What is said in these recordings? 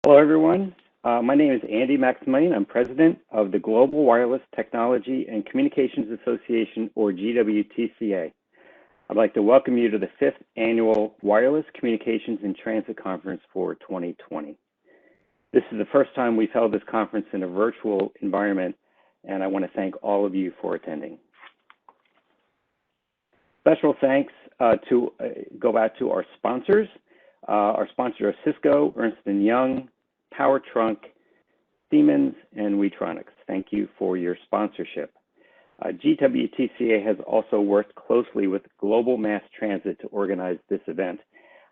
Hello, everyone. My name is Andy Maximilian. I'm president of the Global Wireless Technology and Communications Association, or GWTCA. I'd like to welcome you to the 5th Annual Wireless Communications in Transit Conference for 2020. This is the first time we've held this conference in a virtual environment, and I want to thank all of you for attending. Special thanks go out to our sponsors. Our sponsors are Cisco, Ernst & Young, PowerTrunk, Siemens, and Wetronics. Thank you for your sponsorship. GWTCA has also worked closely with Global Mass Transit to organize this event.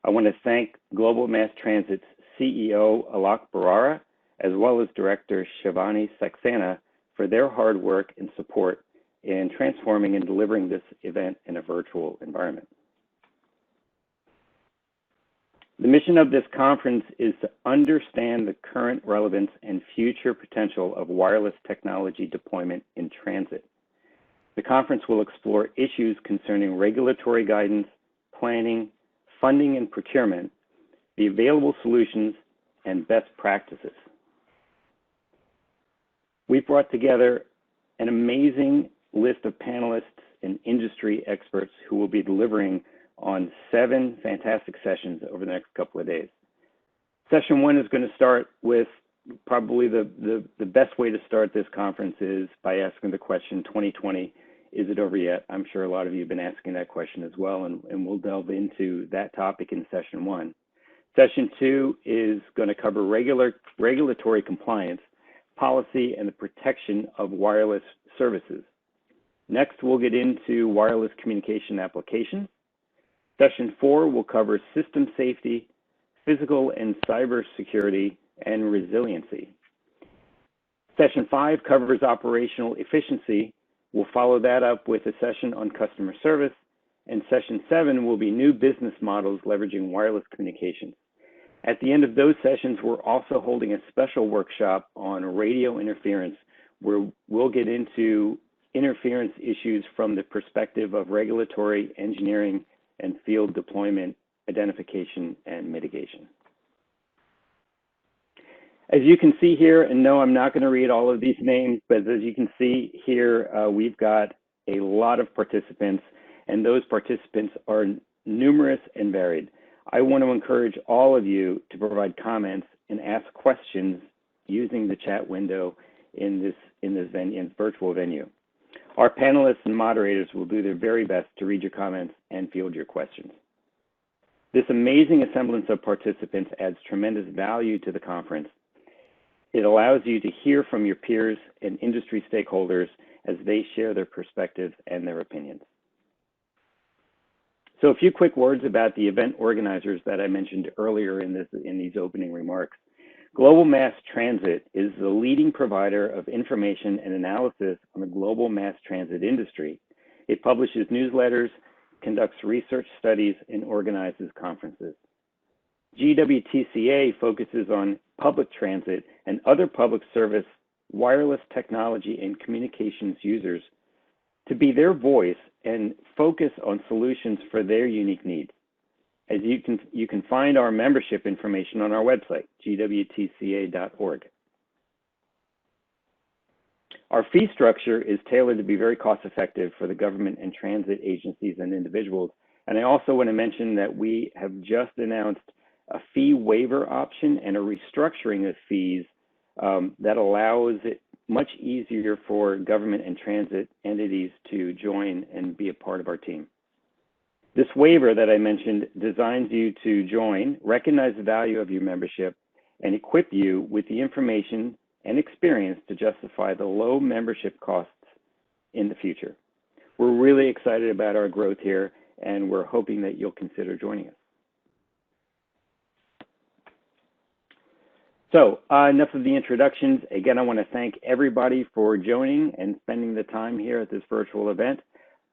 I want to thank Global Mass Transit's CEO, Alok Barara, as well as Director Shivani Saxena for their hard work and support in transforming and delivering this event in a virtual environment. The mission of this conference is to understand the current relevance and future potential of wireless technology deployment in transit. The conference will explore issues concerning regulatory guidance, planning, funding and procurement, the available solutions, and best practices. We've brought together an amazing list of panelists and industry experts who will be delivering on 7 fantastic sessions over the next couple of days. Session 1 is going to start with probably the best way to start this conference is by asking the question, 2020, is it over yet? I'm sure a lot of you have been asking that question as well, and we'll delve into that topic in session 1. Session 2 is going to cover regulatory compliance, policy, and the protection of wireless services. Next, we'll get into wireless communication applications. Session 4 will cover system safety, physical and cyber security, and resiliency. Session 5 covers operational efficiency. We'll follow that up with a session on customer service, and Session 7 will be new business models leveraging wireless communications. At the end of those sessions, we're also holding a special workshop on radio interference, where we'll get into interference issues from the perspective of regulatory, engineering, and field deployment, identification, and mitigation. As you can see here, and no, I'm not going to read all of these names, but as you can see here, we've got a lot of participants, and those participants are numerous and varied. I want to encourage all of you to provide comments and ask questions using the chat window in this virtual venue. Our panelists and moderators will do their very best to read your comments and field your questions. This amazing assemblance of participants adds tremendous value to the conference. It allows you to hear from your peers and industry stakeholders as they share their perspectives and their opinions. So a few quick words about the event organizers that I mentioned earlier in these opening remarks. Global Mass Transit is the leading provider of information and analysis on the global mass transit industry. It publishes newsletters, conducts research studies, and organizes conferences. GWTCA focuses on public transit and other public service wireless technology and communications users to be their voice and focus on solutions for their unique needs. As you can find our membership information on our website, gwtca.org. Our fee structure is tailored to be very cost effective for the government and transit agencies and individuals. And I also want to mention that we have just announced a fee waiver option and a restructuring of fees that allows it much easier for government and transit entities to join and be a part of our team. This waiver that I mentioned designs you to join, recognize the value of your membership, and equip you with the information and experience to justify the low membership costs in the future. We're really excited about our growth here, and we're hoping that you'll consider joining us. So enough of the introductions. Again, I want to thank everybody for joining and spending the time here at this virtual event.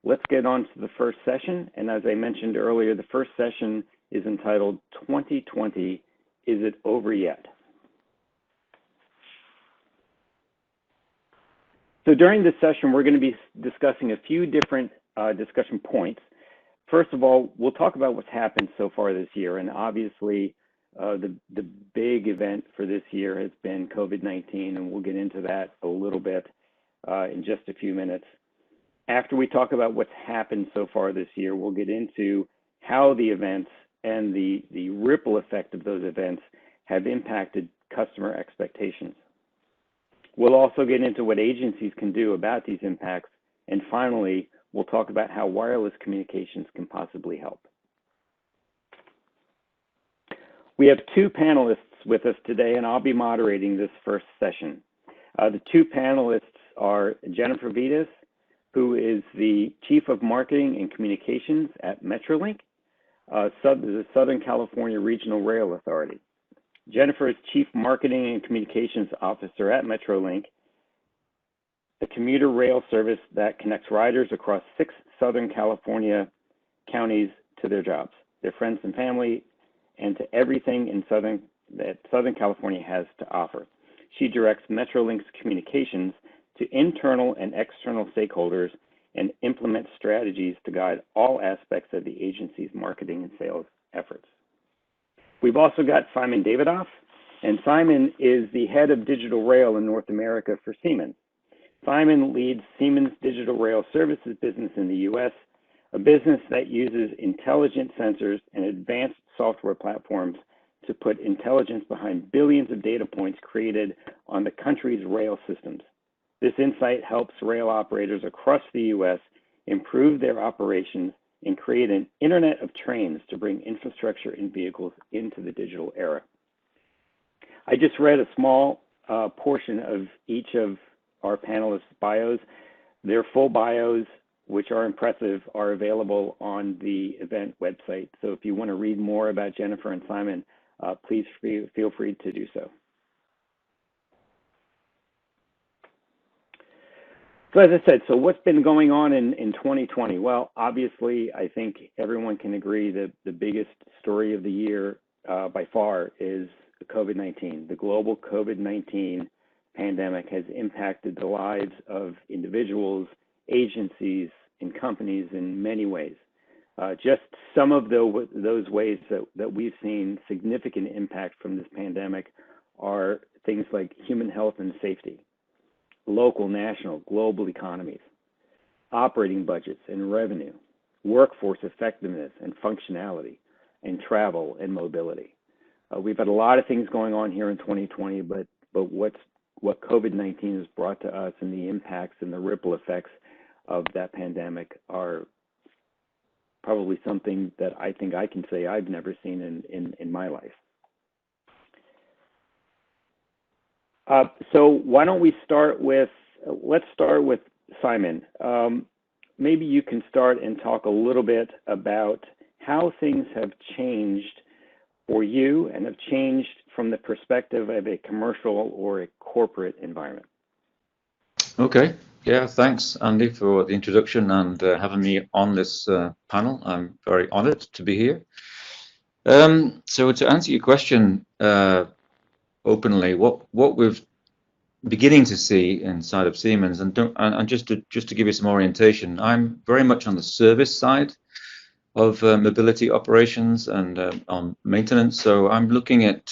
Let's get on to the first session. And as I mentioned earlier, the first session is entitled 2020, Is It Over Yet? So during this session, we're going to be discussing a few different discussion points. First of all, we'll talk about what's happened so far this year. And obviously, The big event for this year has been COVID-19, and we'll get into that a little bit in just a few minutes. After we talk about what's happened so far this year, we'll get into how the events and the ripple effect of those events have impacted customer expectations. We'll also get into what agencies can do about these impacts. And finally, we'll talk about how wireless communications can possibly help. We have two panelists with us today, and I'll be moderating this first session. The two panelists are Jennifer Vitas, who is the Chief of Marketing and Communications at Metrolink, the Southern California Regional Rail Authority. Jennifer is Chief Marketing and Communications Officer at Metrolink, a commuter rail service that connects riders across 6 Southern California counties to their jobs, their friends and family, and to everything in that Southern California has to offer. She directs Metrolink's communications to internal and external stakeholders and implements strategies to guide all aspects of the agency's marketing and sales efforts. We've also got Simon Davidoff, and Simon is the head of digital rail in North America for Siemens. Simon leads Siemens Digital Rail Services business in the US, a business that uses intelligent sensors and advanced software platforms to put intelligence behind billions of data points created on the country's rail systems. This insight helps rail operators across the US improve their operations and create an internet of trains to bring infrastructure and vehicles into the digital era. I just read a small portion of each of our panelists' bios. Their full bios, which are impressive, are available on the event website. So if you want to read more about Jennifer and Simon, please feel free to do so. So as I said, so what's been going on in 2020? Well, obviously, I think everyone can agree that the biggest story of the year by far is COVID-19. The global COVID-19 pandemic has impacted the lives of individuals, agencies, and companies in many ways. Just some of those ways that we've seen significant impact from this pandemic are things like human health and safety, local, national, global economies, operating budgets and revenue, workforce effectiveness and functionality, and travel and mobility. We've had a lot of things going on here in 2020, but what COVID-19 has brought to us and the impacts and the ripple effects of that pandemic are probably something that I think I can say I've never seen in my life. So why don't we start with, let's start with Simon. Maybe you can start and talk a little bit about how things have changed for you and have changed from the perspective of a commercial or a corporate environment. Okay. Yeah, thanks, Andy, for the introduction and having me on this panel. I'm very honored to be here. So to answer your question openly, what we're beginning to see inside of Siemens, and just to give you some orientation, I'm very much on the service side of mobility operations and on maintenance. So I'm looking at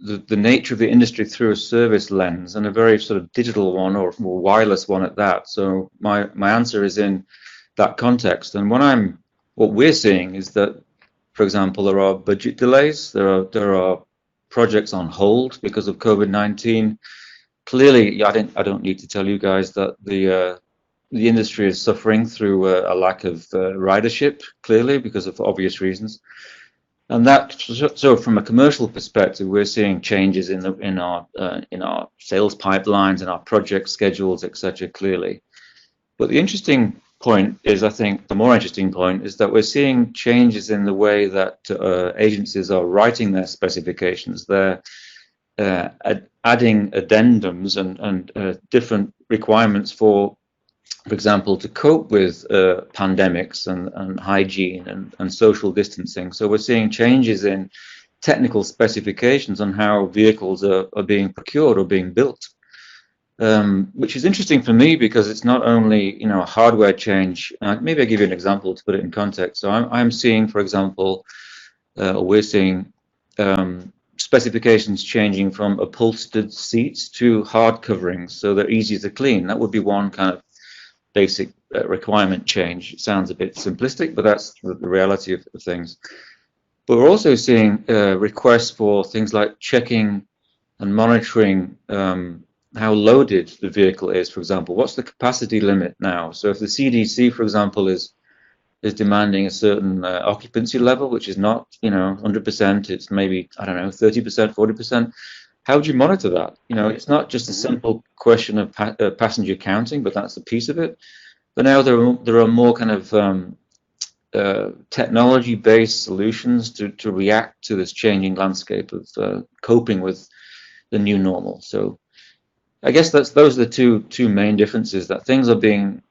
the nature of the industry through a service lens, and a very sort of digital one, or more wireless one at that. So my answer is in that context. And what we're seeing is that, for example, there are budget delays. There are projects on hold because of COVID-19. Clearly, I don't need to tell you guys that the industry is suffering through a lack of ridership, clearly, because of obvious reasons. And that, so from a commercial perspective, we're seeing changes in our sales pipelines and our project schedules, etc. Clearly. But the interesting point is, I think the more interesting point is that we're seeing changes in the way that agencies are writing their specifications. They're adding addendums and different requirements for example, to cope with pandemics and hygiene and social distancing. So we're seeing changes in technical specifications on how vehicles are being procured or being built, which is interesting for me because it's not only a hardware change. Maybe I'll give you an example to put it in context. So I'm seeing, for example, we're seeing specifications changing from upholstered seats to hard coverings, so they're easier to clean. That would be one kind of basic requirement change. It sounds a bit simplistic, but that's the reality of things. But we're also seeing requests for things like checking and monitoring how loaded the vehicle is, for example. What's the capacity limit now? So if the CDC, for example, is demanding a certain occupancy level, which is not, 100%, it's maybe, I don't know, 30%, 40%. How would you monitor that? It's not just a simple question of passenger counting, but that's a piece of it. But now there are more kind of technology-based solutions to react to this changing landscape of coping with the new normal. So I guess those are the two main differences, that things are being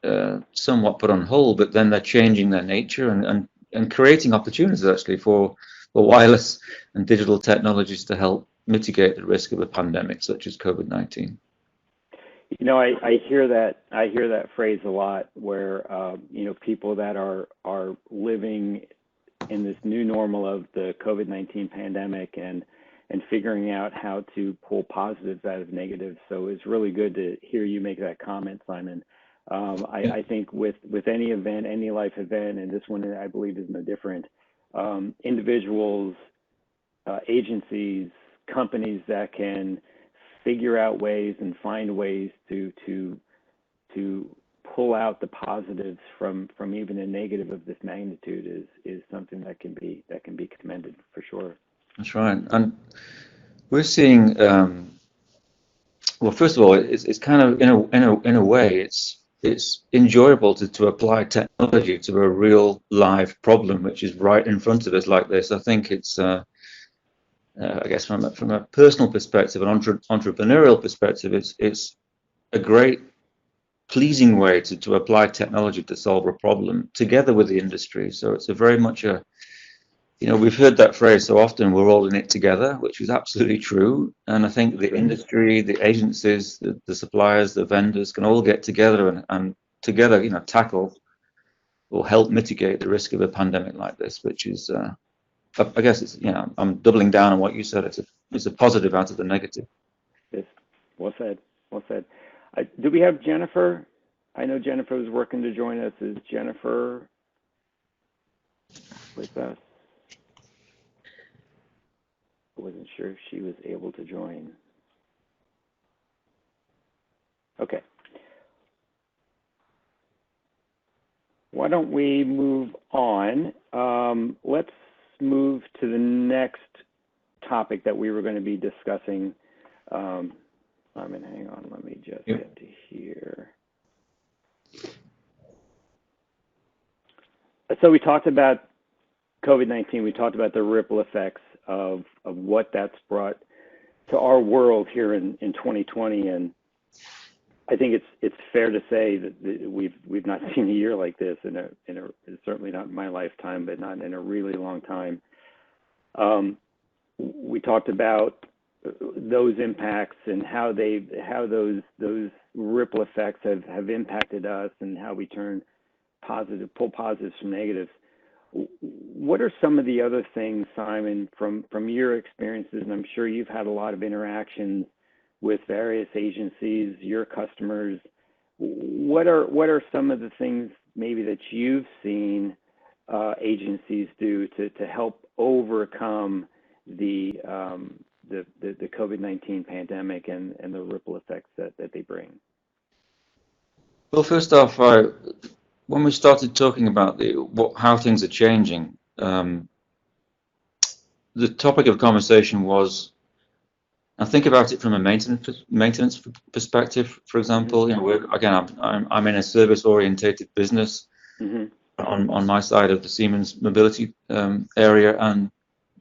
somewhat put on hold, but then they're changing their nature and creating opportunities actually for wireless and digital technologies to help mitigate the risk of a pandemic such as COVID-19. I hear that phrase a lot, where people that are living in this new normal of the COVID-19 pandemic and figuring out how to pull positives out of negatives. So it's really good to hear you make that comment, Simon. I think with any event, any life event, and this one I believe is no different, individuals, agencies, companies that can figure out ways and find ways to pull out the positives from even a negative of this magnitude is something that can be commended for sure. That's right, and we're seeing. Well, first of all, it's kind of in a way it's enjoyable to apply technology to a real live problem which is right in front of us like this. I think it's I guess from a personal perspective, an entrepreneurial perspective, it's a great, pleasing way to apply technology to solve a problem together with the industry. So it's a very much a, we've heard that phrase so often, we're all in it together, which is absolutely true. And I think the industry, the agencies, the suppliers, the vendors can all get together and together, tackle or help mitigate the risk of a pandemic like this, which is I guess it's, I'm doubling down on what you said. It's a positive out of the negative. Yes, well said. Well said. Do we have Jennifer? I know Jennifer was working to join us. Is Jennifer with us? I wasn't sure if she was able to join. Okay. Why don't we move on? Let's move to the next topic that we were going to be discussing. Simon, hang on, let me just get to here. So we talked about COVID-19. We talked about the ripple effects of what that's brought to our world here in 2020, and I think it's fair to say that we've not seen a year like this in a certainly not in my lifetime, but not in a really long time. We talked about those impacts and how those ripple effects have impacted us, and how we pull positives from negatives. What are some of the other things, Simon, from your experiences, and I'm sure you've had a lot of interactions with various agencies, your customers, what are some of the things maybe that you've seen agencies do to help overcome the COVID-19 pandemic and the ripple effects that they bring? Well, first off, when we started talking about how things are changing, the topic of conversation was, I think about it from a maintenance perspective. For example, I'm in a service-orientated business. Mm-hmm. on my side of the Siemens Mobility area, and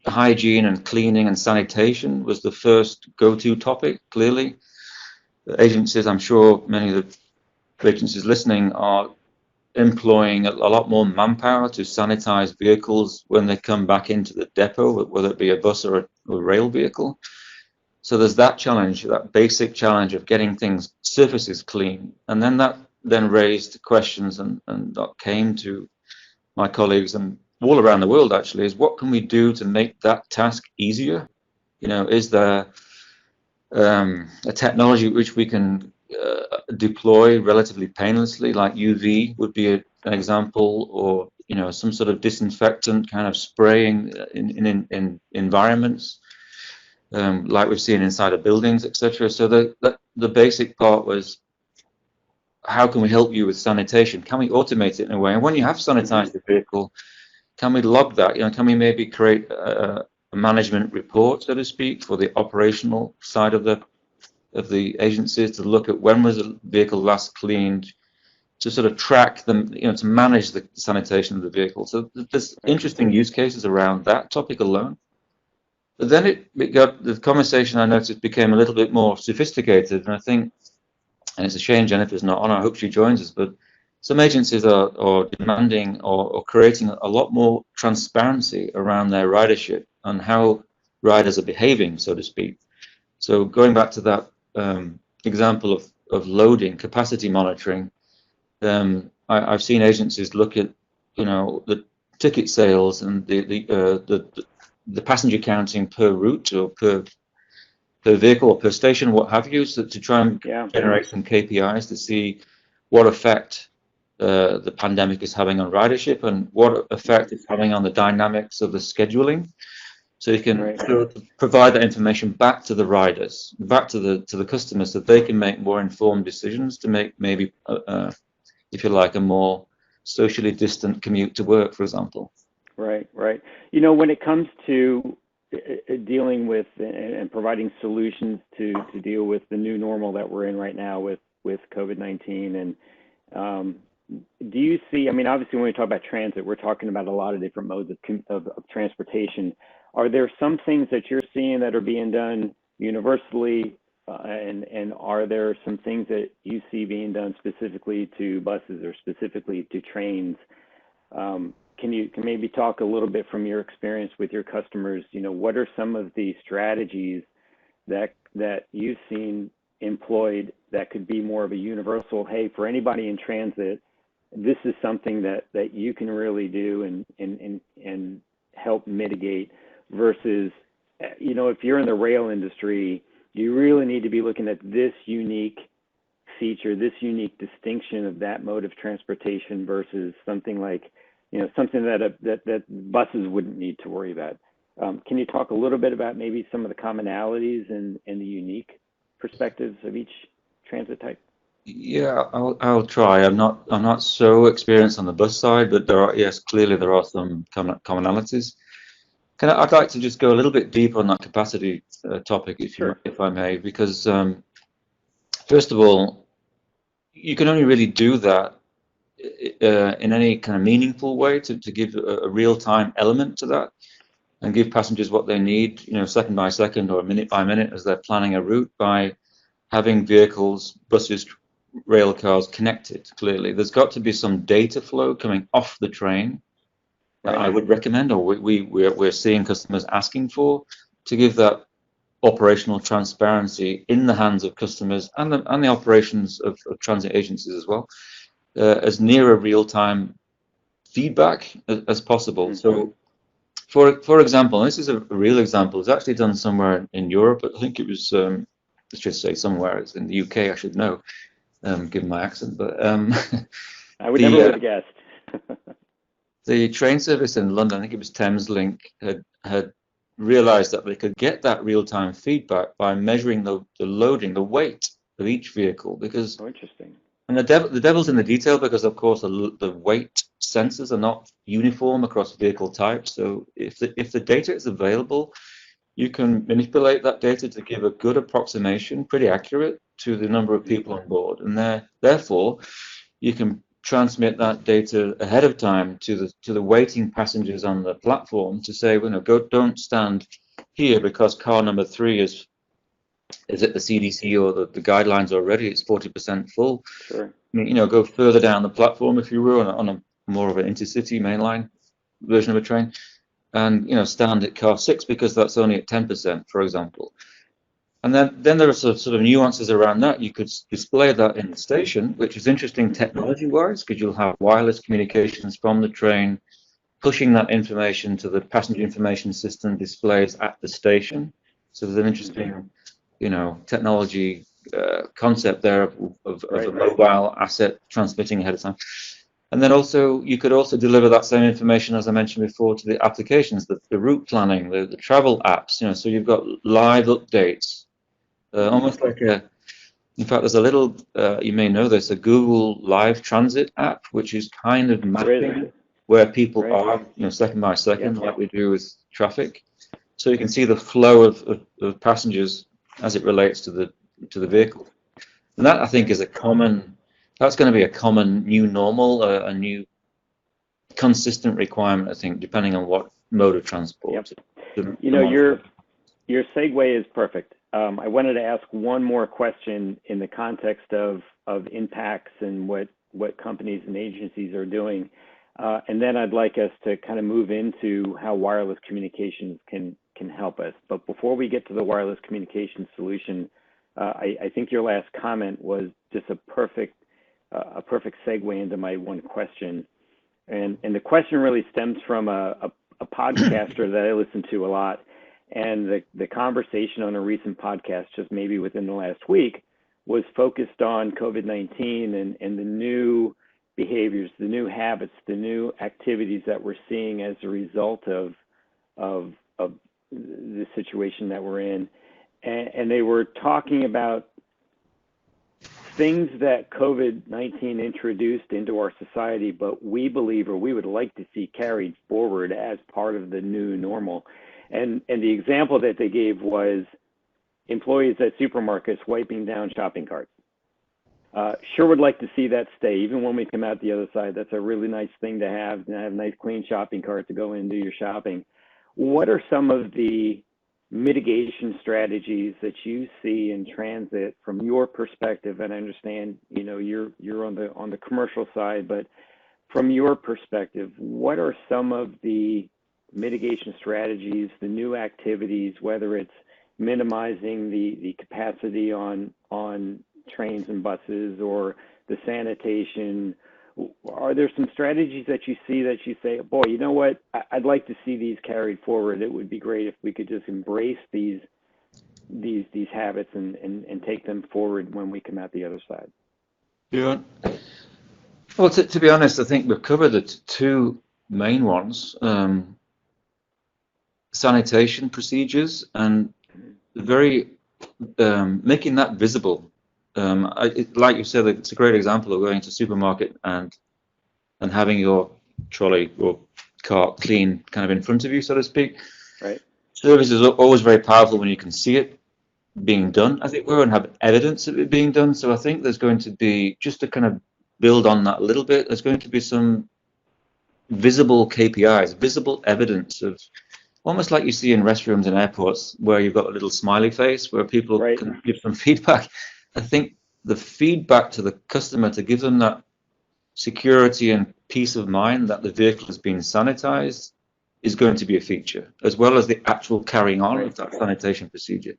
hygiene and cleaning and sanitation was the first go-to topic. Clearly, the agencies, I'm sure many of the agencies listening are employing a lot more manpower to sanitize vehicles when they come back into the depot, whether it be a bus or a rail vehicle. So there's that challenge, that basic challenge of getting surfaces clean. And then that raised questions and that came to my colleagues and all around the world actually, is what can we do to make that task easier? Is there a technology which we can deploy relatively painlessly, like UV would be an example, or some sort of disinfectant kind of spraying in environments, like we've seen inside of buildings, etc. So the basic part was, how can we help you with sanitation? Can we automate it in a way? And when you have sanitized the vehicle, can we log that? Can we maybe create a management report, so to speak, for the operational side of the agencies, to look at when was the vehicle last cleaned, to sort of track them, to manage the sanitation of the vehicle. So there's interesting use cases around that topic alone. But then it got, the conversation, I noticed, became a little bit more sophisticated, and I think, and it's a shame Jennifer's not on, I hope she joins us, but some agencies are demanding or creating a lot more transparency around their ridership and how riders are behaving, so to speak. So going back to that example of loading, capacity monitoring, I've seen agencies look at, the ticket sales and the passenger counting per route or per vehicle or per station, what have you, so to try and generate some KPIs to see what effect the pandemic is having on ridership and what effect it's having on the dynamics of the scheduling. So you can provide that information back to the riders, back to the customers, so they can make more informed decisions to make maybe, if you like, a more socially distant commute to work, for example. Right. When it comes to dealing with and providing solutions to deal with the new normal that we're in right now with COVID-19, and do you see, obviously when we talk about transit, we're talking about a lot of different modes of transportation. Are there some things that you're seeing that are being done universally, and are there some things that you see being done specifically to buses or specifically to trains? Can you maybe talk a little bit from your experience with your customers? What are some of the strategies that you've seen employed that could be more of a universal, hey, for anybody in transit, this is something that you can really do and help mitigate, versus, if you're in the rail industry, you really need to be looking at this unique feature, this unique distinction of that mode of transportation versus something like, something that buses wouldn't need to worry about. Can you talk a little bit about maybe some of the commonalities and the unique perspectives of each transit type? Yeah, I'll try. I'm not so experienced on the bus side, but clearly there are some commonalities. I'd like to just go a little bit deeper on that capacity topic, if I may, because first of all, you can only really do that in any kind of meaningful way to give a real-time element to that and give passengers what they need, second by second or minute by minute as they're planning a route, by having vehicles, buses, rail cars connected. Clearly, there's got to be some data flow coming off the train. I would recommend, or we're seeing customers asking for, to give that operational transparency in the hands of customers and the operations of transit agencies as well, as near a real-time feedback as possible. So, for example, and this is a real example, it's actually done somewhere in Europe. I think it was, let's just say somewhere, it's in the UK, I should know, given my accent, but I would never have guessed. The train service in London, I think it was Thameslink, had realized that they could get that real-time feedback by measuring the loading, the weight of each vehicle, because interesting. And the devil's in the detail, because of course the weight sensors are not uniform across vehicle types. So if the data is available, you can manipulate that data to give a good approximation, pretty accurate, to the number of people on board, and therefore you can transmit that data ahead of time to the waiting passengers on the platform to say, don't stand here because car number 3 is at the CDC or the guidelines already, it's 40% full. Sure. Go further down the platform, if you will, on a more of an intercity mainline version of a train, and stand at car 6 because that's only at 10%, for example. And then there are sort of nuances around that. You could display that in the station, which is interesting technology-wise, because you'll have wireless communications from the train pushing that information to the passenger information system displays at the station. So there's an interesting, technology concept there of a mobile asset transmitting ahead of time. And then also, you could also deliver that same information, as I mentioned before, to the applications, the route planning, the travel apps, so you've got live updates, almost like in fact, there's a little, you may know this, a Google Live Transit app, which is kind of mapping where people are, second by second, like we do with traffic. So you can see the flow of passengers as it relates to the vehicle. And that, I think, is that's going to be a common new normal, a new consistent requirement, I think, depending on what mode of transport. Yep. Your segue is perfect. I wanted to ask one more question in the context of impacts and what companies and agencies are doing. And then I'd like us to kind of move into how wireless communications can help us. But before we get to the wireless communication solution, I think your last comment was just a perfect segue into my one question. And the question really stems from a podcaster that I listen to a lot. And the conversation on a recent podcast, just maybe within the last week, was focused on COVID-19 and the new behaviors, the new habits, the new activities that we're seeing as a result of the situation that we're in. And they were talking about things that COVID-19 introduced into our society, but we believe, or we would like to see carried forward as part of the new normal. And the example that they gave was employees at supermarkets wiping down shopping carts. Sure would like to see that stay, even when we come out the other side. That's a really nice thing to have a nice clean shopping cart to go in and do your shopping. What are some of the mitigation strategies that you see in transit from your perspective? And I understand, you're on the commercial side, but from your perspective, what are some of the mitigation strategies, the new activities, whether it's minimizing the capacity on trains and buses or the sanitation? Are there some strategies that you see that you say, boy, you know what, I'd like to see these carried forward. It would be great if we could just embrace these habits and take them forward when we come out the other side? Yeah. Well, to be honest, I think we've covered the two main ones. Sanitation procedures and making that visible. Like you said, it's a great example of going to a supermarket and having your trolley or cart clean kind of in front of you, so to speak. Right. Service is always very powerful when you can see it being done. I think we're going to have evidence of it being done. So I think there's going to be, just to kind of build on that a little bit, there's going to be some visible KPIs, visible evidence of, almost like you see in restrooms and airports, where you've got a little smiley face where people can give some feedback. I think the feedback to the customer to give them that security and peace of mind that the vehicle has been sanitized is going to be a feature, as well as the actual carrying on of that sanitation procedure.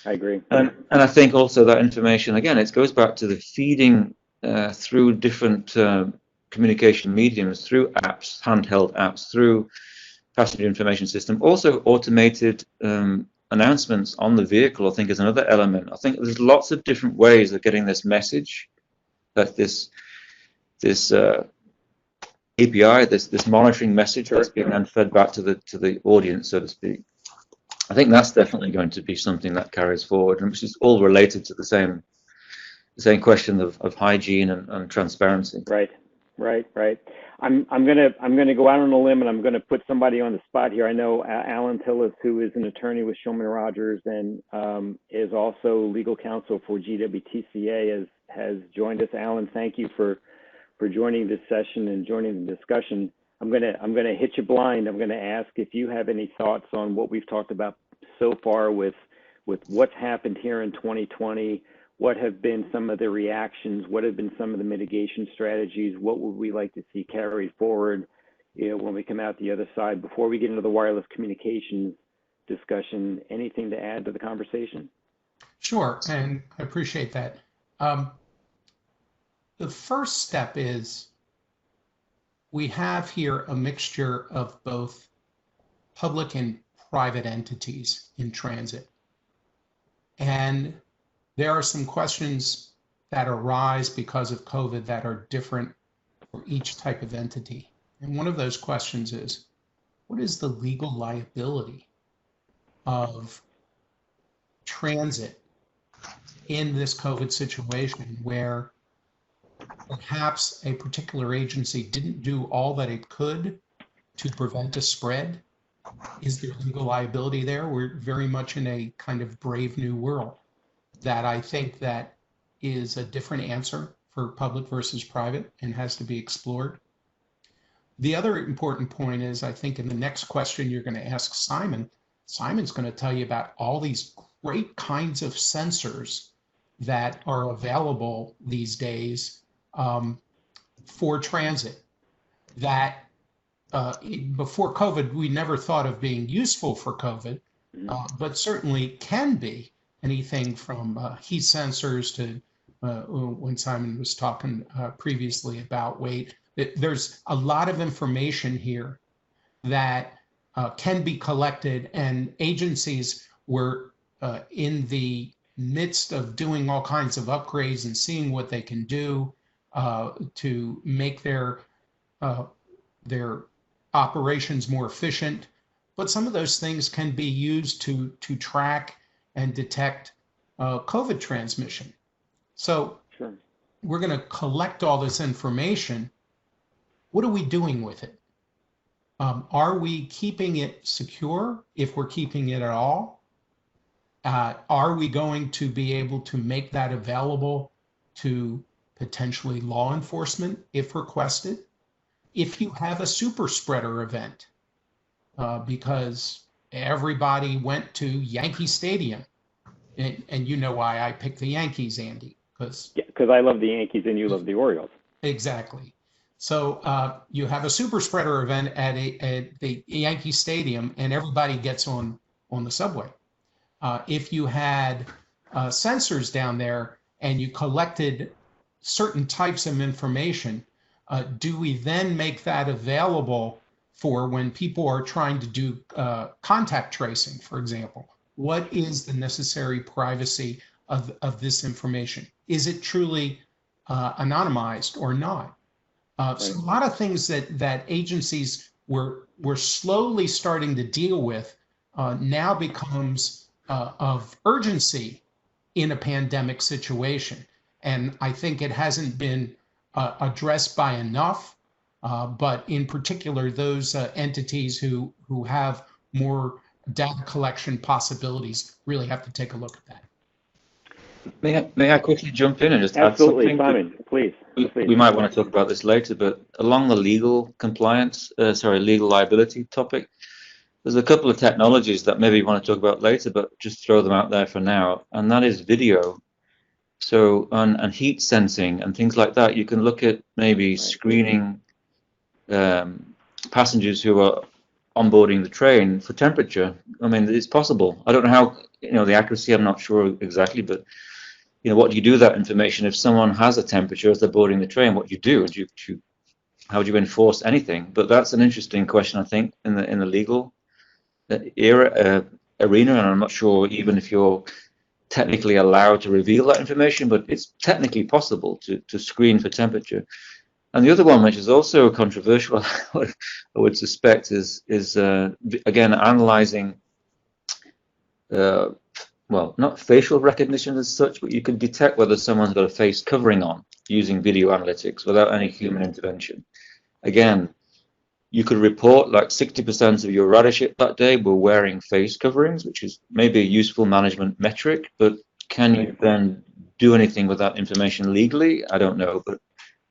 I agree. And I think also that information, again, it goes back to the feeding through different communication mediums, through apps, handheld apps, through passenger information system. Also automated announcements on the vehicle, I think, is another element. I think there's lots of different ways of getting this message, that this API, this monitoring message that's being then fed back to the audience, so to speak. I think that's definitely going to be something that carries forward, and which is all related to the same question of hygiene and transparency. Right. I'm gonna go out on a limb, and I'm gonna put somebody on the spot here. I know Alan Tillis, who is an attorney with Shulman Rogers and is also legal counsel for GWTCA, has joined us. Alan, thank you for joining this session and joining the discussion. I'm gonna hit you blind. I'm gonna ask if you have any thoughts on what we've talked about so far with what's happened here in 2020. What have been some of the reactions? What have been some of the mitigation strategies? What would we like to see carried forward, when we come out the other side? Before we get into the wireless communications discussion, anything to add to the conversation? Sure, and I appreciate that. The first step is we have here a mixture of both public and private entities in transit. And there are some questions that arise because of COVID that are different for each type of entity. And one of those questions is, what is the legal liability of transit in this COVID situation where perhaps a particular agency didn't do all that it could to prevent a spread? Is there legal liability there? We're very much in a kind of brave new world that I think that is a different answer for public versus private and has to be explored. The other important point is, I think in the next question you're going to ask Simon, Simon's going to tell you about all these great kinds of sensors that are available these days for transit that before COVID, we never thought of being useful for COVID, but certainly can be. Anything from heat sensors to when Simon was talking previously about weight. There's a lot of information here that can be collected, and agencies were in the midst of doing all kinds of upgrades and seeing what they can do to make their operations more efficient. But some of those things can be used to track and detect COVID transmission. So Sure. we're going to collect all this information. What are we doing with it? Are we keeping it secure if we're keeping it at all? Are we going to be able to make that available to potentially law enforcement if requested? If you have a super spreader event, because everybody went to Yankee Stadium, and you know why I picked the Yankees, Andy, because I love the Yankees and you love the Orioles. Exactly. So you have a super spreader event at the Yankee Stadium, and everybody gets on the subway. If you had sensors down there and you collected certain types of information, do we then make that available for when people are trying to do contact tracing, for example? What is the necessary privacy of this information? Is it truly anonymized or not? So a lot of things that agencies were slowly starting to deal with now becomes of urgency in a pandemic situation. And I think it hasn't been addressed by enough, but in particular, those entities who have more data collection possibilities really have to take a look at that. May I quickly jump in and just Absolutely, add something? Simon, please. We might want to talk about this later, but along the legal compliance, legal liability topic, there's a couple of technologies that maybe you want to talk about later, but just throw them out there for now, and that is video. So, and heat sensing and things like that. You can look at maybe screening passengers who are onboarding the train for temperature. I mean, it's possible. I don't know how, the accuracy, I'm not sure exactly, but what do you do with that information if someone has a temperature as they're boarding the train? What do you do? How do you enforce anything? But that's an interesting question, I think, in the legal arena, and I'm not sure even if you're technically allowed to reveal that information, but it's technically possible to screen for temperature. And the other one, which is also controversial, I would suspect, is again analyzing. Well, not facial recognition as such, but you can detect whether someone's got a face covering on using video analytics without any human intervention. Again, you could report like 60% of your ridership that day were wearing face coverings, which is maybe a useful management metric, but can you then do anything with that information legally? I don't know, but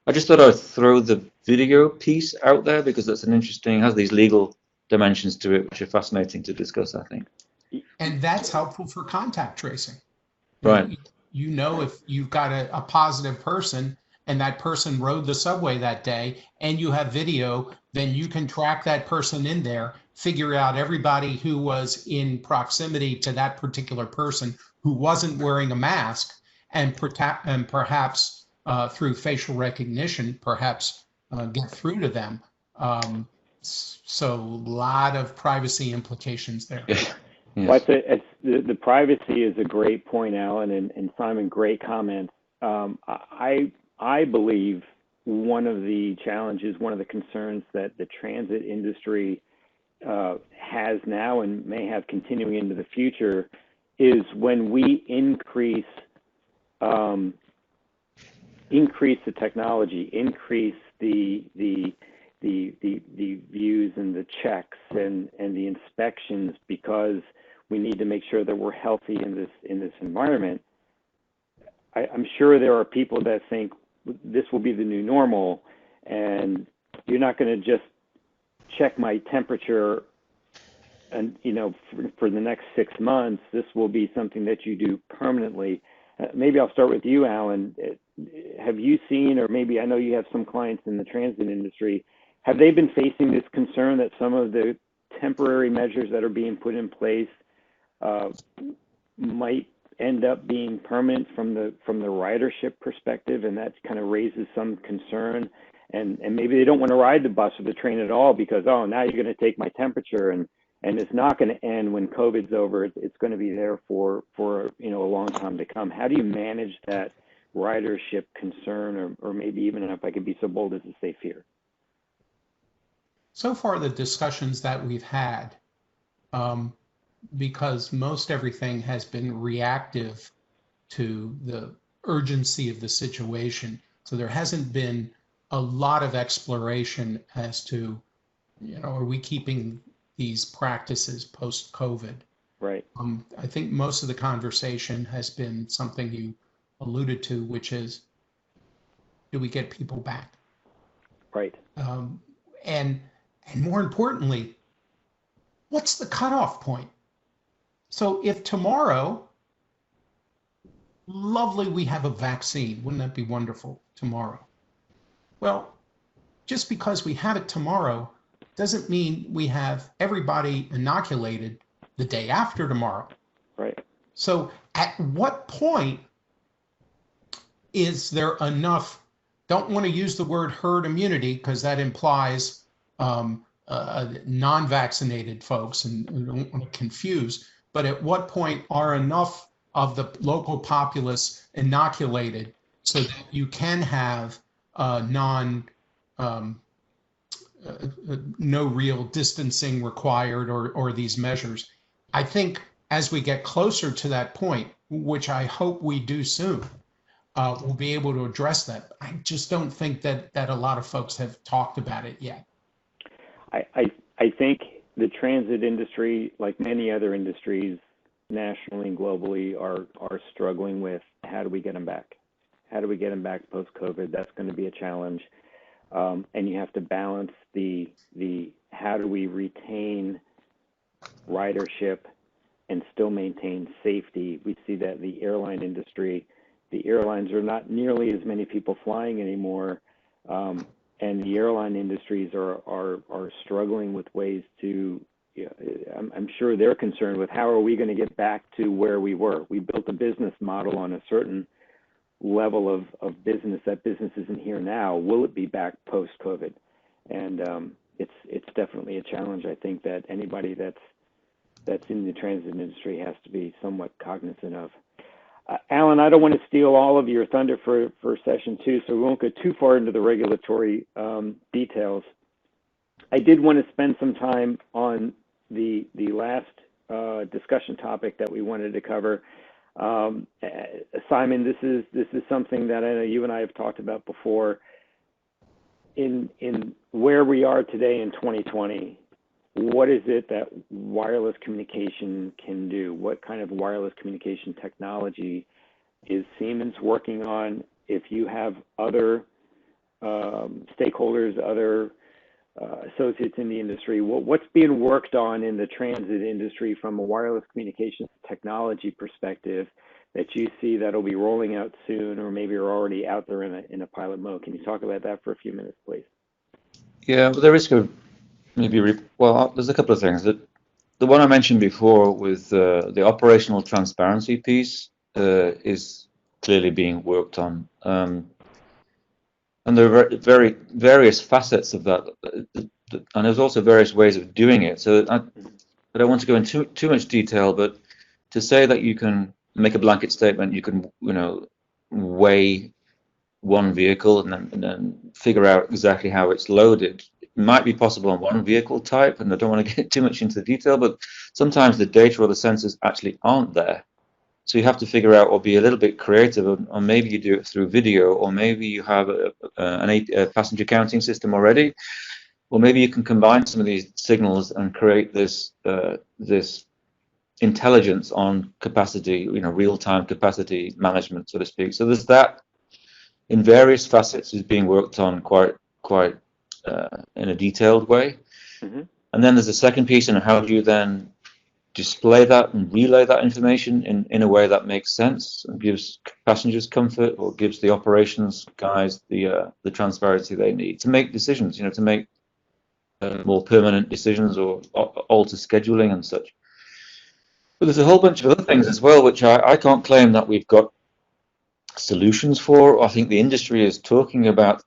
I just thought I'd throw the video piece out there because that's an interesting, has these legal dimensions to it, which are fascinating to discuss, I think. And that's helpful for contact tracing. Right. If you've got a positive person and that person rode the subway that day and you have video, then you can track that person in there, figure out everybody who was in proximity to that particular person who wasn't wearing a mask, and perhaps through facial recognition, perhaps get through to them. So a lot of privacy implications there. Yes. Well, the privacy is a great point, Alan, and Simon, great comments. I believe one of the challenges, one of the concerns that the transit industry has now and may have continuing into the future is when we increase the technology, increase the views and the checks and the inspections, because we need to make sure that we're healthy in this environment. I'm sure there are people that think this will be the new normal, and you're not going to just check my temperature and for the next 6 months. This will be something that you do permanently. Maybe I'll start with you, Alan. Have you seen, or maybe I know you have some clients in the transit industry, have they been facing this concern that some of the temporary measures that are being put in place might end up being permanent from the ridership perspective, and that kind of raises some concern, and maybe they don't want to ride the bus or the train at all because, oh, now you're going to take my temperature, and it's not going to end when COVID's over. It's going to be there for a long time to come. How do you manage that ridership concern, or maybe even, if I could be so bold as to say, fear? So far, the discussions that we've had, because most everything has been reactive to the urgency of the situation. So there hasn't been a lot of exploration as to, are we keeping these practices post-COVID? Right. I think most of the conversation has been something you alluded to, which is, do we get people back? Right. And more importantly, what's the cutoff point? So if tomorrow, lovely, we have a vaccine, wouldn't that be wonderful tomorrow? Well, just because we have it tomorrow doesn't mean we have everybody inoculated the day after tomorrow. Right. So at what point is there enough, don't want to use the word herd immunity because that implies non-vaccinated folks, and don't want to confuse, but at what point are enough of the local populace inoculated so that you can have no real distancing required or these measures? I think as we get closer to that point, which I hope we do soon, we'll be able to address that. I just don't think that a lot of folks have talked about it yet. I think the transit industry, like many other industries nationally and globally, are struggling with how do we get them back? How do we get them back post-COVID? That's going to be a challenge. And you have to balance the how do we retain ridership and still maintain safety. We see that the airline industry, the airlines are not nearly as many people flying anymore. And the airline industries are struggling with ways to, I'm sure they're concerned with how are we going to get back to where we were. We built a business model on a certain level of business. That business isn't here now. Will it be back post-COVID? And it's definitely a challenge. I think that anybody that's in the transit industry has to be somewhat cognizant of. Alan, I don't want to steal all of your thunder for session 2, so we won't go too far into the regulatory details. I did want to spend some time on the last discussion topic that we wanted to cover. Simon, this is something that I know you and I have talked about before. In where we are today in 2020, what is it that wireless communication can do? What kind of wireless communication technology is Siemens working on? If you have other stakeholders, other associates in the industry, what's being worked on in the transit industry from a wireless communications technology perspective that you see that'll be rolling out soon, or maybe are already out there in a pilot mode? Can you talk about that for a few minutes, please? Yeah, well, there is there's a couple of things. The one I mentioned before with the operational transparency piece is clearly being worked on. And there are very various facets of that, and there's also various ways of doing it. So I don't want to go into too much detail, but to say that you can make a blanket statement, you can, weigh one vehicle and then figure out exactly how it's loaded. It might be possible on one vehicle type, and I don't want to get too much into the detail, but sometimes the data or the sensors actually aren't there. So you have to figure out or be a little bit creative, or maybe you do it through video, or maybe you have a passenger counting system already, or maybe you can combine some of these signals and create this intelligence on capacity, real-time capacity management, so to speak. So there's that in various facets is being worked on quite in a detailed way. Mm-hmm. And then there's a second piece, and how do you then display that and relay that information in a way that makes sense and gives passengers comfort, or gives the operations guys the transparency they need to make decisions, to make more permanent decisions or alter scheduling and such. But there's a whole bunch of other things as well, which I can't claim that we've got solutions for. I think the industry is talking about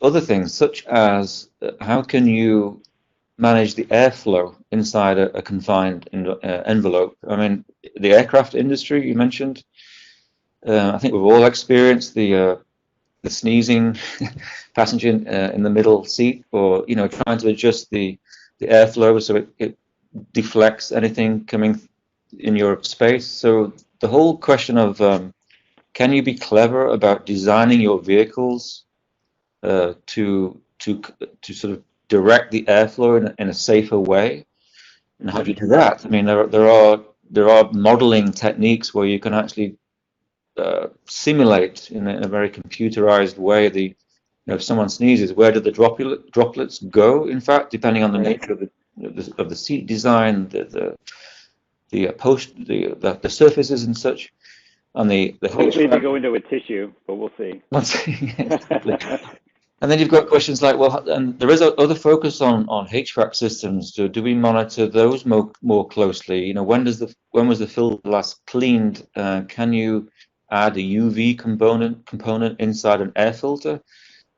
other things, such as how can you manage the airflow inside a confined envelope. I mean, the aircraft industry you mentioned, I think we've all experienced the sneezing passenger in the middle seat, or trying to adjust the airflow so it deflects anything coming in your space. So the whole question of can you be clever about designing your vehicles to sort of direct the airflow in a safer way? And how do you do that? I mean, there are modeling techniques where you can actually simulate in a very computerized way if someone sneezes, where do the droplets go? In fact, depending on the nature of the seat design, the surfaces and such, and the hopefully they go into a tissue, but we'll see. And then you've got questions like, well, and there is other focus on HVAC systems. Do we monitor those more closely? When was the filter last cleaned? Can you add a UV component inside an air filter?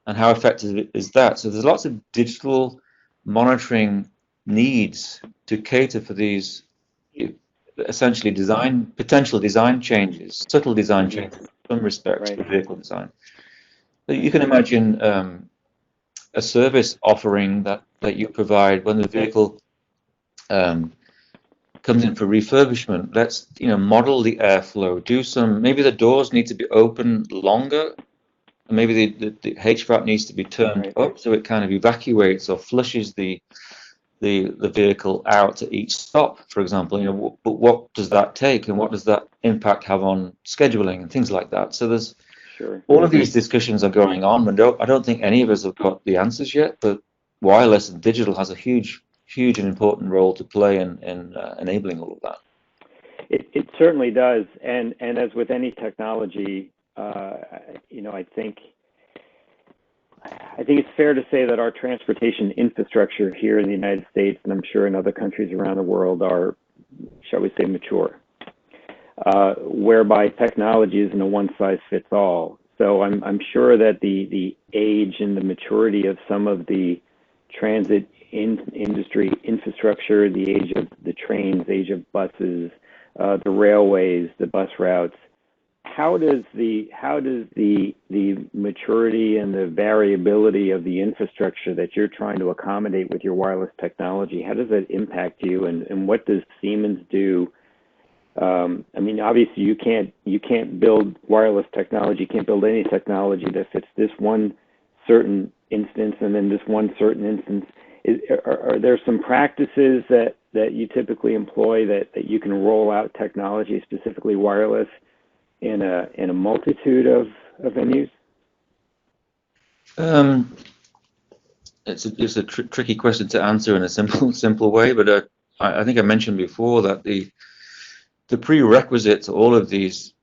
And how effective is that? So there's lots of digital monitoring needs to cater for these essentially potential design changes, subtle design changes in some respects to vehicle design. So you can imagine a service offering that you provide when the vehicle comes in for refurbishment. Let's model the airflow. Maybe the doors need to be open longer. Maybe the HVAC needs to be turned up so it kind of evacuates or flushes the vehicle out at each stop, for example. But what does that take, and what does that impact have on scheduling and things like that? So there's all of these discussions are going on, and I don't think any of us have got the answers yet. But wireless and digital has a huge and important role to play in enabling all of that. It certainly does, and as with any technology, I think it's fair to say that our transportation infrastructure here in the United States, and I'm sure in other countries around the world, are, shall we say, mature, whereby technology isn't a one-size-fits-all. So I'm sure that the age and the maturity of some of the transit industry infrastructure, the age of the trains, age of buses, the railways, the bus routes, how does the maturity and the variability of the infrastructure that you're trying to accommodate with your wireless technology, how does that impact you, and what does Siemens do? I mean, obviously you can't build wireless technology, you can't build any technology that fits this one certain instance and then this one certain instance. Are there some practices that you typically employ that you can roll out technology, specifically wireless, in a multitude of venues? It's a tricky question to answer in a simple way, but I think I mentioned before that the prerequisite to all of these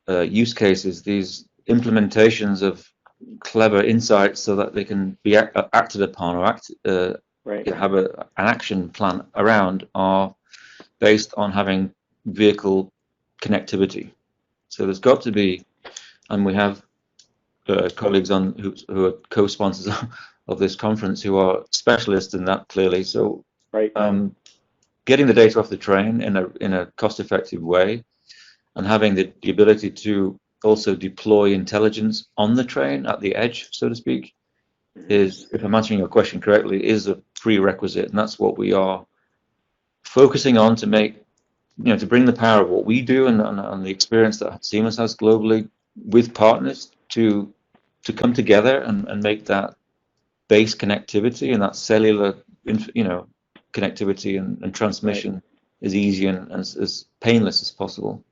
use cases, these implementations of clever insights so that they can be acted upon or have an action plan around, are based on having vehicle connectivity. So there's got to be, and we have colleagues who are co-sponsors of this conference who are specialists in that clearly. So Right. Getting the data off the train in a cost-effective way, and having the ability to also deploy intelligence on the train at the edge, so to speak, is, if I'm answering your question correctly, is a prerequisite, and that's what we are focusing on to make, to bring the power of what we do and the experience that Siemens has globally with partners to come together and make that base connectivity and that cellular, connectivity and transmission as easy and as painless as possible.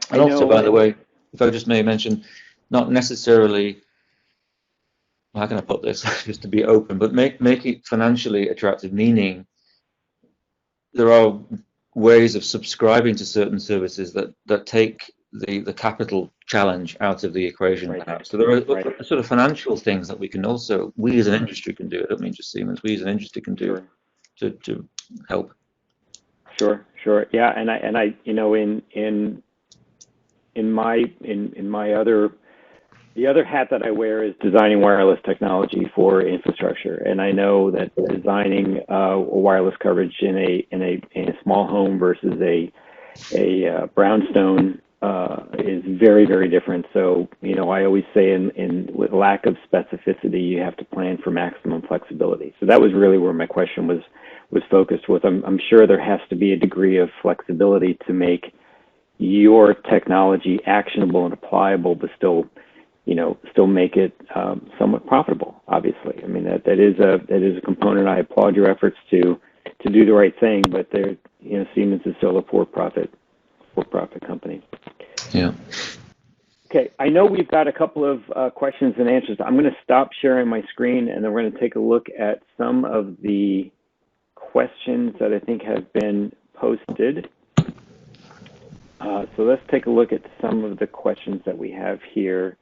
And also, by the way, if I just may mention, not necessarily, how can I put this, just to be open, but make it financially attractive, meaning there are ways of subscribing to certain services that take the capital challenge out of the equation. Right. So there are sort of financial things that we can also, we as an industry can do. I don't mean just Siemens, we as an industry can do to help. Sure. Yeah, and I in my other hat that I wear is designing wireless technology for infrastructure, and I know that designing wireless coverage in a small home versus a brownstone is very, very different. So I always say with lack of specificity, you have to plan for maximum flexibility. So that was really where my question was focused with. I'm sure there has to be a degree of flexibility to make your technology actionable and applicable, but still make it somewhat profitable. Obviously, I mean that is a component. I applaud your efforts to do the right thing, but Siemens is still a for-profit company. Yeah. Okay, I know we've got a couple of questions and answers. I'm going to stop sharing my screen, and then we're going to take a look at some of the questions that I think have been posted. So let's take a look at some of the questions that we have here.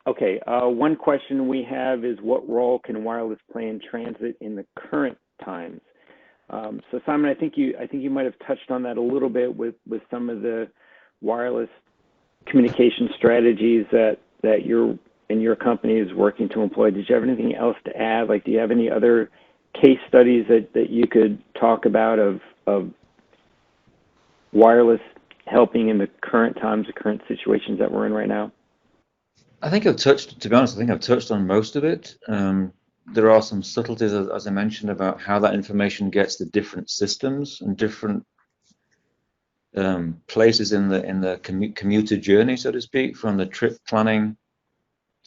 Okay, one question we have is, what role can wireless play in transit in the current times? So Simon, I think you might have touched on that a little bit with some of the wireless communication strategies that your company is working to employ. Did you have anything else to add? Like, do you have any other case studies that you could talk about of wireless helping in the current times, the current situations that we're in right now? I think I've touched on most of it. There are some subtleties, as I mentioned, about how that information gets to different systems and different places in the commuter journey, so to speak, from the trip planning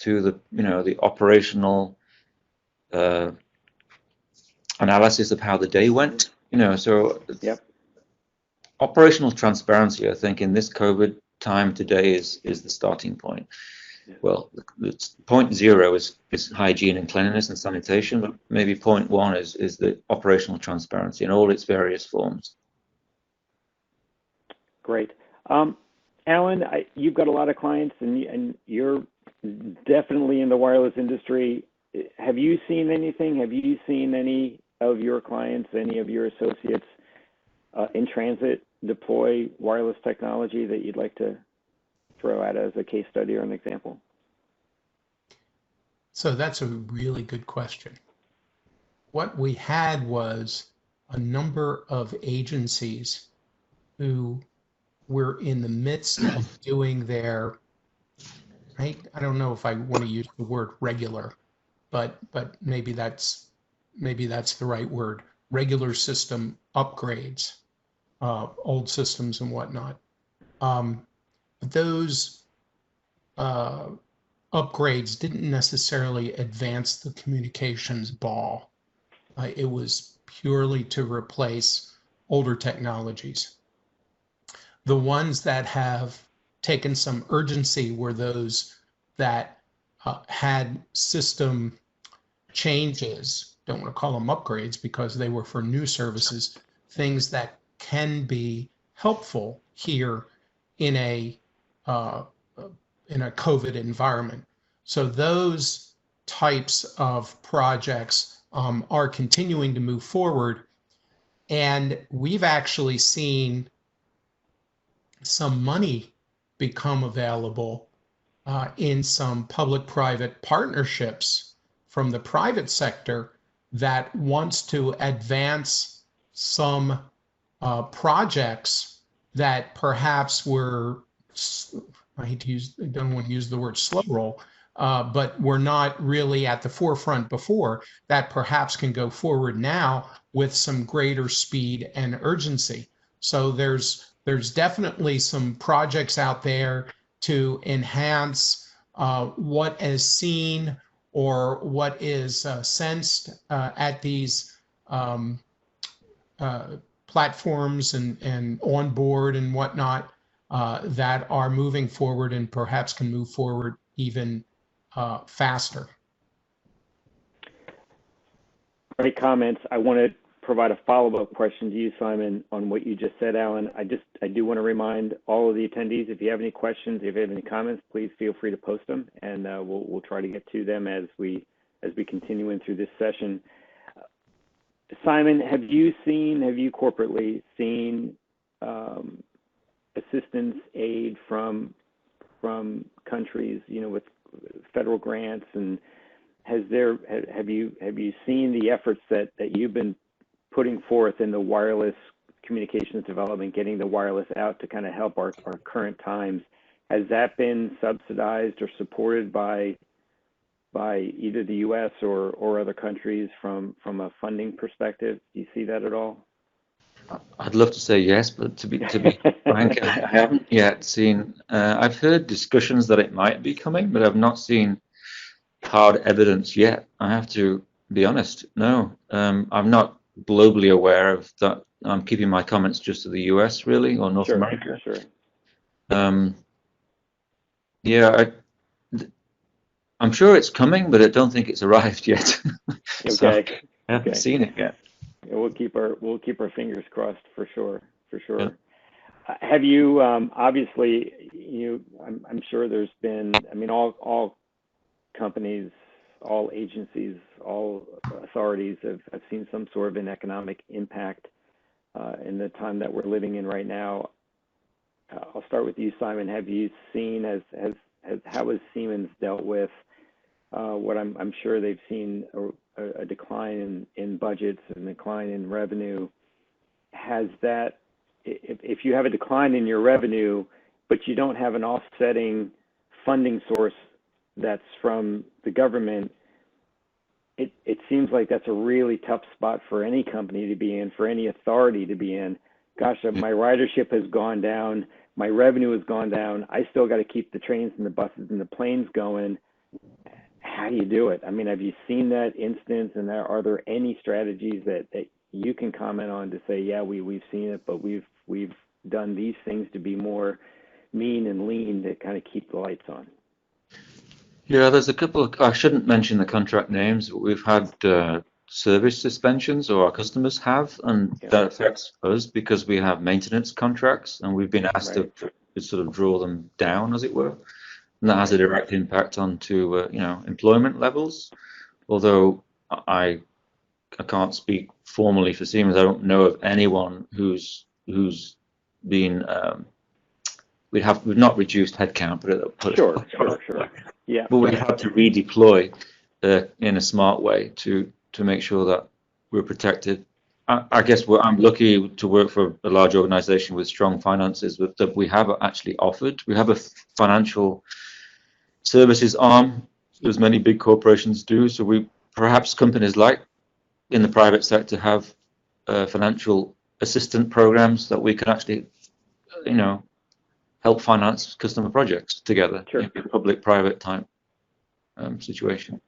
to the operational analysis of how the day went. So yep. Operational transparency, I think, in this COVID time today is the starting point. Well, point 0 is hygiene and cleanliness and sanitation, but maybe point 1 is the operational transparency in all its various forms. Great. Alan, you've got a lot of clients, and you're definitely in the wireless industry. Have you seen anything? Have you seen any of your clients, any of your associates in transit deploy wireless technology that you'd like to throw out as a case study or an example? So that's a really good question. What we had was a number of agencies who were in the midst of doing their, I don't know if I want to use the word regular, but maybe that's the right word, regular system upgrades, old systems and whatnot. Those upgrades didn't necessarily advance the communications ball. It was purely to replace older technologies. The ones that have taken some urgency were those that had system changes. Don't want to call them upgrades because they were for new services, things that can be helpful here in a COVID environment. So those types of projects are continuing to move forward, and we've actually seen some money become available in some public-private partnerships from the private sector that wants to advance some projects that perhaps were, I hate to use, I don't want to use the word slow roll, but were not really at the forefront before, that perhaps can go forward now with some greater speed and urgency. So there's definitely some projects out there to enhance what is seen or what is sensed at these platforms and on board and whatnot that are moving forward and perhaps can move forward even faster. Great comments. I want to provide a follow-up question to you, Simon, on what you just said, Alan. I do want to remind all of the attendees, if you have any questions, if you have any comments, please feel free to post them, and we'll try to get to them as we continue in through this session. Simon, have you corporately seen assistance aid from countries, with federal grants, and have you seen the efforts that you've been putting forth in the wireless communications development, getting the wireless out to kind of help our current times? Has that been subsidized or supported by either the U.S. or other countries from a funding perspective? Do you see that at all? I'd love to say yes, but to be frank, I haven't yet seen. I've heard discussions that it might be coming, but I've not seen hard evidence yet. I have to be honest. No, I'm not globally aware of that. I'm keeping my comments just to the US, really, or North America. Sure. Yeah, I'm sure it's coming, but I don't think it's arrived yet. So Okay. I haven't seen it yet. Yeah, we'll keep our fingers crossed for sure. Yeah. Have you obviously I'm sure there's been, all companies, all agencies, all authorities have seen some sort of an economic impact in the time that we're living in right now. I'll start with you, Simon. Have you seen how has Siemens dealt with what I'm sure they've seen a decline in budgets and decline in revenue? Has that, if you have a decline in your revenue, but you don't have an offsetting funding source that's from the government, it seems like that's a really tough spot for any company to be in, for any authority to be in. Gosh, my ridership has gone down, my revenue has gone down, I still got to keep the trains and the buses and the planes going. How do you do it? Have you seen that instance, and are there any strategies that you can comment on to say, yeah, we've seen it, but we've done these things to be more mean and lean to kind of keep the lights on? Yeah, there's a couple of, I shouldn't mention the contract names, but we've had service suspensions, or our customers have, and that affects us because we have maintenance contracts, and we've been asked to sort of draw them down, as it were. And that has a direct impact onto employment levels. Although I can't speak formally for Siemens, I don't know of anyone who's been we've not reduced headcount, but Sure. Yeah. But we've had to redeploy in a smart way to make sure that we're protected. I guess I'm lucky to work for a large organization with strong finances that we have actually offered. We have a financial services arm, as many big corporations do. So perhaps companies like in the private sector have financial assistance programs that we can actually, help finance customer projects together. Sure. In a public-private type situation.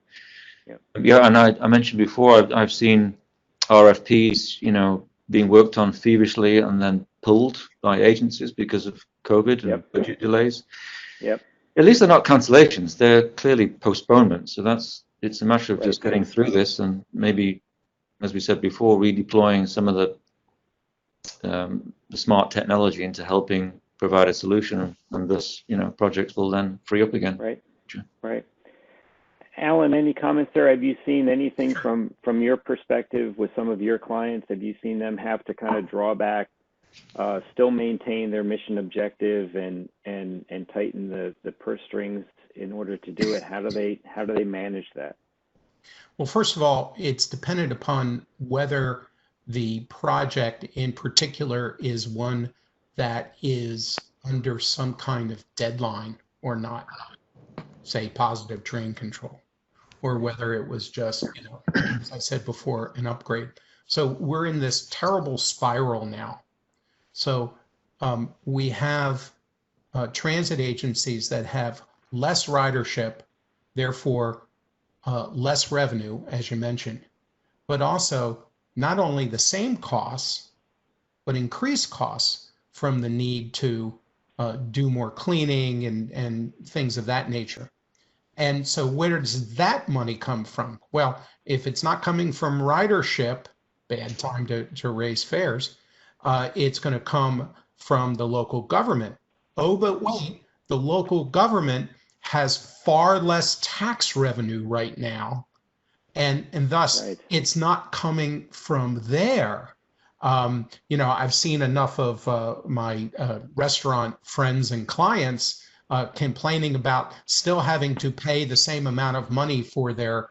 Yeah. And I mentioned before, I've seen RFPs, being worked on feverishly and then pulled by agencies because of COVID and budget delays. Yep. At least they're not cancellations; they're clearly postponements. So it's a matter of just getting through this, and maybe, as we said before, redeploying some of the smart technology into helping provide a solution, and thus, projects will then free up again. Right. Alan, any comments there? Have you seen anything from your perspective with some of your clients? Have you seen them have to kind of draw back, still maintain their mission objective and tighten the purse strings in order to do it? How do they manage that? Well, first of all, it's dependent upon whether the project in particular is one that is under some kind of deadline or not, say positive train control, or whether it was just, as I said before, an upgrade. So we're in this terrible spiral now. So we have transit agencies that have less ridership, therefore less revenue, as you mentioned, but also not only the same costs, but increased costs from the need to do more cleaning and things of that nature. And so where does that money come from? Well, if it's not coming from ridership, bad time to raise fares, it's going to come from the local government. Oh, but wait, the local government has far less tax revenue right now, and thus Right. it's not coming from there. I've seen enough of my restaurant friends and clients complaining about still having to pay the same amount of money for their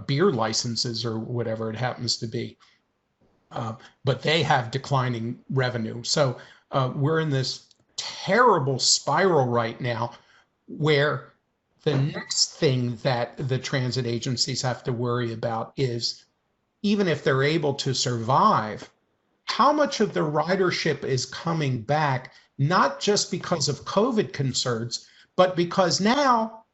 beer licenses or whatever it happens to be, but they have declining revenue. So we're in this terrible spiral right now where the next thing that the transit agencies have to worry about is, even if they're able to survive, how much of the ridership is coming back, not just because of COVID concerns, but because now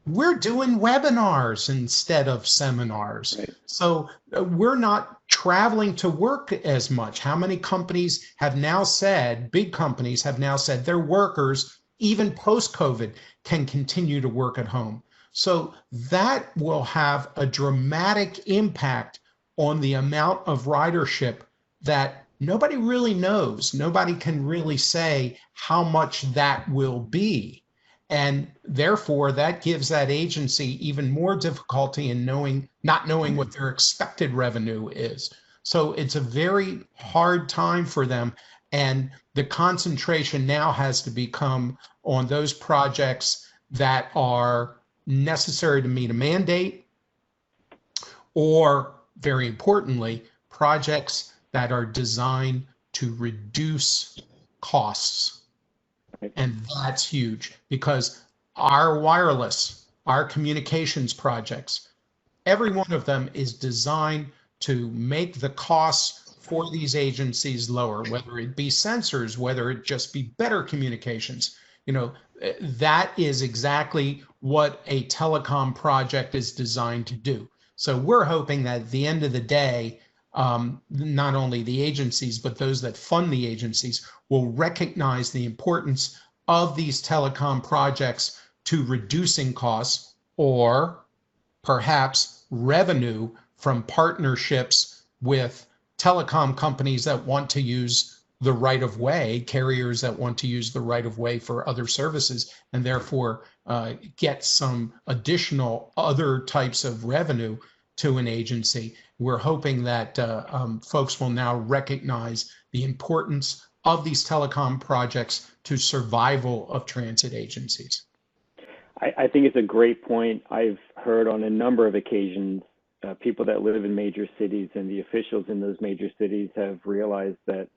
we're doing webinars instead of seminars. Right. So we're not traveling to work as much. How many companies have now said, big companies have now said their workers, even post-COVID, can continue to work at home? So that will have a dramatic impact on the amount of ridership that nobody really knows. Nobody can really say how much that will be. And therefore, that gives that agency even more difficulty in not knowing what their expected revenue is. So it's a very hard time for them. And the concentration now has to become on those projects that are necessary to meet a mandate, or very importantly, projects that are designed to reduce costs. And that's huge, because our wireless, our communications projects, every one of them is designed to make the costs for these agencies lower, whether it be sensors, whether it just be better communications. That is exactly what a telecom project is designed to do. So we're hoping that at the end of the day, not only the agencies, but those that fund the agencies will recognize the importance of these telecom projects to reducing costs, or perhaps revenue from partnerships with telecom companies that want to use the right of way, carriers that want to use the right of way for other services, and therefore get some additional other types of revenue to an agency. We're hoping that folks will now recognize the importance of these telecom projects to survival of transit agencies. I think it's a great point. I've heard on a number of occasions people that live in major cities, and the officials in those major cities have realized that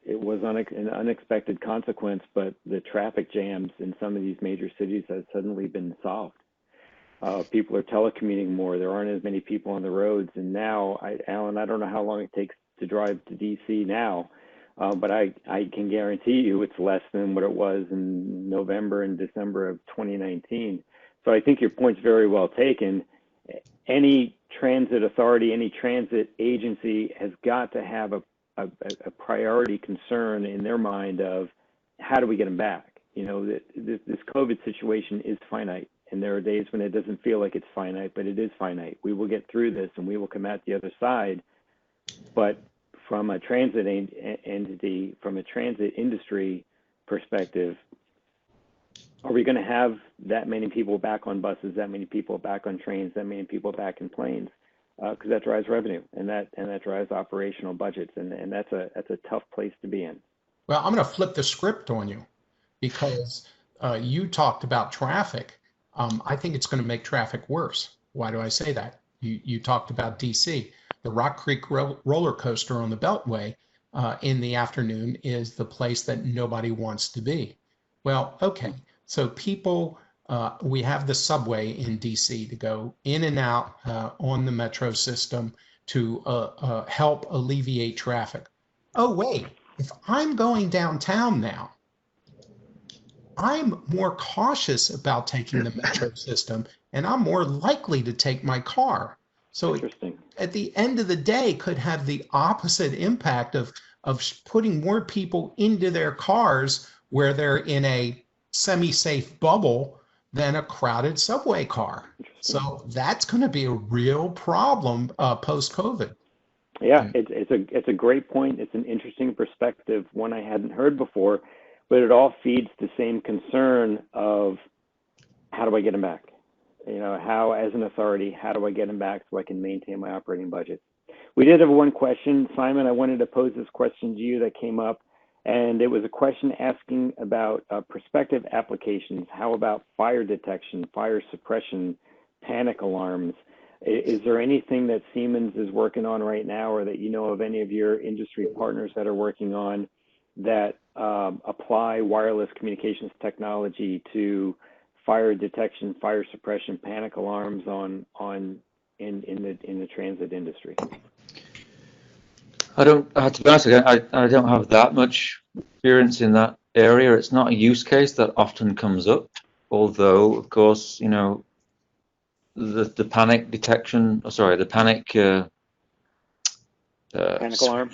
it was an unexpected consequence, but the traffic jams in some of these major cities has suddenly been solved. People are telecommuting more. There aren't as many people on the roads. And now, Alan, I don't know how long it takes to drive to DC now, but I can guarantee you it's less than what it was in November and December of 2019. So I think your point's very well taken. Any transit authority, any transit agency has got to have a priority concern in their mind of, how do we get them back? This COVID situation is finite. And there are days when it doesn't feel like it's finite, but it is finite. We will get through this and we will come out the other side. But from a transit entity, from a transit industry perspective, are we going to have that many people back on buses, that many people back on trains, that many people back in planes? Because that drives revenue, and that drives operational budgets, and that's a tough place to be in. Well, I'm going to flip the script on you. because you talked about traffic. I think it's going to make traffic worse. Why do I say that? You talked about DC. The Rock Creek roller coaster on the Beltway in the afternoon is the place that nobody wants to be. Well, okay, so people, we have the subway in DC to go in and out on the metro system to help alleviate traffic. Oh, wait, if I'm going downtown now, I'm more cautious about taking the metro system, and I'm more likely to take my car. So at the end of the day, could have the opposite impact of putting more people into their cars where they're in a semi-safe bubble than a crowded subway car. So that's going to be a real problem post-COVID. Yeah, it's a great point. It's an interesting perspective, one I hadn't heard before, but it all feeds the same concern of how do I get them back? You know, how, as an authority, how do I get them back so I can maintain my operating budget? We did have one question, Simon. I wanted to pose this question to you that came up, and it was a question asking about prospective applications. How about fire detection, fire suppression, panic alarms? Is there anything that Siemens is working on right now, or that you know of any of your industry partners that are working on that apply wireless communications technology to fire detection, fire suppression, panic alarms in the transit industry? I don't, to be honest, I don't have that much experience in that area. It's not a use case that often comes up, although, of course, you know, the panic detection, the panic alarm.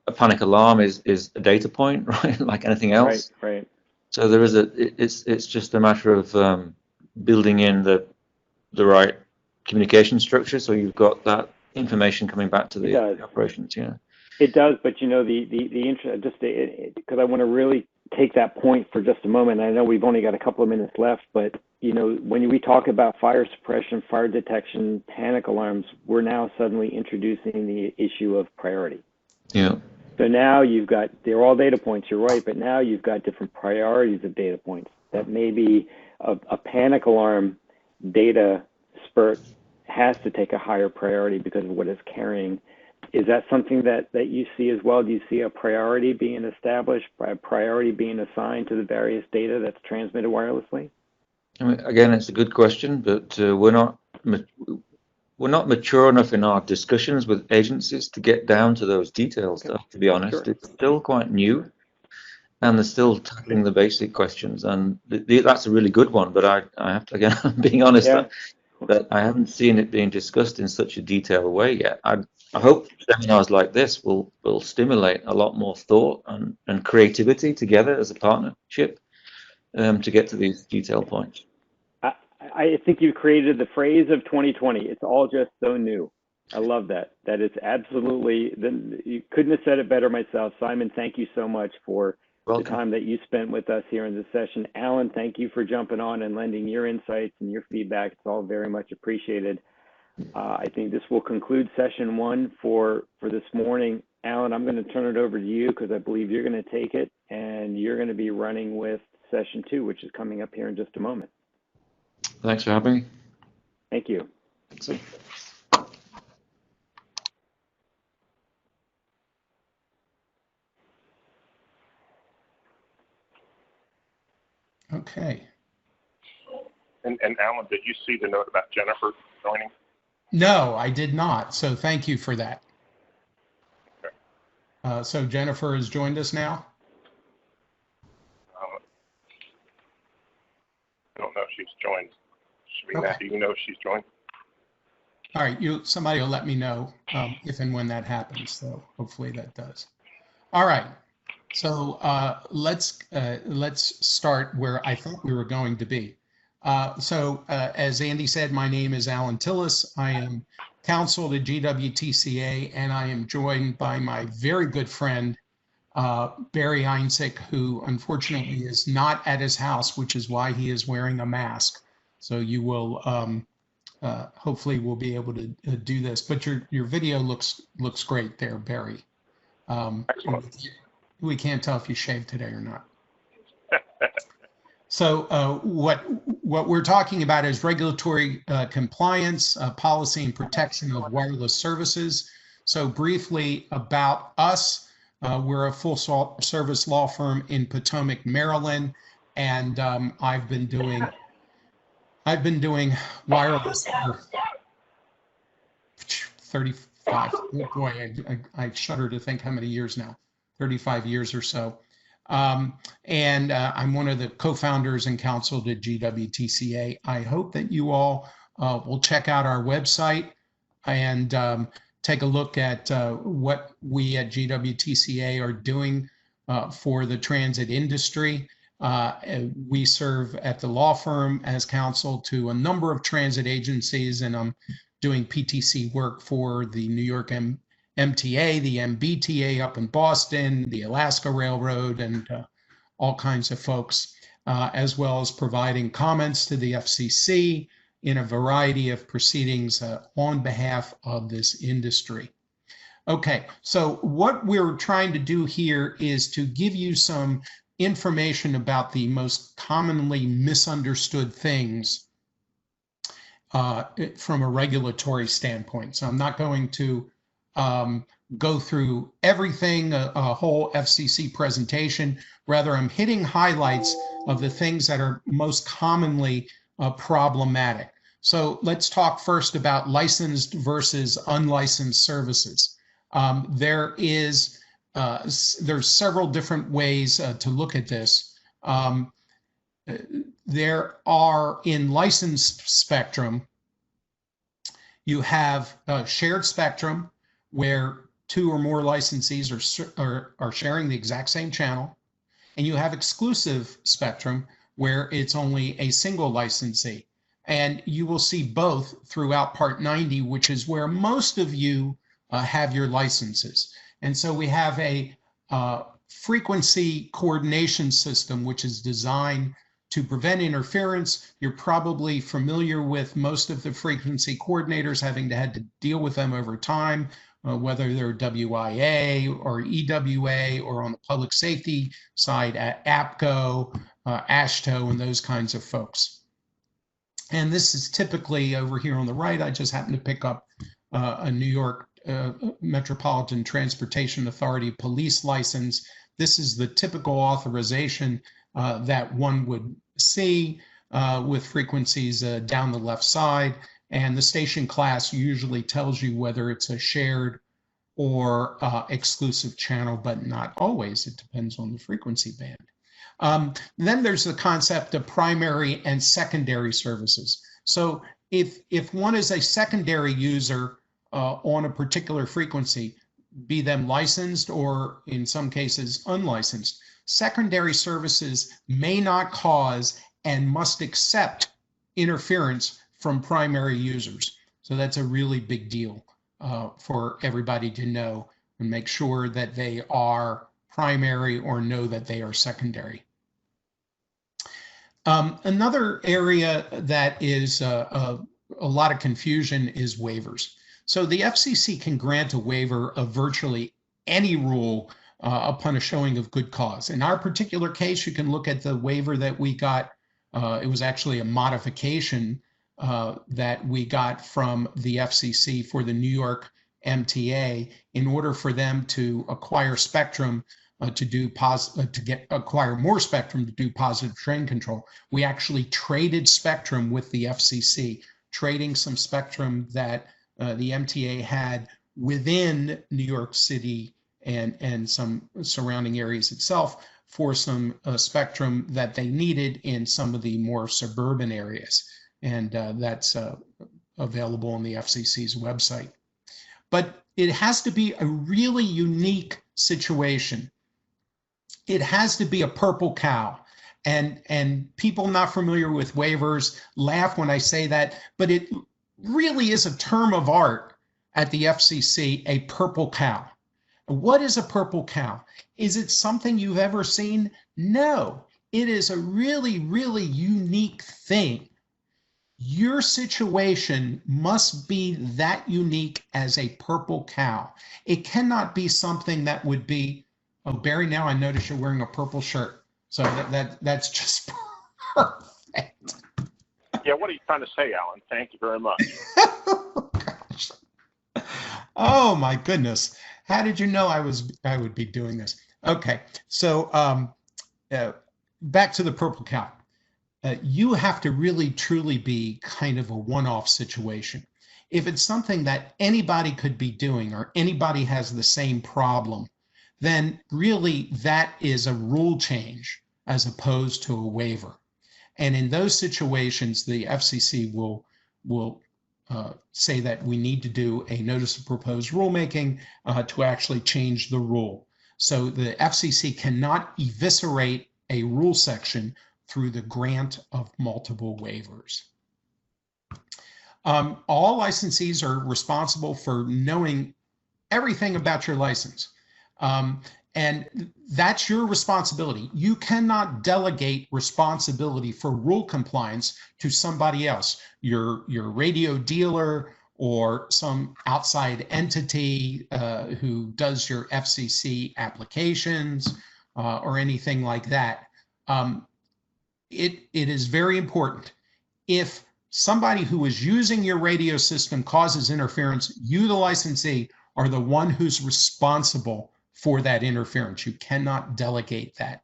A panic alarm is a data point, right? Like anything else. Right. So there is it's just a matter of building in the right communication structure, so you've got that information coming back to the operations. Yeah. It does, but you know the interest, just because I want to really take that point for just a moment. I know we've only got a couple of minutes left, but you know, when we talk about fire suppression, fire detection, panic alarms, we're now suddenly introducing the issue of priority. Yeah. So now you've got, they're all data points, you're right, but now you've got different priorities of data points. That maybe a panic alarm data spurt has to take a higher priority because of what it's carrying. Is that something that you see as well? Do you see a priority being established, a priority being assigned to the various data that's transmitted wirelessly? I mean, again, it's a good question, but we're not mature enough in our discussions with agencies to get down to those details. Okay. To be honest, sure. It's still quite new, and they're still tackling the basic questions. And that's a really good one. But I have to, again, being honest, that I haven't seen it being discussed in such a detailed way yet. I hope seminars like this will stimulate a lot more thought and creativity together as a partnership to get to these detailed points. I think you created the phrase of 2020. It's all just so new. I love that. That is absolutely, you couldn't have said it better myself. Simon, thank you so much for the time that you spent with us here in this session. Alan, thank you for jumping on and lending your insights and your feedback. It's all very much appreciated. I think this will conclude session one for this morning. Alan, I'm going to turn it over to you because I believe you're going to take it and you're going to be running with session two, which is coming up here in just a moment. Thanks for having me. Thank you. Excellent. Okay. And Alan, did you see the note about Jennifer joining? No, I did not. So thank you for that. Okay. So Jennifer has joined us now. I don't know if she's joined. Okay. Do you know if she's joined? All right, somebody will let me know if and when that happens. So hopefully that does. All right. So let's start where I thought we were going to be. As Andy said, my name is Alan Tillis. I am counsel to GWTCA, and I am joined by my very good friend, Barry Einsick, who unfortunately is not at his house, which is why he is wearing a mask. So you will hopefully we'll be able to do this. But your video looks great there, Barry. We can't tell if you shaved today or not. So what we're talking about is regulatory compliance, policy and protection of wireless services. So briefly about us, we're a full service law firm in Potomac, Maryland, and I've been doing wireless for 35. Oh boy, I shudder to think how many years now. 35 years or so. And I'm one of the co-founders and counsel to GWTCA. I hope that you all will check out our website and take a look at what we at GWTCA are doing for the transit industry. We serve at the law firm as counsel to a number of transit agencies, and I'm doing PTC work for the New York MTA, the MBTA up in Boston, the Alaska Railroad, and all kinds of folks, as well as providing comments to the FCC in a variety of proceedings on behalf of this industry. Okay, so what we're trying to do here is to give you some information about the most commonly misunderstood things from a regulatory standpoint. So I'm not going to go through everything, a whole FCC presentation. Rather, I'm hitting highlights of the things that are most commonly problematic. So let's talk first about licensed versus unlicensed services. There's several different ways to look at this. There are, in licensed spectrum, you have shared spectrum where two or more licensees are sharing the exact same channel, and you have exclusive spectrum where it's only a single licensee. And you will see both throughout Part 90, which is where most of you have your licenses. And so we have a frequency coordination system, which is designed to prevent interference. You're probably familiar with most of the frequency coordinators, having had to deal with them over time, whether they're WIA or EWA, or on the public safety side at APCO, AASHTO, and those kinds of folks. And this is typically over here on the right. I just happened to pick up a New York Metropolitan Transportation Authority police license. This is the typical authorization that one would see with frequencies down the left side. And the station class usually tells you whether it's a shared or exclusive channel, but not always. It depends on the frequency band. Then there's the concept of primary and secondary services. So if one is a secondary user on a particular frequency, be them licensed or in some cases unlicensed, secondary services may not cause and must accept interference from primary users. So that's a really big deal for everybody to know and make sure that they are primary or know that they are secondary. Another area that is a lot of confusion is waivers. So the FCC can grant a waiver of virtually any rule upon a showing of good cause. In our particular case, you can look at the waiver that we got. It was actually a modification that we got from the FCC for the New York MTA in order for them to acquire spectrum acquire more spectrum to do positive train control. We actually traded spectrum with the FCC, trading some spectrum that the MTA had within New York City and some surrounding areas itself for some spectrum that they needed in some of the more suburban areas. And that's available on the FCC's website. But it has to be a really unique situation. It has to be a purple cow. And people not familiar with waivers laugh when I say that, but it really is a term of art at the FCC, a purple cow. What is a purple cow? Is it something you've ever seen? No, it is a really, really unique thing. Your situation must be that unique as a purple cow. It cannot be something that would be, oh, Barry, now I notice you're wearing a purple shirt. So that's just Perfect. Yeah, what are you trying to say, Alan? Thank you very much. Oh, gosh. Oh my goodness. How did you know I would be doing this? Okay, so back to the purple cow. You have to really truly be kind of a one-off situation. If it's something that anybody could be doing or anybody has the same problem, then really that is a rule change as opposed to a waiver. And in those situations, the FCC will say that we need to do a notice of proposed rulemaking to actually change the rule. So the FCC cannot eviscerate a rule section through the grant of multiple waivers. All licensees are responsible for knowing everything about your license. And that's your responsibility. You cannot delegate responsibility for rule compliance to somebody else, your radio dealer or some outside entity who does your FCC applications or anything like that. It is very important. If somebody who is using your radio system causes interference, you, the licensee, are the one who's responsible for that interference. You cannot delegate that.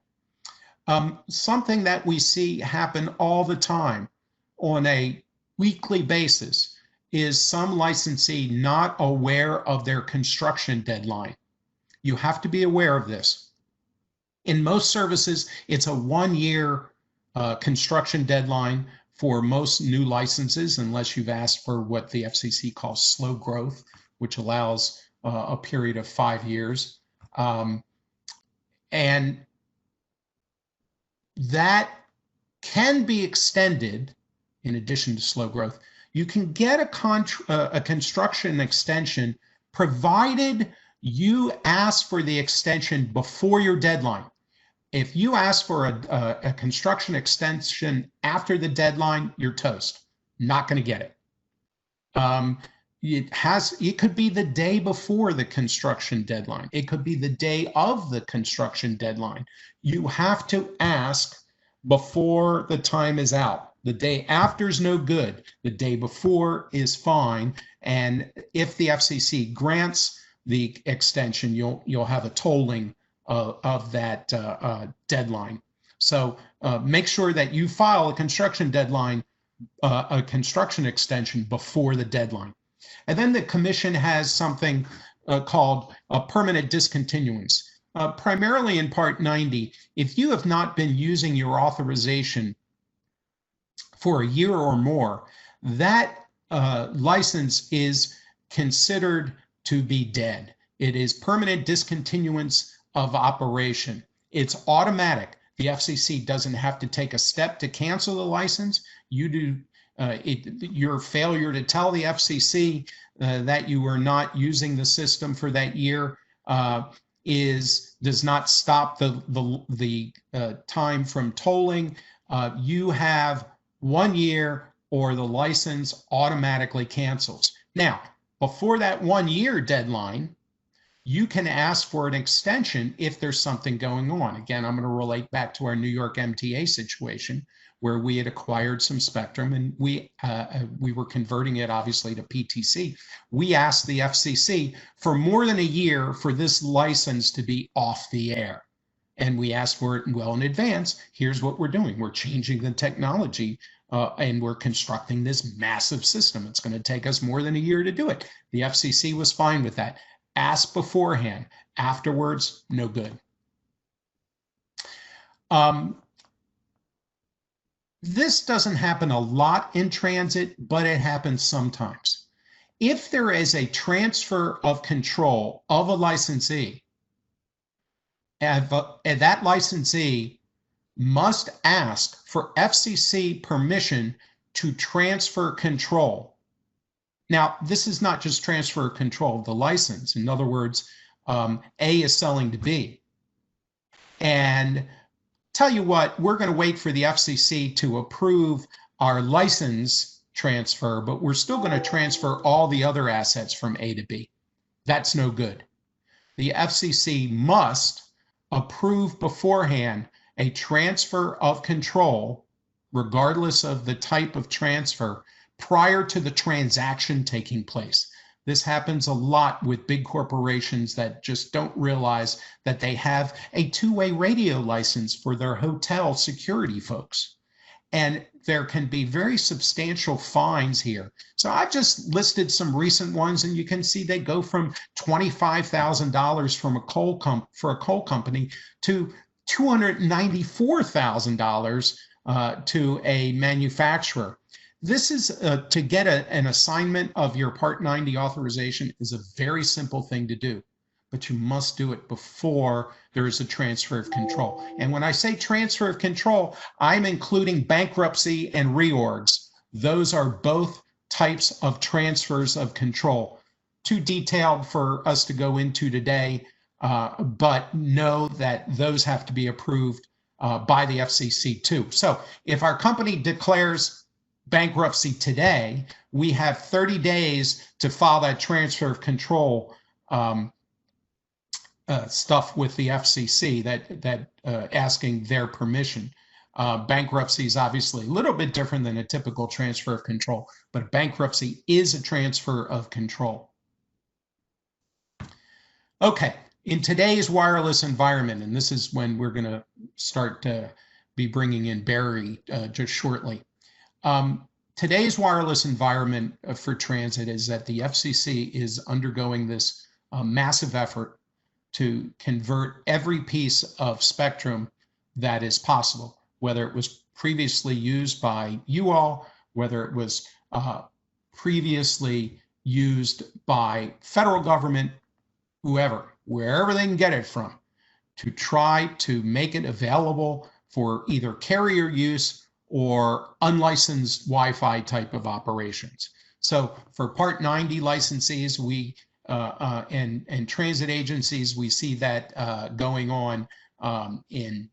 Something that we see happen all the time on a weekly basis is some licensee not aware of their construction deadline. You have to be aware of this. In most services, it's a 1-year construction deadline for most new licenses, unless you've asked for what the FCC calls slow growth, which allows a period of 5 years. And that can be extended in addition to slow growth. You can get a construction extension provided you ask for the extension before your deadline. If you ask for a construction extension after the deadline, you're toast. Not going to get it. It could be the day before the construction deadline. It could be the day of the construction deadline. You have to ask before the time is out. The day after is no good. The day before is fine. And if the FCC grants the extension, you'll have a tolling of that deadline. So make sure that you file a construction extension before the deadline. And then the commission has something called a permanent discontinuance. Primarily in Part 90, if you have not been using your authorization for a year or more, that license is considered to be dead. It is permanent discontinuance of operation. It's automatic. The FCC doesn't have to take a step to cancel the license. You do. Your failure to tell the FCC that you are not using the system for that year does not stop the time from tolling. You have 1 year or the license automatically cancels. Now, before that 1 year deadline, you can ask for an extension if there's something going on. Again, I'm going to relate back to our New York MTA situation where we had acquired some spectrum and we were converting it obviously to PTC. We asked the FCC for more than a year for this license to be off the air. And we asked for it well in advance. Here's what we're doing. We're changing the technology and we're constructing this massive system. It's going to take us more than a year to do it. The FCC was fine with that. Ask beforehand. Afterwards, no good. This doesn't happen a lot in transit, but it happens sometimes. If there is a transfer of control of a licensee, and that licensee must ask for FCC permission to transfer control. Now, this is not just transfer control of the license. In other words, A is selling to B. And tell you what, we're going to wait for the FCC to approve our license transfer, but we're still going to transfer all the other assets from A to B. That's no good. The FCC must approve beforehand a transfer of control regardless of the type of transfer, prior to the transaction taking place. This happens a lot with big corporations that just don't realize that they have a two-way radio license for their hotel security folks. And there can be very substantial fines here. So I've just listed some recent ones, and you can see they go from $25,000 from for a coal company to $294,000 to a manufacturer. This is to get an assignment of your Part 90 authorization is a very simple thing to do, but you must do it before there is a transfer of control. And when I say transfer of control, I'm including bankruptcy and reorgs. Those are both types of transfers of control. Too detailed for us to go into today, but know that those have to be approved by the FCC too. So if our company declares bankruptcy today, we have 30 days to file that transfer of control stuff with the FCC, that asking their permission. Bankruptcy is obviously a little bit different than a typical transfer of control, but bankruptcy is a transfer of control. Okay, in today's wireless environment, and this is when we're going to start to be bringing in Barry just shortly. Today's wireless environment for transit is that the FCC is undergoing this massive effort to convert every piece of spectrum that is possible, whether it was previously used by you all, whether it was previously used by federal government, whoever, wherever they can get it from, to try to make it available for either carrier use or unlicensed Wi-Fi type of operations. So for Part 90 licensees, and transit agencies, we see that going on in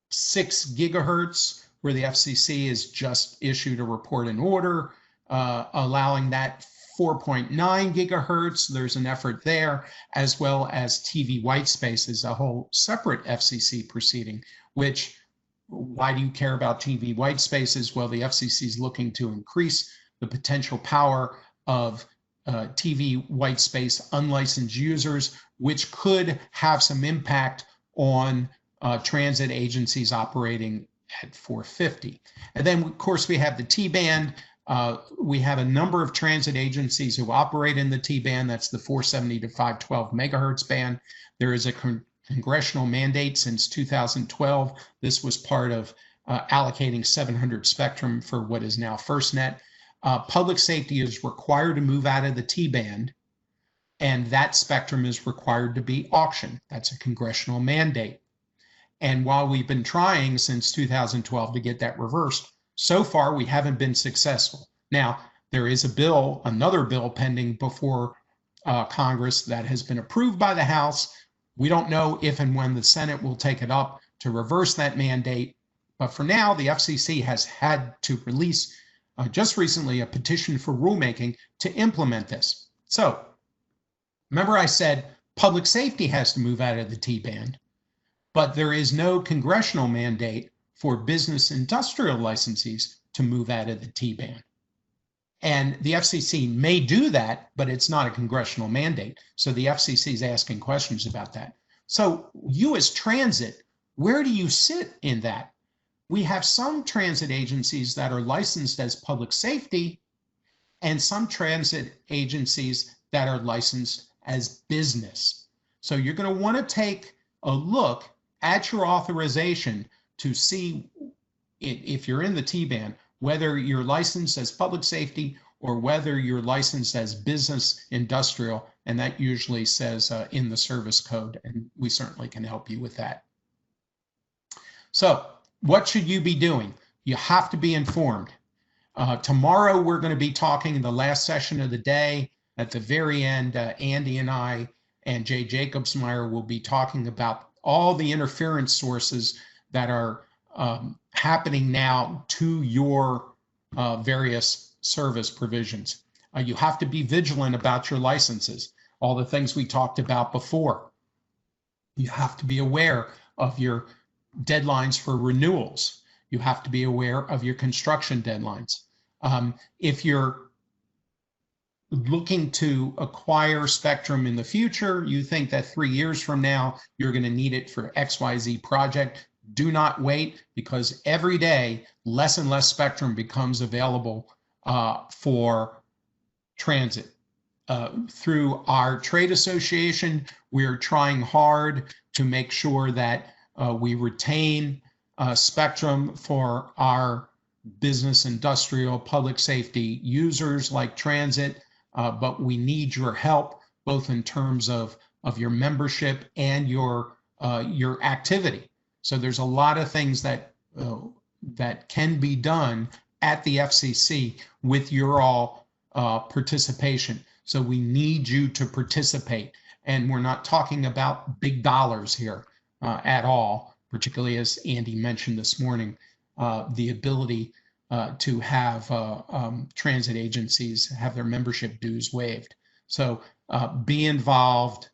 6 gigahertz, where the FCC has just issued a report and order allowing that 4.9 gigahertz. There's an effort there, as well as TV white space is a whole separate FCC proceeding, which, why do you care about TV white spaces? Well, the FCC is looking to increase the potential power of TV white space unlicensed users, which could have some impact on transit agencies operating at 450. And then, of course, we have the T-band. We have a number of transit agencies who operate in the T-band. That's the 470 to 512 megahertz band. There is a congressional mandate since 2012. This was part of allocating 700 spectrum for what is now FirstNet. Public safety is required to move out of the T-band, and that spectrum is required to be auctioned. That's a congressional mandate. And while we've been trying since 2012 to get that reversed, so far we haven't been successful. Now, there is a bill, another bill pending before Congress that has been approved by the House. We don't know if and when the Senate will take it up to reverse that mandate. But for now, the FCC has had to release just recently a petition for rulemaking to implement this. So remember I said public safety has to move out of the T-band, but there is no congressional mandate for business industrial licensees to move out of the T-band. And the FCC may do that, but it's not a congressional mandate. So the FCC is asking questions about that. So you as transit, where do you sit in that? We have some transit agencies that are licensed as public safety and some transit agencies that are licensed as business. So you're going to want to take a look at your authorization to see if you're in the T-band, whether you're licensed as public safety or whether you're licensed as business industrial, and that usually says in the service code, and we certainly can help you with that. So what should you be doing? You have to be informed. Tomorrow we're going to be talking in the last session of the day. At the very end, Andy and I and Jay Jacobsmeyer will be talking about all the interference sources that are happening now to your various service provisions. You have to be vigilant about your licenses, all the things we talked about before. You have to be aware of your deadlines for renewals. You have to be aware of your construction deadlines. If you're looking to acquire spectrum in the future, you think that 3 years from now, you're going to need it for XYZ project, do not wait, because every day, less and less spectrum becomes available for transit. Through our trade association, we're trying hard to make sure that we retain spectrum for our business, industrial, public safety users like transit, but we need your help both in terms of your membership and your activity. So there's a lot of things that that can be done at the FCC with your all participation. So we need you to participate, and we're not talking about big dollars here at all, particularly as Andy mentioned this morning, the ability to have transit agencies have their membership dues waived. So be involved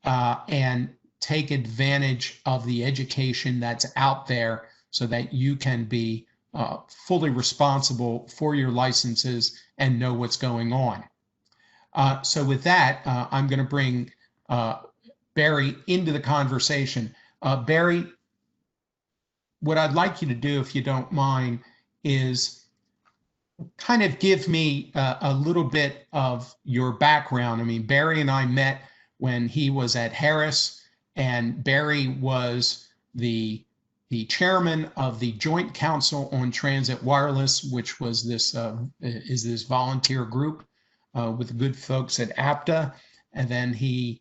and take advantage of the education that's out there so that you can be fully responsible for your licenses and know what's going on. So with that, I'm going to bring Barry into the conversation. Barry, what I'd like you to do, if you don't mind, is kind of give me a little bit of your background. I mean, Barry and I met when he was at Harris, and Barry was the chairman of the Joint Council on Transit Wireless, which was this is this volunteer group with the good folks at APTA, and then he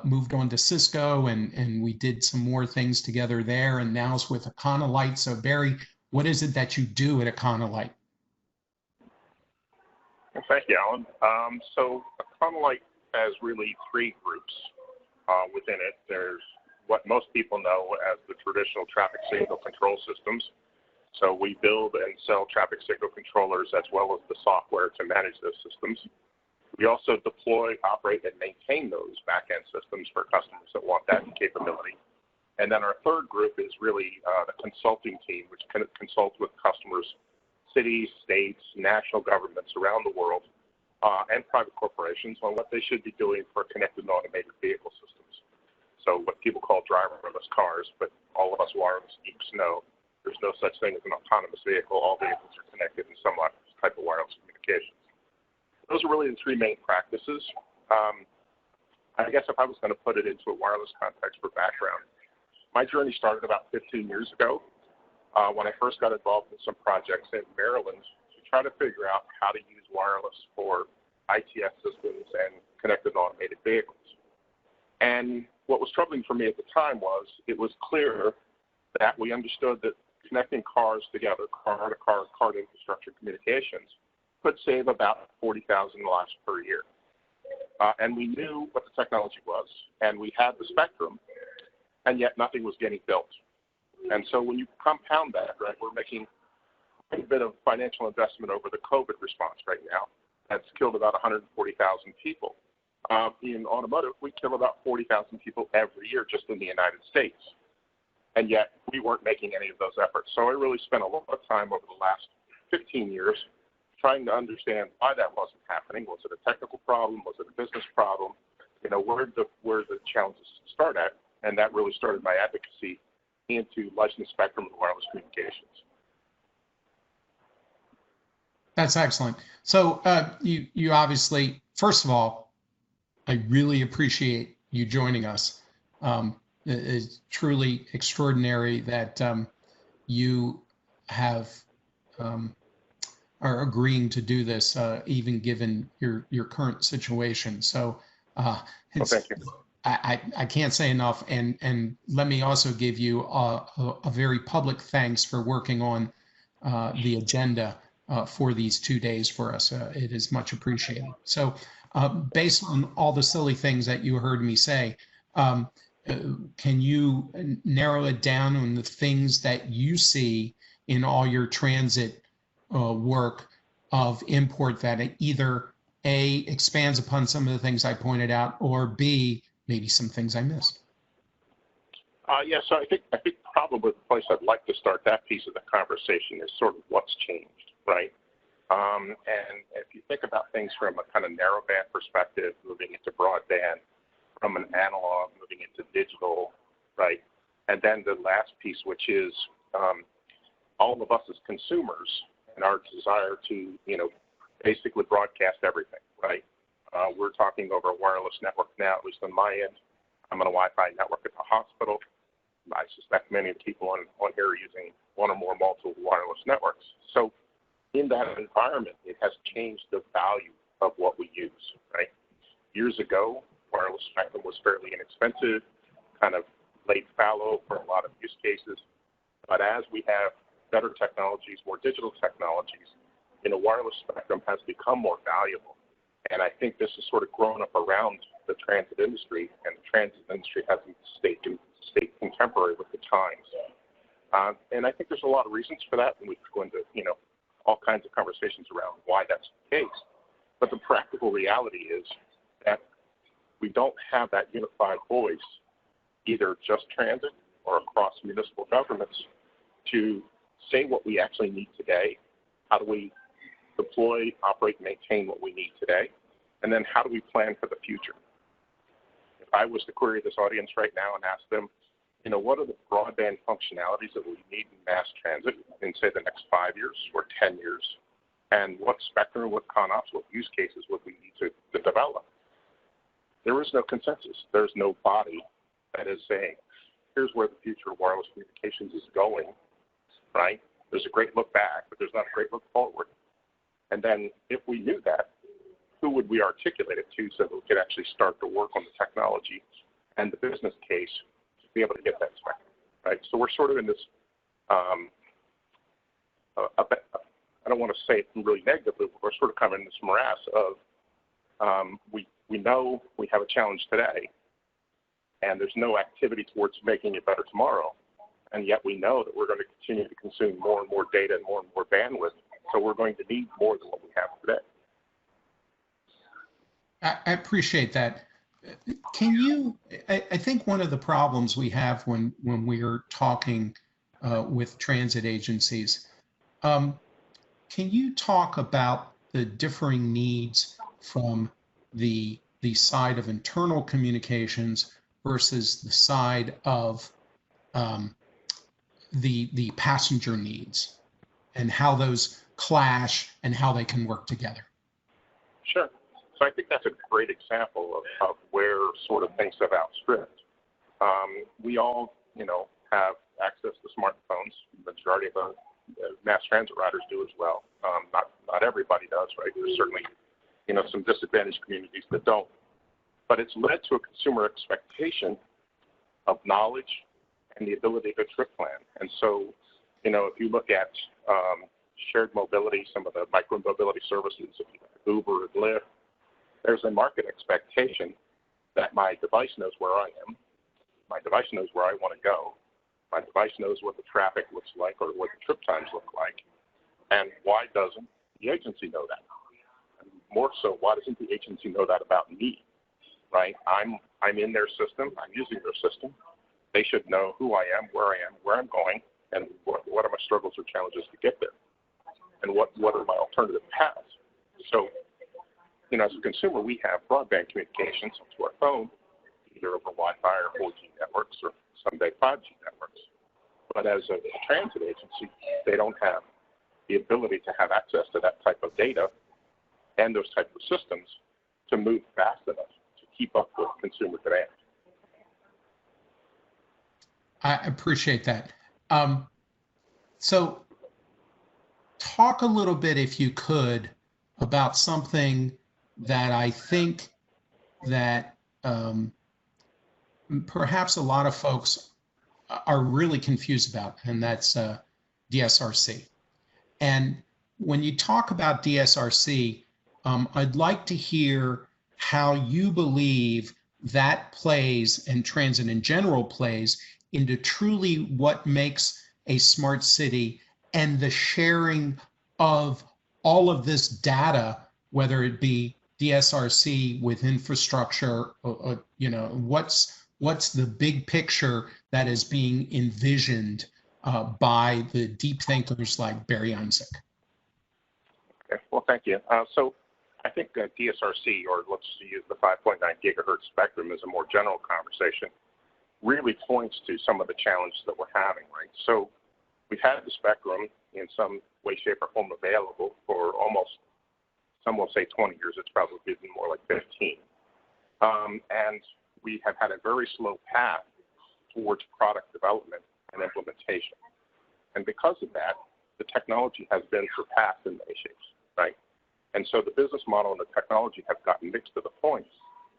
moved on to Cisco, and we did some more things together there, and now it's with Econolite. So Barry, what is it that you do at Econolite? Thank you, Alan. So Econolite has really three groups within it. There's what most people know as the traditional traffic signal control systems. So we build and sell traffic signal controllers as well as the software to manage those systems. We also deploy, operate, and maintain those back-end systems for customers that want that capability. And then our third group is really the consulting team, which consults with customers, cities, states, national governments around the world, and private corporations on what they should be doing for connected and automated vehicle systems. So what people call driverless cars, but all of us wireless geeks know there's no such thing as an autonomous vehicle. All vehicles are connected in some type of wireless communications. Those are really the three main practices. I guess if I was going to put it into a wireless context for background, my journey started about 15 years ago when I first got involved in some projects in Maryland to try to figure out how to use wireless for ITS systems and connected and automated vehicles. And what was troubling for me at the time was it was clear that we understood that connecting cars together, car-to-car, car-to-infrastructure communications, could save about 40,000 lives per year. And we knew what the technology was, and we had the spectrum, and yet nothing was getting built. And so when you compound that, right, we're making quite a bit of financial investment over the COVID response right now. That's killed about 140,000 people. In automotive, we kill about 40,000 people every year just in the United States. And yet we weren't making any of those efforts. So I really spent a lot of time over the last 15 years trying to understand why that wasn't happening. Was it a technical problem? Was it a business problem? You know, where the challenges start at? And that really started my advocacy into licensed spectrum and wireless communications. That's excellent. So you obviously, first of all, I really appreciate you joining us. It's truly extraordinary that you have are agreeing to do this, even given your current situation. So it's, thank you. I can't say enough. And let me also give you a very public thanks for working on the agenda for these 2 days for us. It is much appreciated. So based on all the silly things that you heard me say, can you narrow it down on the things that you see in all your transit work of import that either A, expands upon some of the things I pointed out, or B, maybe some things I missed? Yeah, so I think probably the place I'd like to start that piece of the conversation is sort of what's changed, right? And if you think about things from a kind of narrowband perspective, moving into broadband, from an analog moving into digital, right? And then the last piece, which is all of us as consumers and our desire to, basically broadcast everything, right? We're talking over a wireless network now, at least on my end. I'm on a Wi-Fi network at the hospital. I suspect many of the people on here are using one or more multiple wireless networks. So in that environment, it has changed the value of what we use, right? Years ago, wireless spectrum was fairly inexpensive, kind of laid fallow for a lot of use cases. But as we have better technologies, more digital technologies, wireless spectrum has become more valuable. And I think this has sort of grown up around the transit industry, and the transit industry hasn't stayed contemporary with the times. And I think there's a lot of reasons for that, and we could go into, all kinds of conversations around why that's the case. But the practical reality is that we don't have that unified voice, either just transit or across municipal governments, to say what we actually need today. How do we deploy, operate, maintain what we need today? And then how do we plan for the future? If I was to query this audience right now and ask them, what are the broadband functionalities that we need in mass transit in, say, the next 5 years or 10 years? And what spectrum, what CONOPS, what use cases would we need to develop? There is no consensus. There's no body that is saying, here's where the future of wireless communications is going, right? There's a great look back, but there's not a great look forward. And then if we knew that, who would we articulate it to so that we could actually start to work on the technology and the business case to be able to get that spectrum, right? So we're sort of in this, I don't want to say it really negatively, but we're sort of coming in this morass of we know we have a challenge today, and there's no activity towards making it better tomorrow. And yet we know that we're going to continue to consume more and more data and more bandwidth. So we're going to need more than what we have today. I appreciate that. Can you, I think one of the problems we have when we are talking with transit agencies, can you talk about the differing needs from the side of internal communications versus the side of the passenger needs, and how those clash and how they can work together? Sure. So I think that's a great example of where sort of things have outstripped. We all, have access to smartphones. The majority of the mass transit riders do as well. Not everybody does, right? There's certainly, some disadvantaged communities that don't. But it's led to a consumer expectation of knowledge and the ability to trip plan. And so, if you look at shared mobility, some of the micro-mobility services, Uber and Lyft, there's a market expectation that my device knows where I am, my device knows where I want to go, my device knows what the traffic looks like or what the trip times look like, and why doesn't the agency know that? And more so, why doesn't the agency know that about me, right? I'm in their system, I'm using their system. They should know who I am, where I'm going, and what are my struggles or challenges to get there, and what are my alternative paths. So, as a consumer, we have broadband communications to our phone, either over Wi-Fi or 4G networks or someday 5G networks. But as a transit agency, they don't have the ability to have access to that type of data and those types of systems to move fast enough to keep up with consumer demand. I appreciate that. So talk a little bit, if you could, about something that I think that perhaps a lot of folks are really confused about, and that's DSRC. And when you talk about DSRC, I'd like to hear how you believe that plays, and transit in general plays, into truly what makes a smart city and the sharing of all of this data, whether it be DSRC with infrastructure, what's the big picture that is being envisioned by the deep thinkers like Barry Unsick? Okay, well, thank you. So I think DSRC, or let's use the 5.9 gigahertz spectrum as a more general conversation, really points to some of the challenges that we're having, right? So we've had the spectrum in some way, shape, or form available for almost, some will say 20 years, it's probably been more like 15. And we have had a very slow path towards product development and implementation. And because of that, the technology has been surpassed in many shapes, right? And so the business model and the technology have gotten mixed to the point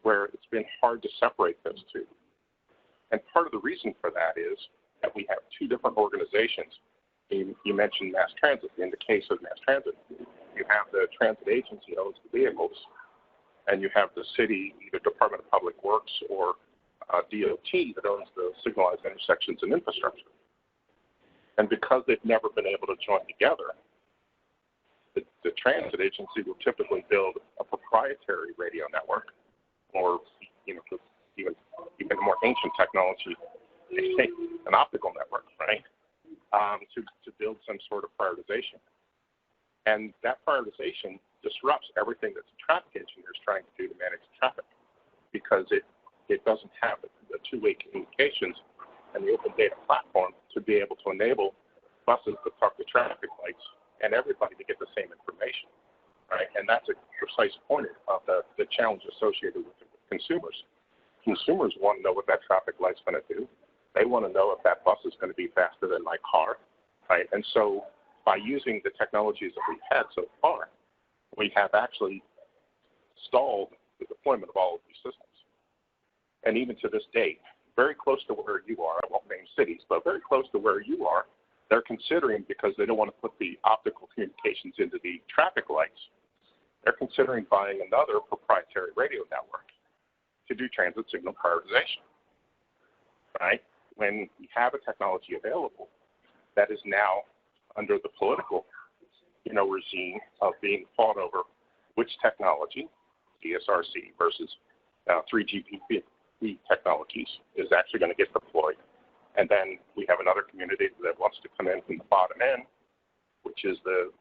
where it's been hard to separate those two. And part of the reason for that is that we have two different organizations. You mentioned mass transit. In the case of mass transit, you have the transit agency that owns the vehicles, and you have the city, either Department of Public Works or DOT, that owns the signalized intersections and infrastructure. And because they've never been able to join together, the transit agency will typically build a proprietary radio network, or even more ancient technology, an optical network, right? To build some sort of prioritization. And that prioritization disrupts everything that the traffic engineer is trying to do to manage the traffic, because it doesn't have the two-way communications and the open data platform to be able to enable buses to talk to traffic lights and everybody to get the same information, right? And that's a precise point of the challenge associated with consumers. Consumers want to know what that traffic light's going to do. They want to know if that bus is going to be faster than my car, right? And so by using the technologies that we've had so far, we have actually stalled the deployment of all of these systems. And even to this date, very close to where you are, I won't name cities, but very close to where you are, they're considering, because they don't want to put the optical communications into the traffic lights, they're considering buying another proprietary radio network to do transit signal prioritization, right? When we have a technology available that is now under the political, regime of being fought over which technology, DSRC versus 3GPP technologies, is actually going to get deployed. And then we have another community that wants to come in from the bottom end, which is the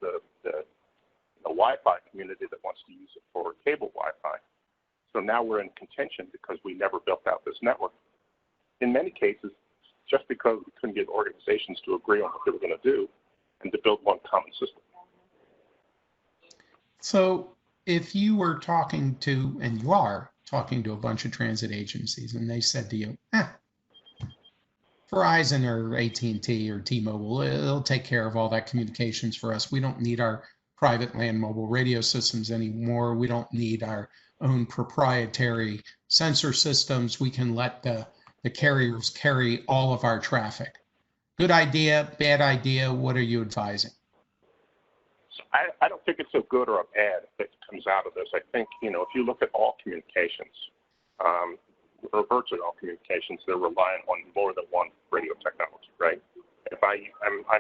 Wi-Fi community that wants to use it for cable Wi-Fi. So now we're in contention because we never built out this network. In many cases, just because we couldn't get organizations to agree on what they were going to do and to build one common system. So if you were talking to, and you are talking to, a bunch of transit agencies, and they said to you, Verizon or AT&T or T-Mobile, it'll take care of all that communications for us. We don't need our private land mobile radio systems anymore. We don't need our own proprietary sensor systems. We can let the carriers carry all of our traffic. Good idea, bad idea? What are you advising? I don't think it's a good or a bad that comes out of this. I think, if you look at all communications, or virtually all communications, they're relying on more than one radio technology, right? If I'm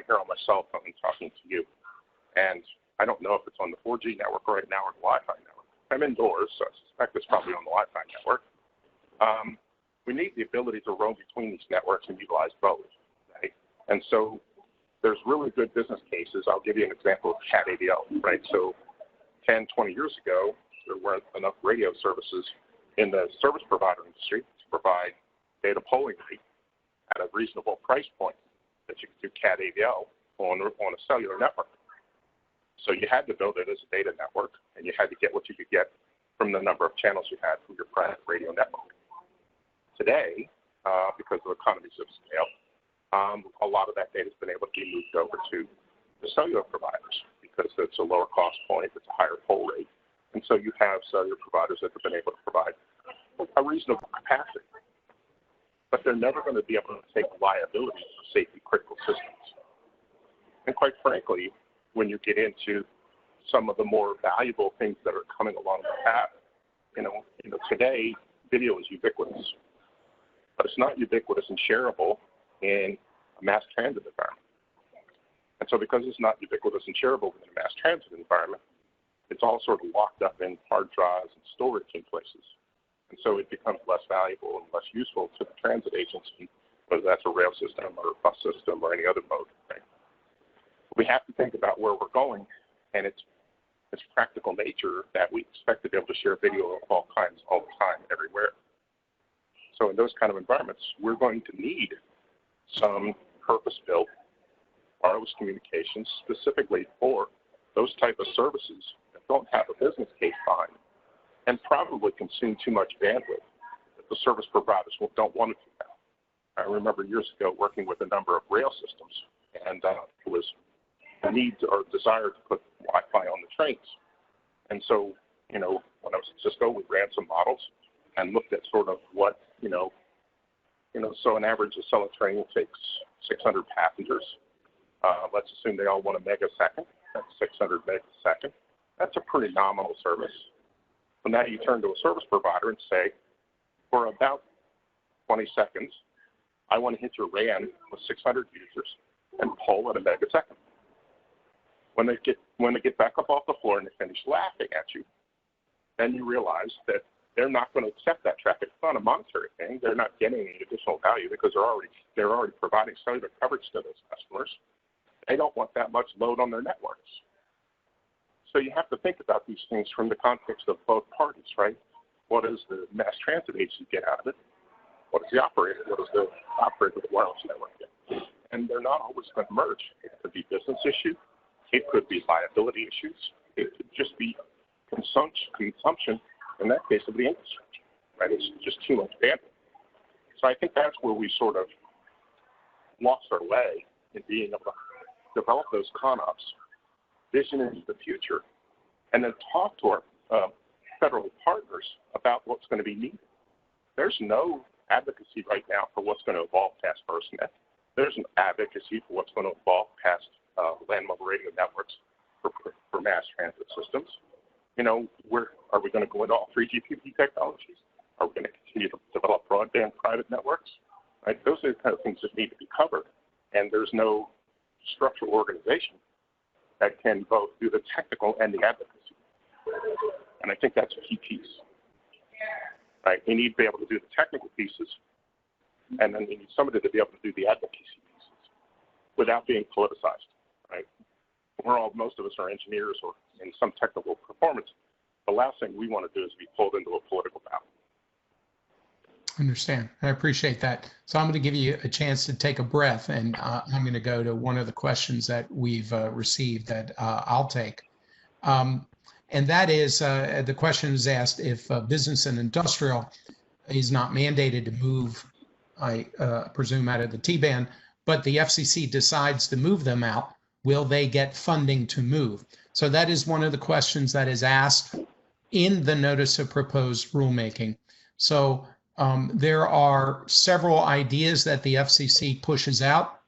here on my cell phone talking to you, and I don't know if it's on the 4G network right now or the Wi-Fi network. I'm indoors, so I suspect it's probably on the Wi-Fi network. We need the ability to roam between these networks and utilize both, right? And so there's really good business cases. I'll give you an example of CAT-AVL, right? So 10, 20 years ago, there weren't enough radio services in the service provider industry to provide data polling rate at a reasonable price point that you could do CAT-AVL on a cellular network. So you had to build it as a data network, and you had to get what you could get from the number of channels you had from your private radio network. Today, because of economies of scale, a lot of that data has been able to be moved over to the cellular providers because it's a lower cost point, it's a higher poll rate. And so you have cellular providers that have been able to provide a reasonable capacity. But they're never going to be able to take liability for safety critical systems. And quite frankly, when you get into some of the more valuable things that are coming along the path, today video is ubiquitous, but it's not ubiquitous and shareable in a mass transit environment. And so because it's not ubiquitous and shareable in a mass transit environment, it's all sort of locked up in hard drives and storage in places. And so it becomes less valuable and less useful to the transit agency whether that's a rail system or a bus system or any other mode. Right? We have to think about where we're going, and it's practical nature that we expect to be able to share video of all kinds all the time, everywhere. So in those kind of environments, we're going to need some purpose-built wireless communications specifically for those type of services that don't have a business case behind them and probably consume too much bandwidth that the service providers don't want to do that. I remember years ago working with a number of rail systems, and it was a need or desire to put Wi-Fi on the trains. And so, when I was at Cisco, we ran some models and looked at sort of what, so an average Acela train takes 600 passengers. Let's assume they all want a megasecond. That's 600 megasecond. That's a pretty nominal service. So now you turn to a service provider and say, for about 20 seconds, I want to hit your RAN with 600 users and pull at a megasecond. When they get back up off the floor and they finish laughing at you, then you realize that they're not going to accept that traffic. It's not a monetary thing. They're not getting any additional value because they're already providing cellular coverage to those customers. They don't want that much load on their networks. So you have to think about these things from the context of both parties, right? What does the mass transit agency get out of it? What does the operator? What does the operator of the wireless network get? And they're not always going to merge. It could be business issue. It could be liability issues. It could just be consumption, in that case, of the infrastructure, right? It's just too much bandwidth. So I think that's where we sort of lost our way in being able to develop those CONOPs, vision into the future, and then talk to our federal partners about what's going to be needed. There's no advocacy right now for what's going to evolve past FirstNet. There's an advocacy for what's going to evolve past land mobile radio networks for mass transit systems. Are we going to go into all 3GPP technologies? Are we going to continue to develop broadband private networks? Right? Those are the kind of things that need to be covered. And there's no structural organization that can both do the technical and the advocacy. And I think that's a key piece. Right? We need to be able to do the technical pieces, and then we need somebody to be able to do the advocacy pieces without being politicized. Right? Most of us are engineers or in some technical performance. The last thing we want to do is be pulled into a political battle. Understand. I appreciate that. So I'm going to give you a chance to take a breath, and I'm going to go to one of the questions that we've received that I'll take. And that is, the question is asked if business and industrial is not mandated to move, I presume, out of the T-band, but the FCC decides to move them out, will they get funding to move? So that is one of the questions that is asked in the notice of proposed rulemaking. So there are several ideas that the FCC pushes out,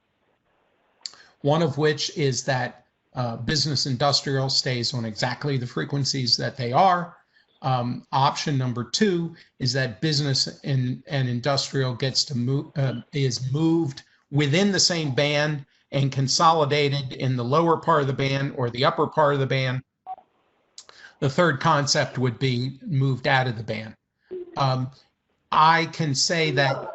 one of which is that business industrial stays on exactly the frequencies that they are. Option number 2 is that business and industrial gets to move, is moved within the same band and consolidated in the lower part of the band or the upper part of the band. The third concept would be moved out of the band. I can say that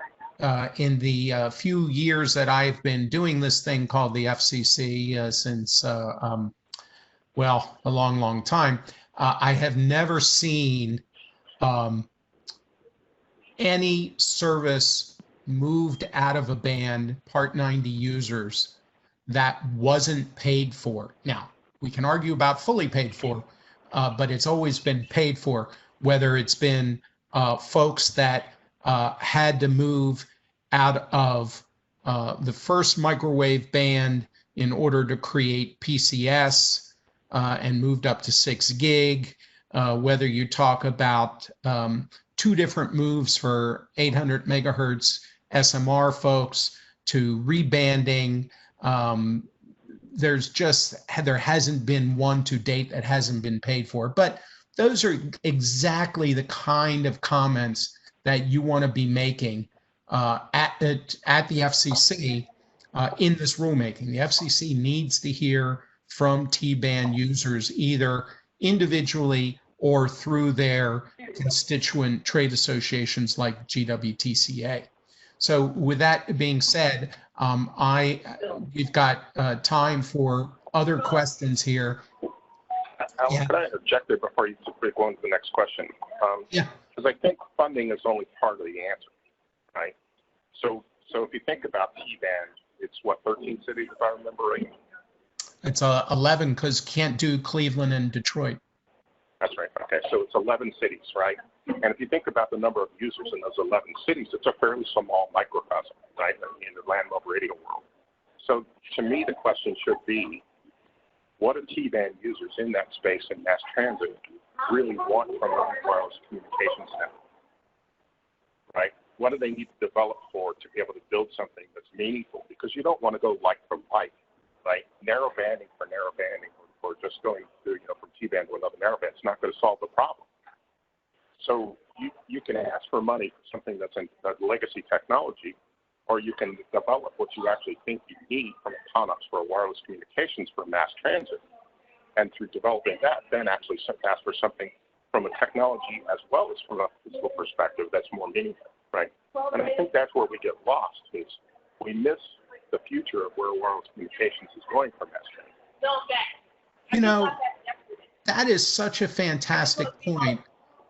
in the few years that I've been doing this thing called the FCC since, well, a long, long time, I have never seen any service moved out of a band, Part 90 users, that wasn't paid for. Now, we can argue about fully paid for, but it's always been paid for, whether it's been folks that had to move out of the first microwave band in order to create PCS and moved up to 6 gig, whether you talk about 2 different moves for 800 megahertz SMR folks to rebanding. There hasn't been one to date that hasn't been paid for, but those are exactly the kind of comments that you want to be making at the FCC in this rulemaking. The FCC needs to hear from T-band users either individually or through their constituent trade associations like GWTCA. So with that being said, we've got time for other questions here. Alan, Yeah. can I interject there before you go on to the next question? Yeah. Because I think funding is only part of the answer, right? So if you think about T-band, it's what, 13 cities, if I remember right? It's 11 because can't do Cleveland and Detroit. That's right. Okay, so it's 11 cities, right? And if you think about the number of users in those 11 cities, it's a fairly small microcosm, right, in the land mobile radio world. So to me, the question should be, what do T-band users in that space in mass transit really want from a wireless communications network, right? What do they need to develop for to be able to build something that's meaningful? Because you don't want to go like for like, right? Narrow banding for narrow banding, or just going to, from T-band to another narrow band, it's not going to solve the problem. So you can ask for money for something that's in legacy technology, or you can develop what you actually think you need from a CONOPS for wireless communications for mass transit. And through developing that, then actually ask for something from a technology as well as from a physical perspective that's more meaningful, right? And I think that's where we get lost, is we miss the future of where wireless communications is going for mass transit. That is such a fantastic point.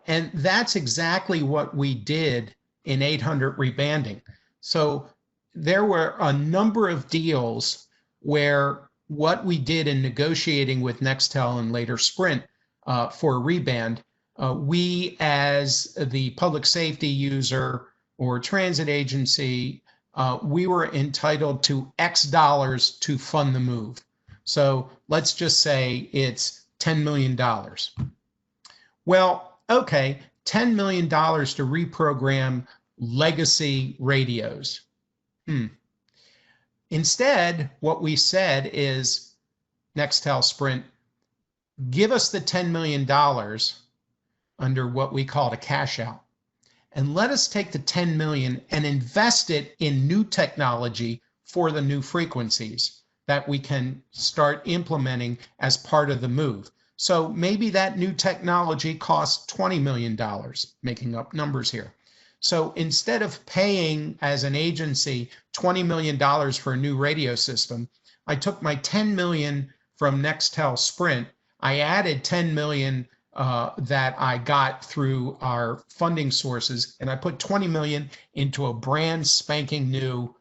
And that's exactly what we did in 800 rebanding. So there were a number of deals where what we did in negotiating with Nextel and later Sprint for reband, we as the public safety user or transit agency, we were entitled to X dollars to fund the move. So let's just say it's $10 million. Well, okay, $10 million to reprogram legacy radios. Instead, what we said is, Nextel Sprint, give us the $10 million under what we called a cash out, and let us take the 10 million and invest it in new technology for the new frequencies that we can start implementing as part of the move. So maybe that new technology costs $20 million, making up numbers here. So instead of paying as an agency $20 million for a new radio system, I took my 10 million from Nextel Sprint. I added 10 million that I got through our funding sources, and I put 20 million into a brand spanking new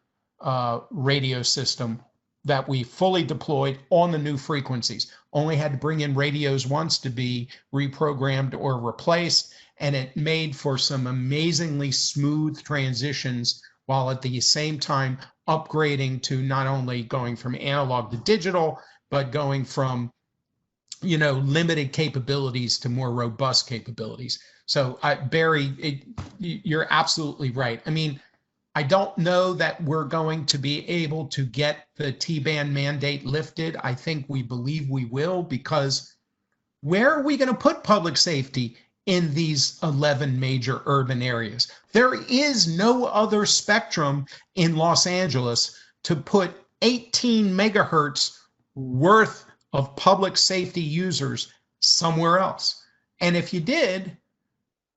radio system that we fully deployed on the new frequencies. Only had to bring in radios once to be reprogrammed or replaced, and it made for some amazingly smooth transitions while at the same time upgrading to not only going from analog to digital, but going from limited capabilities to more robust capabilities. So Barry, you're absolutely right. I mean, I don't know that we're going to be able to get the T-band mandate lifted. I think we believe we will, because where are we going to put public safety in these 11 major urban areas? There is no other spectrum in Los Angeles to put 18 megahertz worth of public safety users somewhere else. And if you did,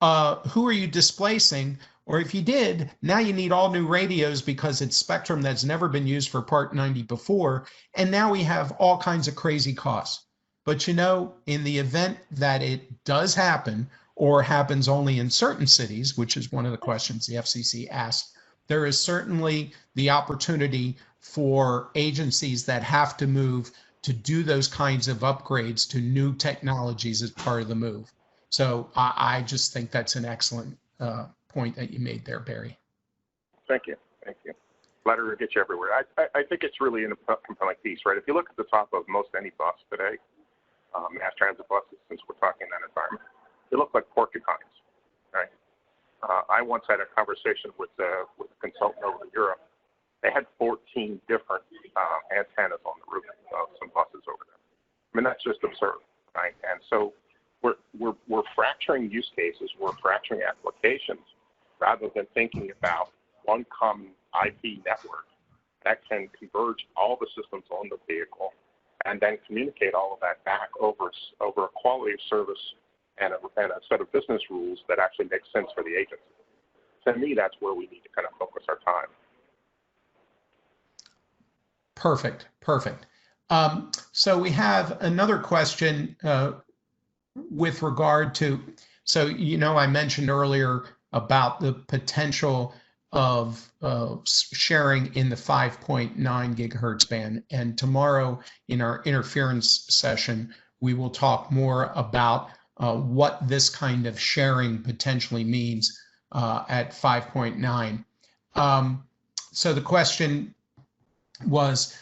who are you displacing? Or if you did, now you need all new radios because it's spectrum that's never been used for Part 90 before. And now we have all kinds of crazy costs. But in the event that it does happen, or happens only in certain cities, which is one of the questions the FCC asked, there is certainly the opportunity for agencies that have to move to do those kinds of upgrades to new technologies as part of the move. So I just think that's an excellent point that you made there, Barry. Thank you. Flattery will get you everywhere. I think it's really a compelling piece, right? If you look at the top of most any bus today, mass transit buses, since we're talking that environment, they look like porcupines, right? I once had a conversation with a consultant over in Europe. They had 14 different antennas on the roof of some buses over there. I mean, that's just absurd, right? And so we're fracturing use cases, we're fracturing applications, rather than thinking about one common IP network that can converge all the systems on the vehicle and then communicate all of that back over a quality of service and a set of business rules that actually make sense for the agency. to me, that's where we need to kind of focus our time. Perfect, perfect. So we have another question with regard to, so, I mentioned earlier about the potential of sharing in the 5.9 gigahertz band. And tomorrow in our interference session, we will talk more about what this kind of sharing potentially means at 5.9. So the question was,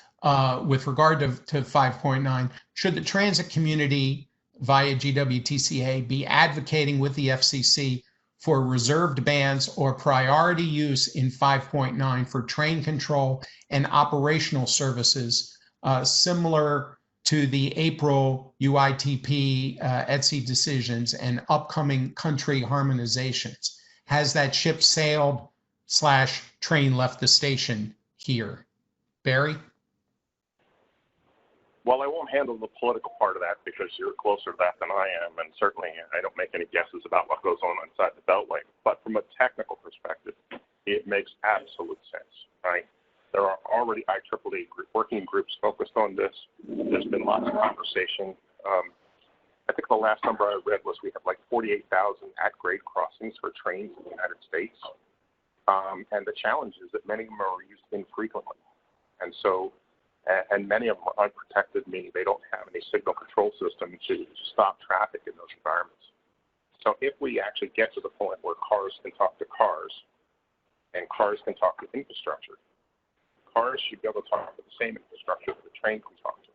with regard to 5.9, should the transit community via GWTCA be advocating with the FCC for reserved bands or priority use in 5.9 for train control and operational services, similar to the April UITP ETSI decisions and upcoming country harmonizations? Has that ship sailed / train left the station here? Barry? Well, I won't handle the political part of that because you're closer to that than I am, and certainly I don't make any guesses about what goes on inside the Beltway. But from a technical perspective, it makes absolute sense, right? There are already IEEE working groups focused on this. There's been lots of conversation. I think the last number I read was we have like 48,000 at-grade crossings for trains in the United States. And the challenge is that many of them are used infrequently. And so, and many of them are unprotected, meaning they don't have any signal control system to stop traffic in those environments. So if we actually get to the point where cars can talk to cars and cars can talk to infrastructure, cars should be able to talk to the same infrastructure that the train can talk to.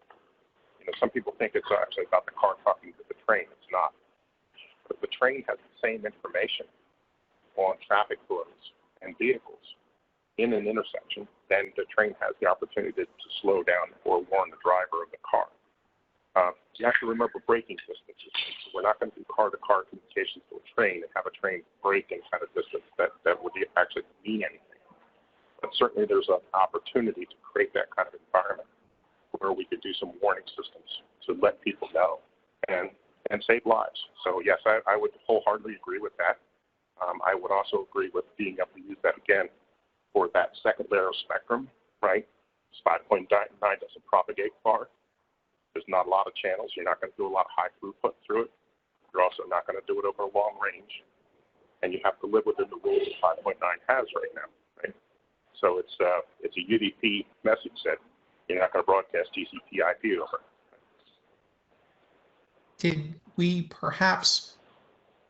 Some people think it's actually about the car talking to the train. It's not. But the train has the same information on traffic flows and vehicles in an intersection, then the train has the opportunity to slow down or warn the driver of the car. You have to remember braking distances. We're not going to do car-to-car communications to a train and have a train braking kind of distance that would actually mean anything. But certainly there's an opportunity to create that kind of environment where we could do some warning systems to let people know and save lives. So yes, I would wholeheartedly agree with that. I would also agree with being able to use that again for that second layer of spectrum, right? 5.9 doesn't propagate far. There's not a lot of channels. You're not going to do a lot of high throughput through it. You're also not going to do it over a long range. And you have to live within the rules that 5.9 has right now, right? So it's a UDP message that you're not going to broadcast TCP IP over. Did we perhaps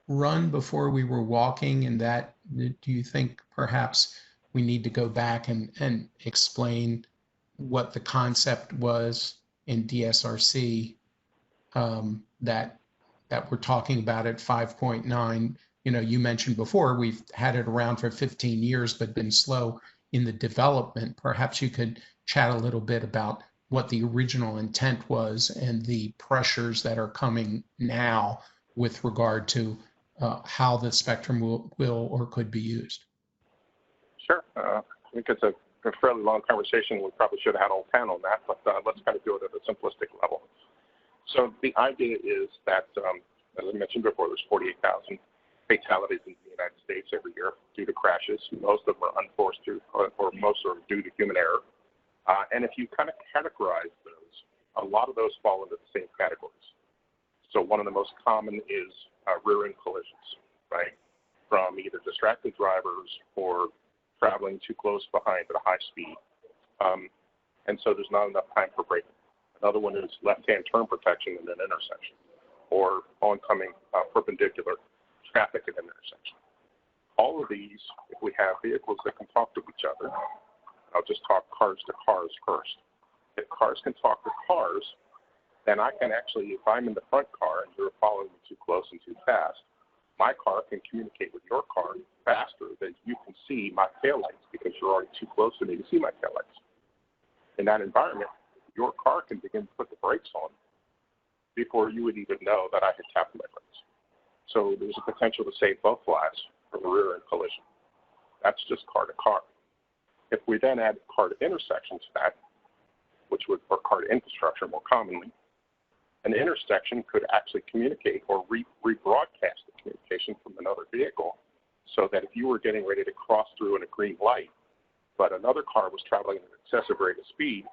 run before we were walking, and that, do you think perhaps we need to go back and explain what the concept was in DSRC that we're talking about at 5.9? You mentioned before we've had it around for 15 years but been slow in the development. Perhaps you could chat a little bit about what the original intent was and the pressures that are coming now with regard to how the spectrum will or could be used. Sure. I think it's a fairly long conversation. We probably should have had a whole panel on that, but let's kind of do it at a simplistic level. So the idea is that, as I mentioned before, there's 48,000 fatalities in the United States every year due to crashes. Most of them are unforced or most are due to human error. And if you kind of categorize those, a lot of those fall into the same categories. So one of the most common is rear-end collisions, right? From either distracted drivers or traveling too close behind at a high speed. And so there's not enough time for braking. Another one is left-hand turn protection in an intersection or oncoming perpendicular traffic at an intersection. All of these, if we have vehicles that can talk to each other, I'll just talk cars to cars first. If cars can talk to cars, then I can actually, if I'm in the front car and you're following me too close and too fast, my car can communicate with your car faster than you can see my taillights because you're already too close to me to see my taillights. In that environment, your car can begin to put the brakes on before you would even know that I had tapped my brakes. So there's a potential to save both lives from a rear-end collision. That's just car to car. If we then add car to intersection to that, which would, or car to infrastructure more commonly, an intersection could actually communicate or rebroadcast the communication from another vehicle so that if you were getting ready to cross through in a green light, but another car was traveling at an excessive rate of speed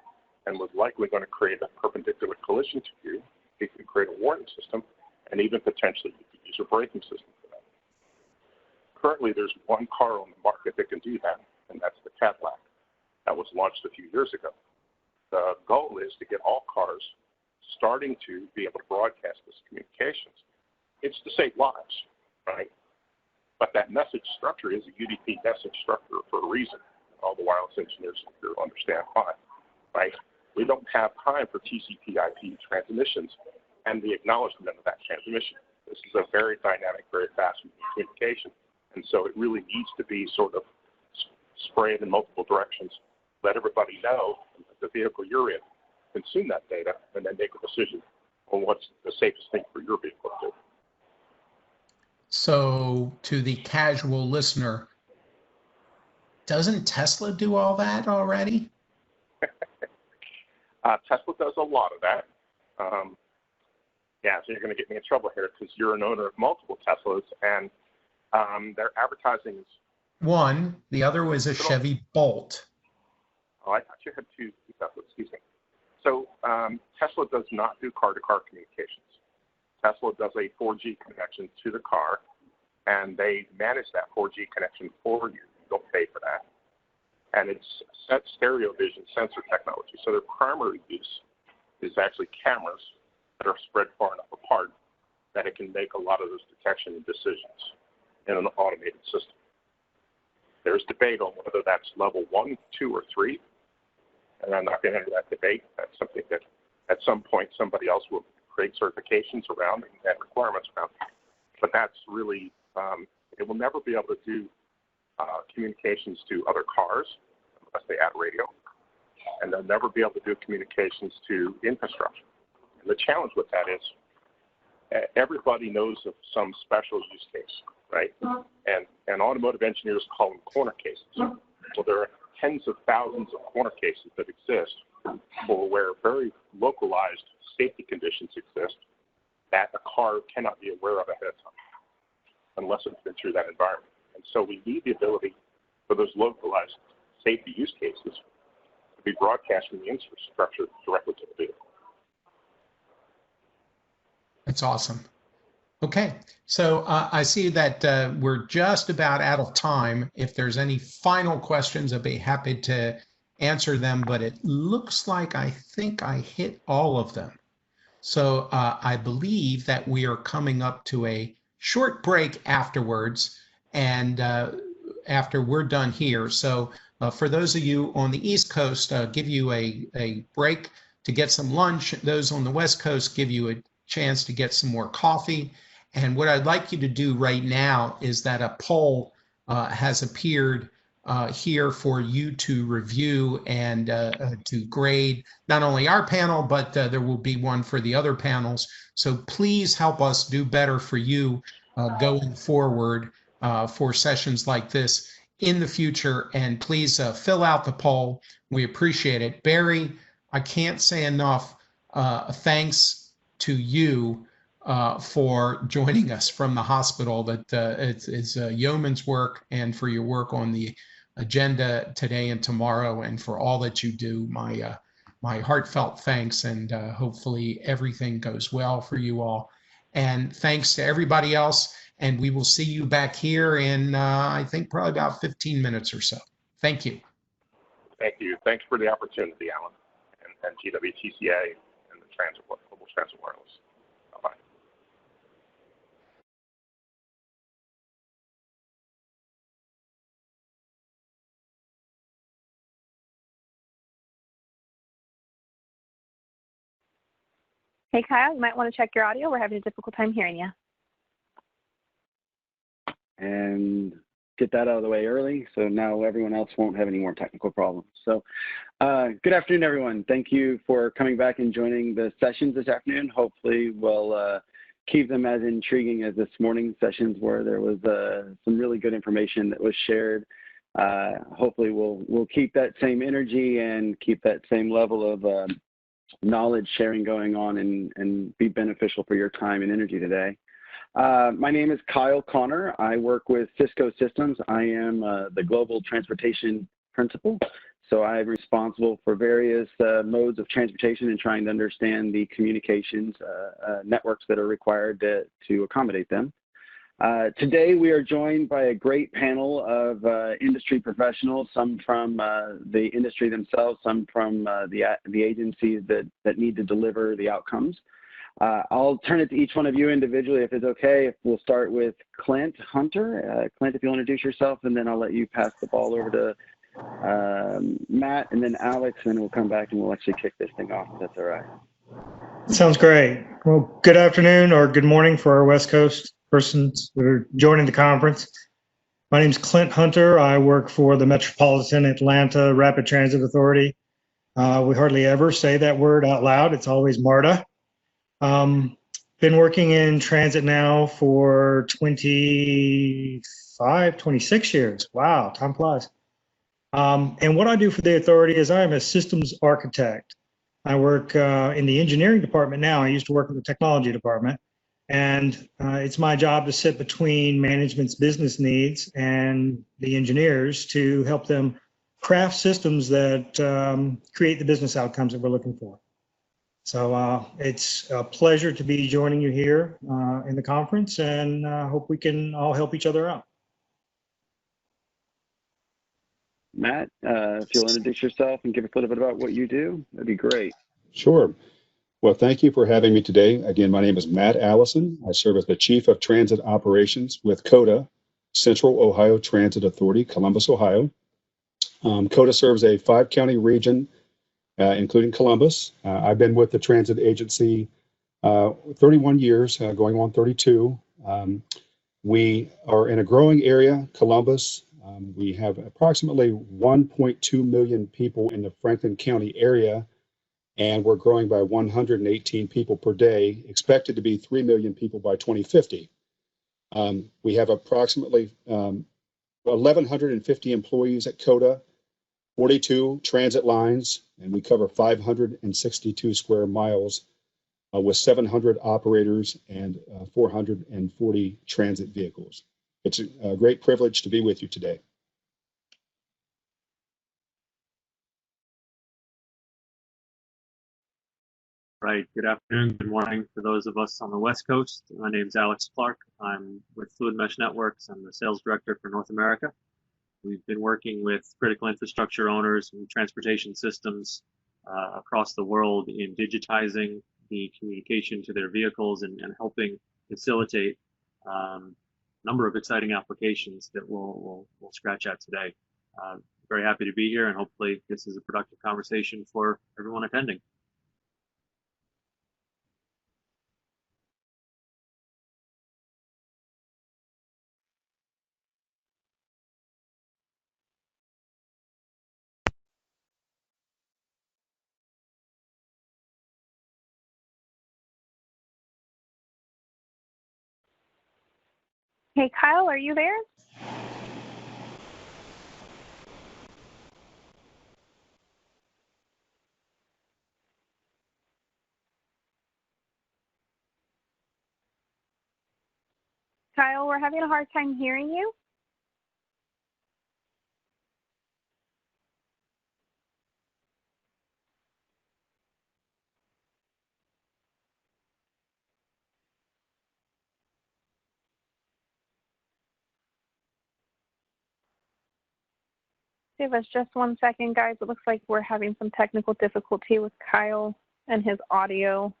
and was likely going to create a perpendicular collision to you, it could create a warning system, and even potentially you could use a braking system for that. Currently, there's one car on the market that can do that, and that's the Cadillac. That was launched a few years ago. The goal is to get all cars starting to be able to broadcast this communications. It's to save lives, right? But that message structure is a UDP message structure for a reason. All the wireless engineers here understand why, right? We don't have time for TCP/IP transmissions and the acknowledgement of that transmission. This is a very dynamic, very fast communication, and so it really needs to be sort of sprayed in multiple directions. Let everybody know that the vehicle you're in, consume that data, and then make a decision on what's the safest thing for your vehicle to do. So to the casual listener, doesn't Tesla do all that already? Tesla does a lot of that. Yeah, so you're going to get me in trouble here because you're an owner of multiple Teslas, and their advertising is... One, the other was a Chevy Bolt. Oh, I thought you had two Teslas, excuse me. So Tesla does not do car-to-car communications. Tesla does a 4G connection to the car, and they manage that 4G connection for you. You don't pay for that. And it's set stereo vision sensor technology. So their primary use is actually cameras that are spread far enough apart that it can make a lot of those detection decisions in an automated system. There's debate on whether that's level 1, 2, or 3, and I'm not going to enter that debate. That's something that at some point somebody else will create certifications around and requirements around. But that's really, it will never be able to do communications to other cars unless they add radio, and they'll never be able to do communications to infrastructure. And the challenge with that is everybody knows of some special use case, right? And automotive engineers call them corner cases. Well, there are tens of thousands of corner cases that exist for where very localized safety conditions exist that a car cannot be aware of ahead of time unless it's been through that environment. And so we need the ability for those localized safety use cases to be broadcast from the infrastructure directly to the vehicle. That's awesome. Okay, so I see that we're just about out of time. If there's any final questions, I'd be happy to answer them, but it looks like I think I hit all of them. So I believe that we are coming up to a short break afterwards, and after we're done here. So for those of you on the East Coast, give you a break to get some lunch. Those on the West Coast, give you a chance to get some more coffee. And what I'd like you to do right now is that a poll has appeared here for you to review and to grade not only our panel, but there will be one for the other panels. So please help us do better for you going forward for sessions like this in the future. And please fill out the poll. We appreciate it. Barry, I can't say enough thanks to you for joining us from the hospital. That it's yeoman's work, and for your work on the agenda today and tomorrow, and for all that you do. My heartfelt thanks, and hopefully everything goes well for you all. And thanks to everybody else, and we will see you back here in I think probably about 15 minutes or so. Thank you. Thank you. Thanks for the opportunity, Alan, and GWTCA and the Global Transit Wireless. Bye-bye. Hey, Kyle, you might want to check your audio. We're having a difficult time hearing you. And get that out of the way early, so now everyone else won't have any more technical problems. So good afternoon, everyone. Thank you for coming back and joining the sessions this afternoon. Hopefully we'll keep them as intriguing as this morning's sessions were. There was some really good information that was shared. Hopefully we'll keep that same energy and keep that same level of knowledge sharing going on and be beneficial for your time and energy today. My name is Kyle Connor. I work with Cisco Systems. I am the Global Transportation Principal. So I'm responsible for various modes of transportation and trying to understand the communications networks that are required to accommodate them. Today we are joined by a great panel of industry professionals, some from the industry themselves, some from the agencies that need to deliver the outcomes. I'll turn it to each one of you individually if it's okay. We'll start with Clint Hunter. Clint, if you'll introduce yourself, and then I'll let you pass the ball over to Matt, and then Alex, and then we'll come back and we'll actually kick this thing off, if that's all right. Sounds great. Well, good afternoon or good morning for our West Coast persons that are joining the conference. My name is Clint Hunter. I work for the Metropolitan Atlanta Rapid Transit Authority. We hardly ever say that word out loud. It's always MARTA. Been working in transit now for 26 years. Wow, time flies. And what I do for the authority is I am a systems architect. I work in the engineering department now. I used to work in the technology department. And it's my job to sit between management's business needs and the engineers to help them craft systems that create the business outcomes that we're looking for. So it's a pleasure to be joining you here in the conference, and hope we can all help each other out. Matt, if you'll introduce yourself and give us a little bit about what you do, that'd be great. Sure. Well, thank you for having me today. Again, my name is Matt Allison. I serve as the Chief of Transit Operations with COTA, Central Ohio Transit Authority, Columbus, Ohio. COTA serves a 5-county region, including Columbus. I've been with the transit agency 31 years, going on 32. We are in a growing area, Columbus. We have approximately 1.2 million people in the Franklin County area, and we're growing by 118 people per day, expected to be 3 million people by 2050. We have approximately 1,150 employees at COTA, 42 transit lines, and we cover 562 square miles with 700 operators and 440 transit vehicles. It's a great privilege to be with you today. Right. Good afternoon, good morning for those of us on the West Coast. My name is Alex Clark. I'm with Fluid Mesh Networks. I'm the sales director for North America. We've been working with critical infrastructure owners and transportation systems across the world in digitizing the communication to their vehicles and helping facilitate a number of exciting applications that we'll scratch at today. Very happy to be here, and hopefully this is a productive conversation for everyone attending. Hey, Kyle, are you there? Kyle, we're having a hard time hearing you. Give us just 1 second, guys. It looks like we're having some technical difficulty with Kyle and his audio.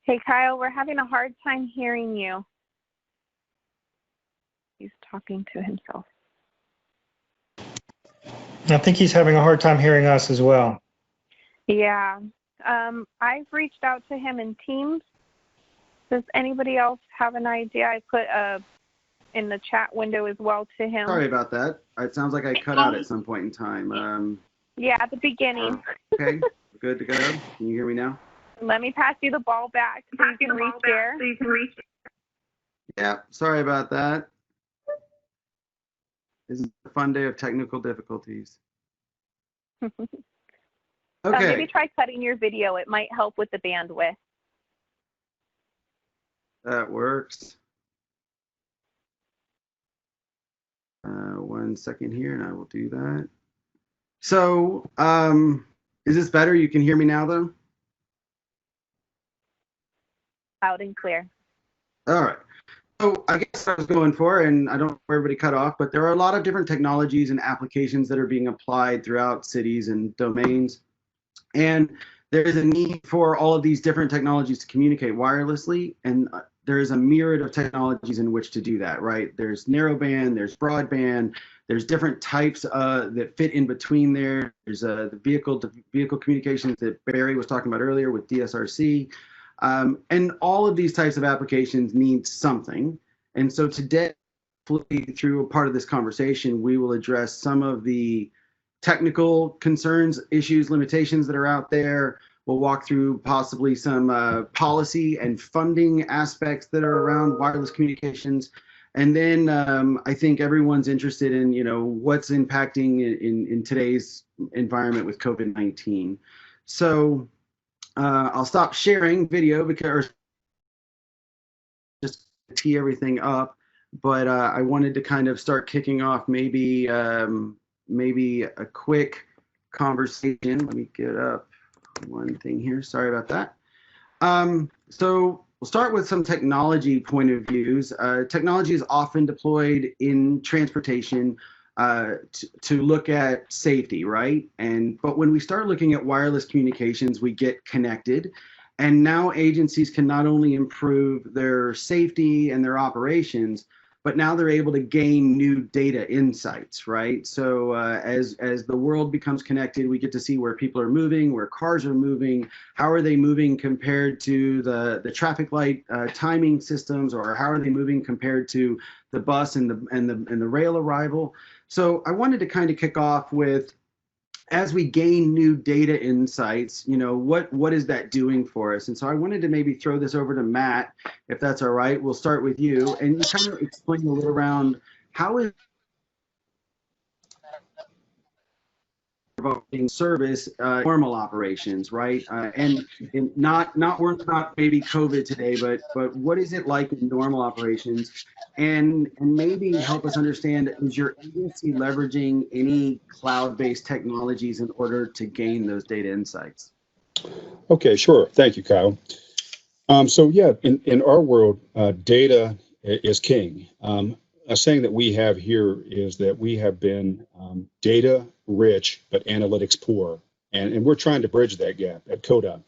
Hey, Kyle, we're having a hard time hearing you. He's talking to himself. I think he's having a hard time hearing us as well. Yeah. I've reached out to him in Teams. Does anybody else have an idea? I put a in the chat window as well to him. Sorry about that. It sounds like I cut out at some point in time. Yeah, at the beginning. Okay, good to go. Can you hear me now? Let me pass you the ball back so you can reshare. Yeah, sorry about that. This is a fun day of technical difficulties. Okay. Maybe try cutting your video. It might help with the bandwidth. That works. 1 second here, and I will do that. So, is this better? You can hear me now, though? Loud and clear. All right. So I guess I was going for, and I don't know where everybody cut off, but there are a lot of different technologies and applications that are being applied throughout cities and domains. And there is a need for all of these different technologies to communicate wirelessly. And there is a myriad of technologies in which to do that, right? There's narrowband, there's broadband, there's different types that fit in between there. There's the vehicle-to-vehicle communications that Barry was talking about earlier with DSRC. And all of these types of applications need something. And so today, through a part of this conversation, we will address some of the technical concerns, issues, limitations that are out there. We'll walk through possibly some policy and funding aspects that are around wireless communications. And then I think everyone's interested in, what's impacting in today's environment with COVID-19. So I'll stop sharing video because just tee everything up. But I wanted to kind of start kicking off maybe a quick conversation. Let me get up one thing here. Sorry about that. So we'll start with some technology point of views. Technology is often deployed in transportation to look at safety, right? But when we start looking at wireless communications, we get connected. And now agencies can not only improve their safety and their operations, but now they're able to gain new data insights, right? So as the world becomes connected, we get to see where people are moving, where cars are moving, how are they moving compared to the traffic light timing systems, or how are they moving compared to the bus and the rail arrival. So I wanted to kind of kick off with, as we gain new data insights, what is that doing for us? And so I wanted to maybe throw this over to Matt, if that's all right. We'll start with you, and you kind of explain a little around how is providing service normal operations, right? And not worrying about maybe COVID today, but what is it like in normal operations? And maybe help us understand, is your agency leveraging any cloud-based technologies in order to gain those data insights? Okay, sure. Thank you, Kyle. So yeah, in our world, data is king. A saying that we have here is that we have been data rich, but analytics poor. And we're trying to bridge that gap at CODA.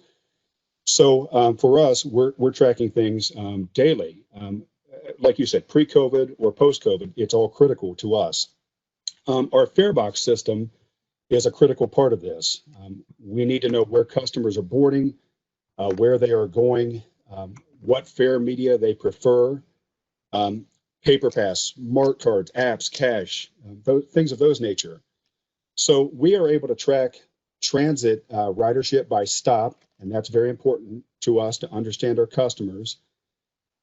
So for us, we're tracking things daily. Like you said, pre-COVID or post-COVID, it's all critical to us. Our farebox system is a critical part of this. We need to know where customers are boarding, where they are going, what fare media they prefer, paper pass, smart cards, apps, cash, things of those nature. So we are able to track transit ridership by stop, and that's very important to us to understand our customers,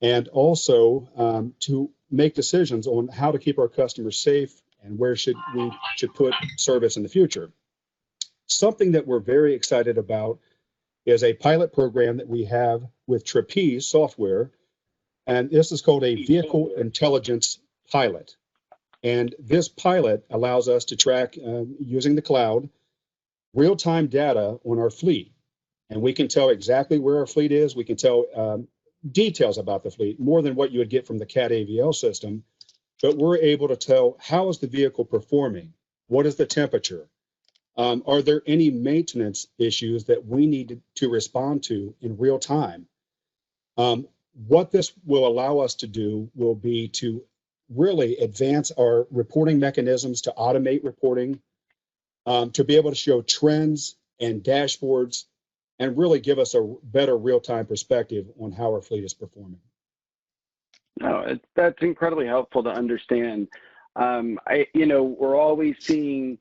and also to make decisions on how to keep our customers safe and where we should put service in the future. Something that we're very excited about is a pilot program that we have with Trapeze software, and this is called a vehicle intelligence pilot. And this pilot allows us to track, using the cloud, real-time data on our fleet. And we can tell exactly where our fleet is. We can tell details about the fleet, more than what you would get from the CAT AVL system. But we're able to tell, how is the vehicle performing? What is the temperature? Are there any maintenance issues that we need to respond to in real time? What this will allow us to do will be to really advance our reporting mechanisms, to automate reporting, to be able to show trends and dashboards, and really give us a better real-time perspective on how our fleet is performing. No, that's incredibly helpful to understand. We're always seeing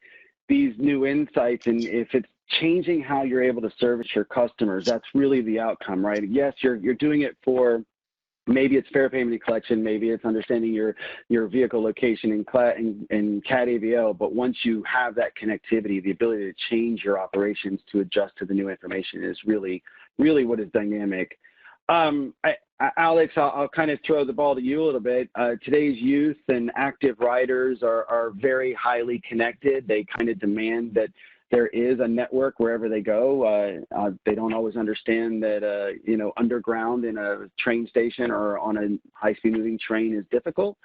these new insights, and if it's changing how you're able to service your customers, that's really the outcome, right? Yes, you're doing it for, maybe it's fare payment and collection, maybe it's understanding your vehicle location in CAD AVL, but once you have that connectivity, the ability to change your operations to adjust to the new information is really, really what is dynamic. Alex, I'll kind of throw the ball to you a little bit. Today's youth and active riders are very highly connected. They kind of demand that there is a network wherever they go. They don't always understand that, underground in a train station or on a high-speed moving train is difficult.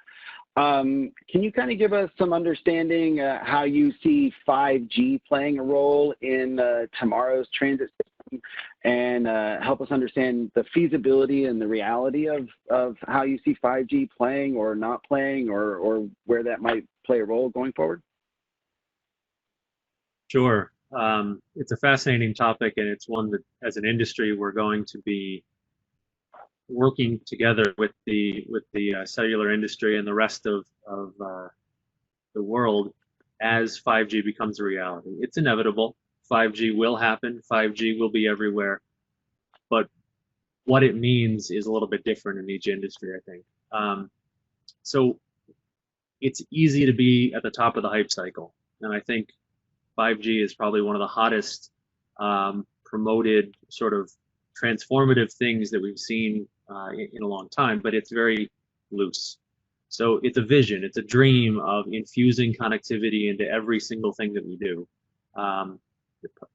Can you kind of give us some understanding how you see 5G playing a role in tomorrow's transit system, and help us understand the feasibility and the reality of how you see 5G playing or not playing, or where that might play a role going forward? Sure. It's a fascinating topic, and it's one that, as an industry, we're going to be working together with the cellular industry and the rest of the world as 5G becomes a reality. It's inevitable. 5G will happen. 5G will be everywhere. But what it means is a little bit different in each industry, I think. So it's easy to be at the top of the hype cycle, and I think 5G is probably one of the hottest promoted sort of transformative things that we've seen in a long time, but it's very loose. So it's a vision, it's a dream of infusing connectivity into every single thing that we do.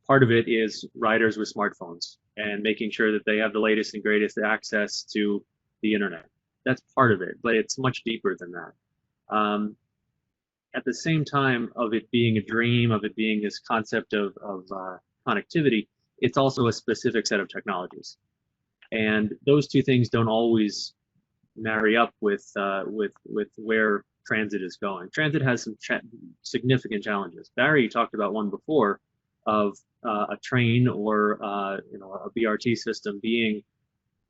Part of it is riders with smartphones and making sure that they have the latest and greatest access to the internet. That's part of it, but it's much deeper than that. At the same time of it being a dream, of it being this concept of connectivity, it's also a specific set of technologies. And those two things don't always marry up with where transit is going. Transit has some significant challenges. Barry talked about one before of a train or a BRT system being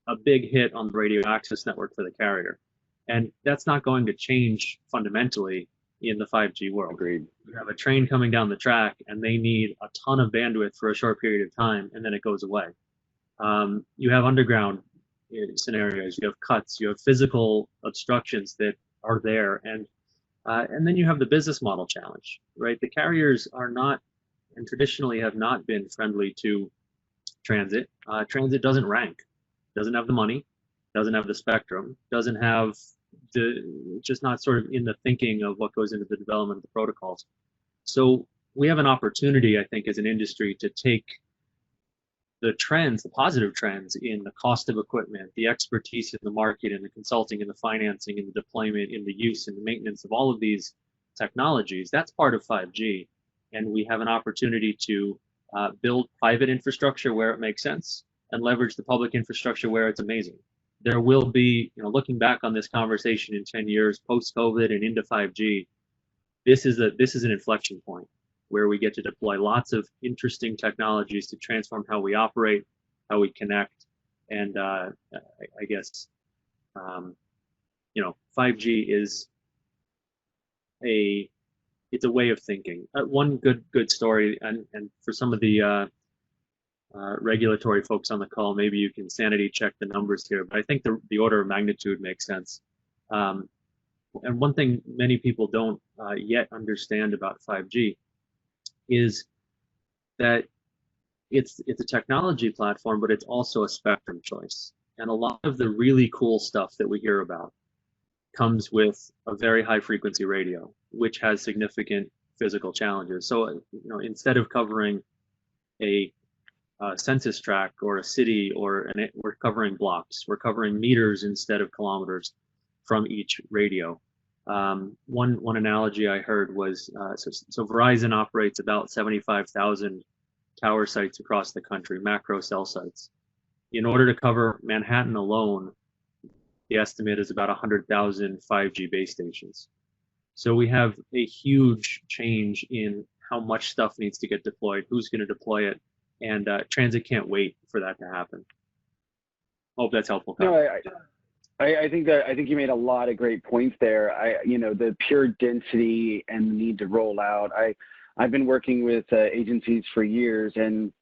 a big hit on the radio access network for the carrier. And that's not going to change fundamentally in the 5G world. Agreed. You have a train coming down the track and they need a ton of bandwidth for a short period of time, and then it goes away. You have underground scenarios, you have cuts, you have physical obstructions that are there, and then you have the business model challenge, right? The carriers are not, and traditionally have not been friendly to transit. Transit doesn't rank, doesn't have the money, doesn't have the spectrum, doesn't have just not sort of in the thinking of what goes into the development of the protocols. So we have an opportunity, I think, as an industry to take the trends, the positive trends in the cost of equipment, the expertise in the market, and the consulting, and the financing, and the deployment, and the use and the maintenance of all of these technologies. That's part of 5G. And we have an opportunity to build private infrastructure where it makes sense and leverage the public infrastructure where it's amazing. There will be, looking back on this conversation in 10 years, post-COVID and into 5G, this is an inflection point where we get to deploy lots of interesting technologies to transform how we operate, how we connect, and I guess 5G is it's a way of thinking. One good story, and for some of the regulatory folks on the call, maybe you can sanity check the numbers here, but I think the order of magnitude makes sense. And one thing many people don't yet understand about 5G is that it's a technology platform, but it's also a spectrum choice. And a lot of the really cool stuff that we hear about comes with a very high frequency radio, which has significant physical challenges. So, instead of covering a census tract or a city we're covering blocks, we're covering meters instead of kilometers from each radio. One analogy I heard was, so Verizon operates about 75,000 tower sites across the country, macro cell sites. In order to cover Manhattan alone, the estimate is about 100,000 5G base stations. So we have a huge change in how much stuff needs to get deployed, who's going to deploy it, and transit can't wait for that to happen. Hope that's helpful. No, I think you made a lot of great points there. The pure density and the need to roll out. I've been working with agencies for years, and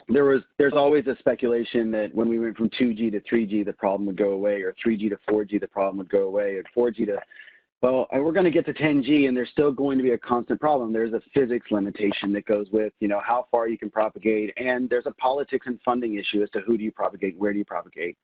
there's always a speculation that when we went from 2G to 3G, the problem would go away, or 3G to 4G, the problem would go away, and 4G to, well, we're going to get to 10G, and there's still going to be a constant problem. There's a physics limitation that goes with, how far you can propagate, and there's a politics and funding issue as to who do you propagate, where do you propagate.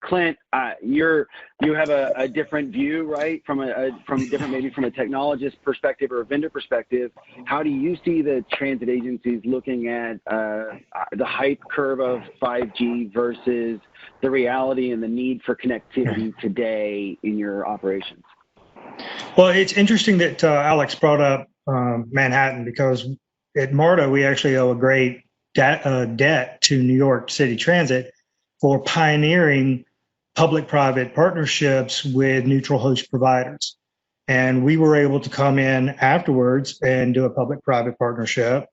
Clint, you have a different view, right? From maybe from a technologist perspective or a vendor perspective. How do you see the transit agencies looking at the hype curve of 5G versus the reality and the need for connectivity today in your operations? Well, it's interesting that Alex brought up Manhattan, because at MARTA we actually owe a great debt to New York City Transit for pioneering public-private partnerships with neutral host providers. And we were able to come in afterwards and do a public-private partnership.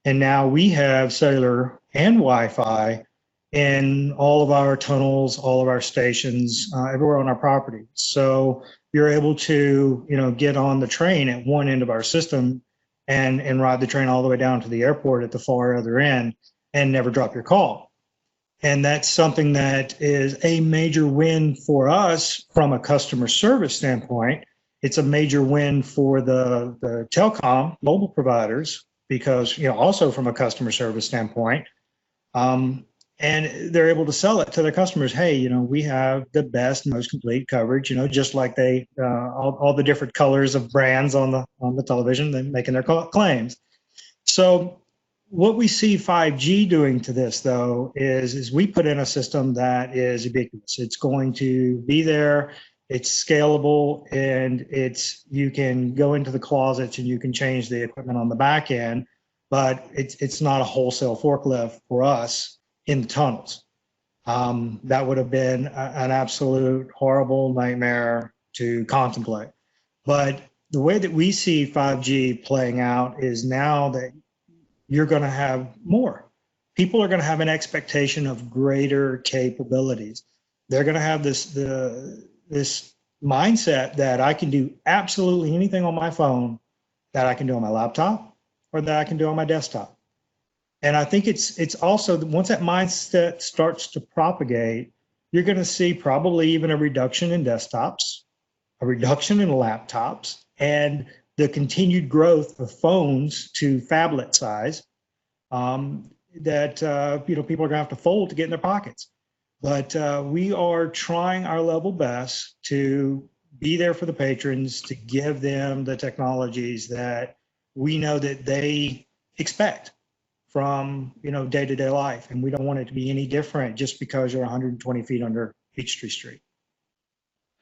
And now we have cellular and Wi-Fi in all of our tunnels, all of our stations, everywhere on our property. So you're able to, get on the train at one end of our system and ride the train all the way down to the airport at the far other end and never drop your call. And that's something that is a major win for us from a customer service standpoint. It's a major win for the telecom mobile providers, because, also from a customer service standpoint, and they're able to sell it to their customers. Hey, we have the best, most complete coverage, just like they, all the different colors of brands on the television, they're making their claims. So what we see 5G doing to this, though, is we put in a system that is ubiquitous. It's going to be there, it's scalable, and you can go into the closets and you can change the equipment on the back end, but it's not a wholesale forklift for us in the tunnels. That would have been an absolute horrible nightmare to contemplate. But the way that we see 5G playing out is now that you're going to have more. People are going to have an expectation of greater capabilities. They're going to have this mindset that I can do absolutely anything on my phone that I can do on my laptop or that I can do on my desktop. And I think it's also, once that mindset starts to propagate, you're going to see probably even a reduction in desktops, a reduction in laptops, and the continued growth of phones to phablet size that people are going to have to fold to get in their pockets. But we are trying our level best to be there for the patrons, to give them the technologies that we know that they expect from day-to-day life, and we don't want it to be any different just because you're 120 feet under Peachtree Street.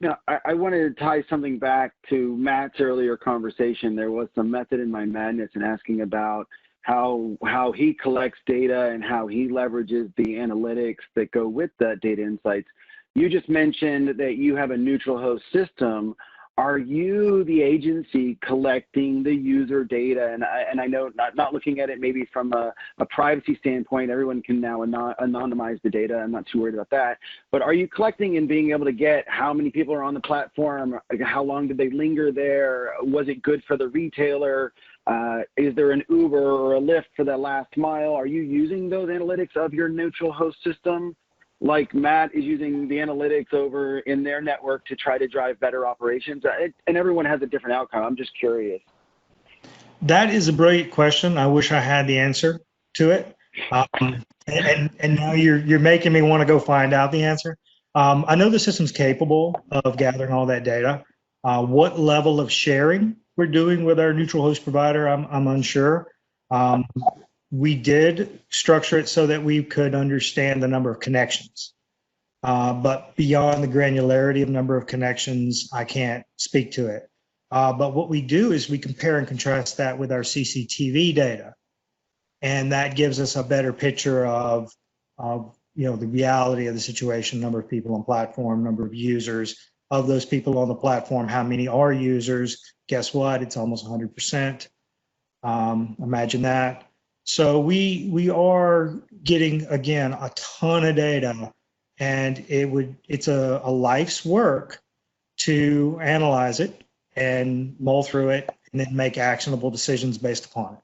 Now, I wanted to tie something back to Matt's earlier conversation. There was some method in my madness in asking about how he collects data and how he leverages the analytics that go with that data insights. You just mentioned that you have a neutral host system. Are you, the agency, collecting the user data? And I know not looking at it maybe from a privacy standpoint, everyone can now anonymize the data. I'm not too worried about that. But are you collecting and being able to get how many people are on the platform? How long did they linger there? Was it good for the retailer? Is there an Uber or a Lyft for that last mile? Are you using those analytics of your neutral host system, like Matt is using the analytics over in their network to try to drive better operations? And everyone has a different outcome. I'm just curious. That is a brilliant question. I wish I had the answer to it. And now you're making me want to go find out the answer. I know the system's capable of gathering all that data. What level of sharing we're doing with our neutral host provider, I'm unsure. We did structure it so that we could understand the number of connections. But beyond the granularity of number of connections, I can't speak to it. But what we do is we compare and contrast that with our CCTV data. And that gives us a better picture of the reality of the situation, number of people on platform, number of users. Of those people on the platform, how many are users? Guess what? It's almost 100%. Imagine that. So we are getting, again, a ton of data, and it's a life's work to analyze it and mull through it and then make actionable decisions based upon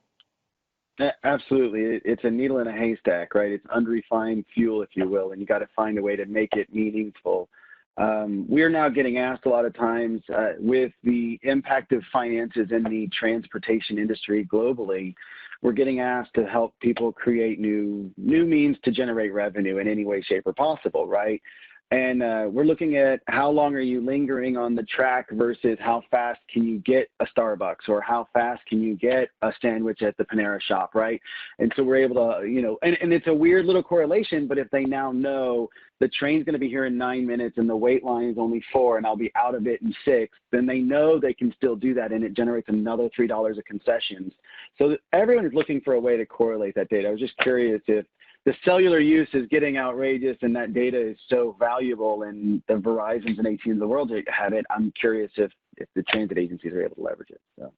it. Absolutely. It's a needle in a haystack, right? It's unrefined fuel, if you will, and you got to find a way to make it meaningful. We're now getting asked a lot of times with the impact of finances in the transportation industry globally, we're getting asked to help people create new means to generate revenue in any way, shape, or possible, right? And we're looking at how long are you lingering on the track versus how fast can you get a Starbucks, or how fast can you get a sandwich at the Panera shop, right? And so we're able to, and it's a weird little correlation, but if they now know the train's going to be here in 9 minutes and the wait line is only 4 and I'll be out of it in 6, then they know they can still do that, and it generates another $3 of concessions. So everyone is looking for a way to correlate that data. I was just curious if the cellular use is getting outrageous and that data is so valuable, and the Verizons and AT&T of the world have it. I'm curious if the transit agencies are able to leverage it. So.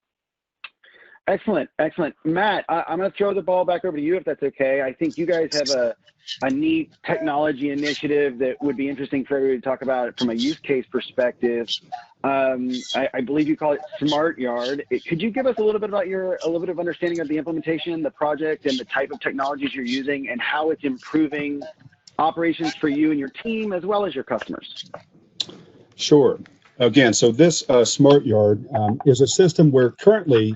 Excellent, excellent. Matt, I'm going to throw the ball back over to you if that's okay. I think you guys have a neat technology initiative that would be interesting for everybody to talk about from a use case perspective. I believe you call it Smart Yard. Could you give us a little bit about a little bit of understanding of the implementation, the project, and the type of technologies you're using, and how it's improving operations for you and your team as well as your customers? Sure. Again, so this Smart Yard is a system where currently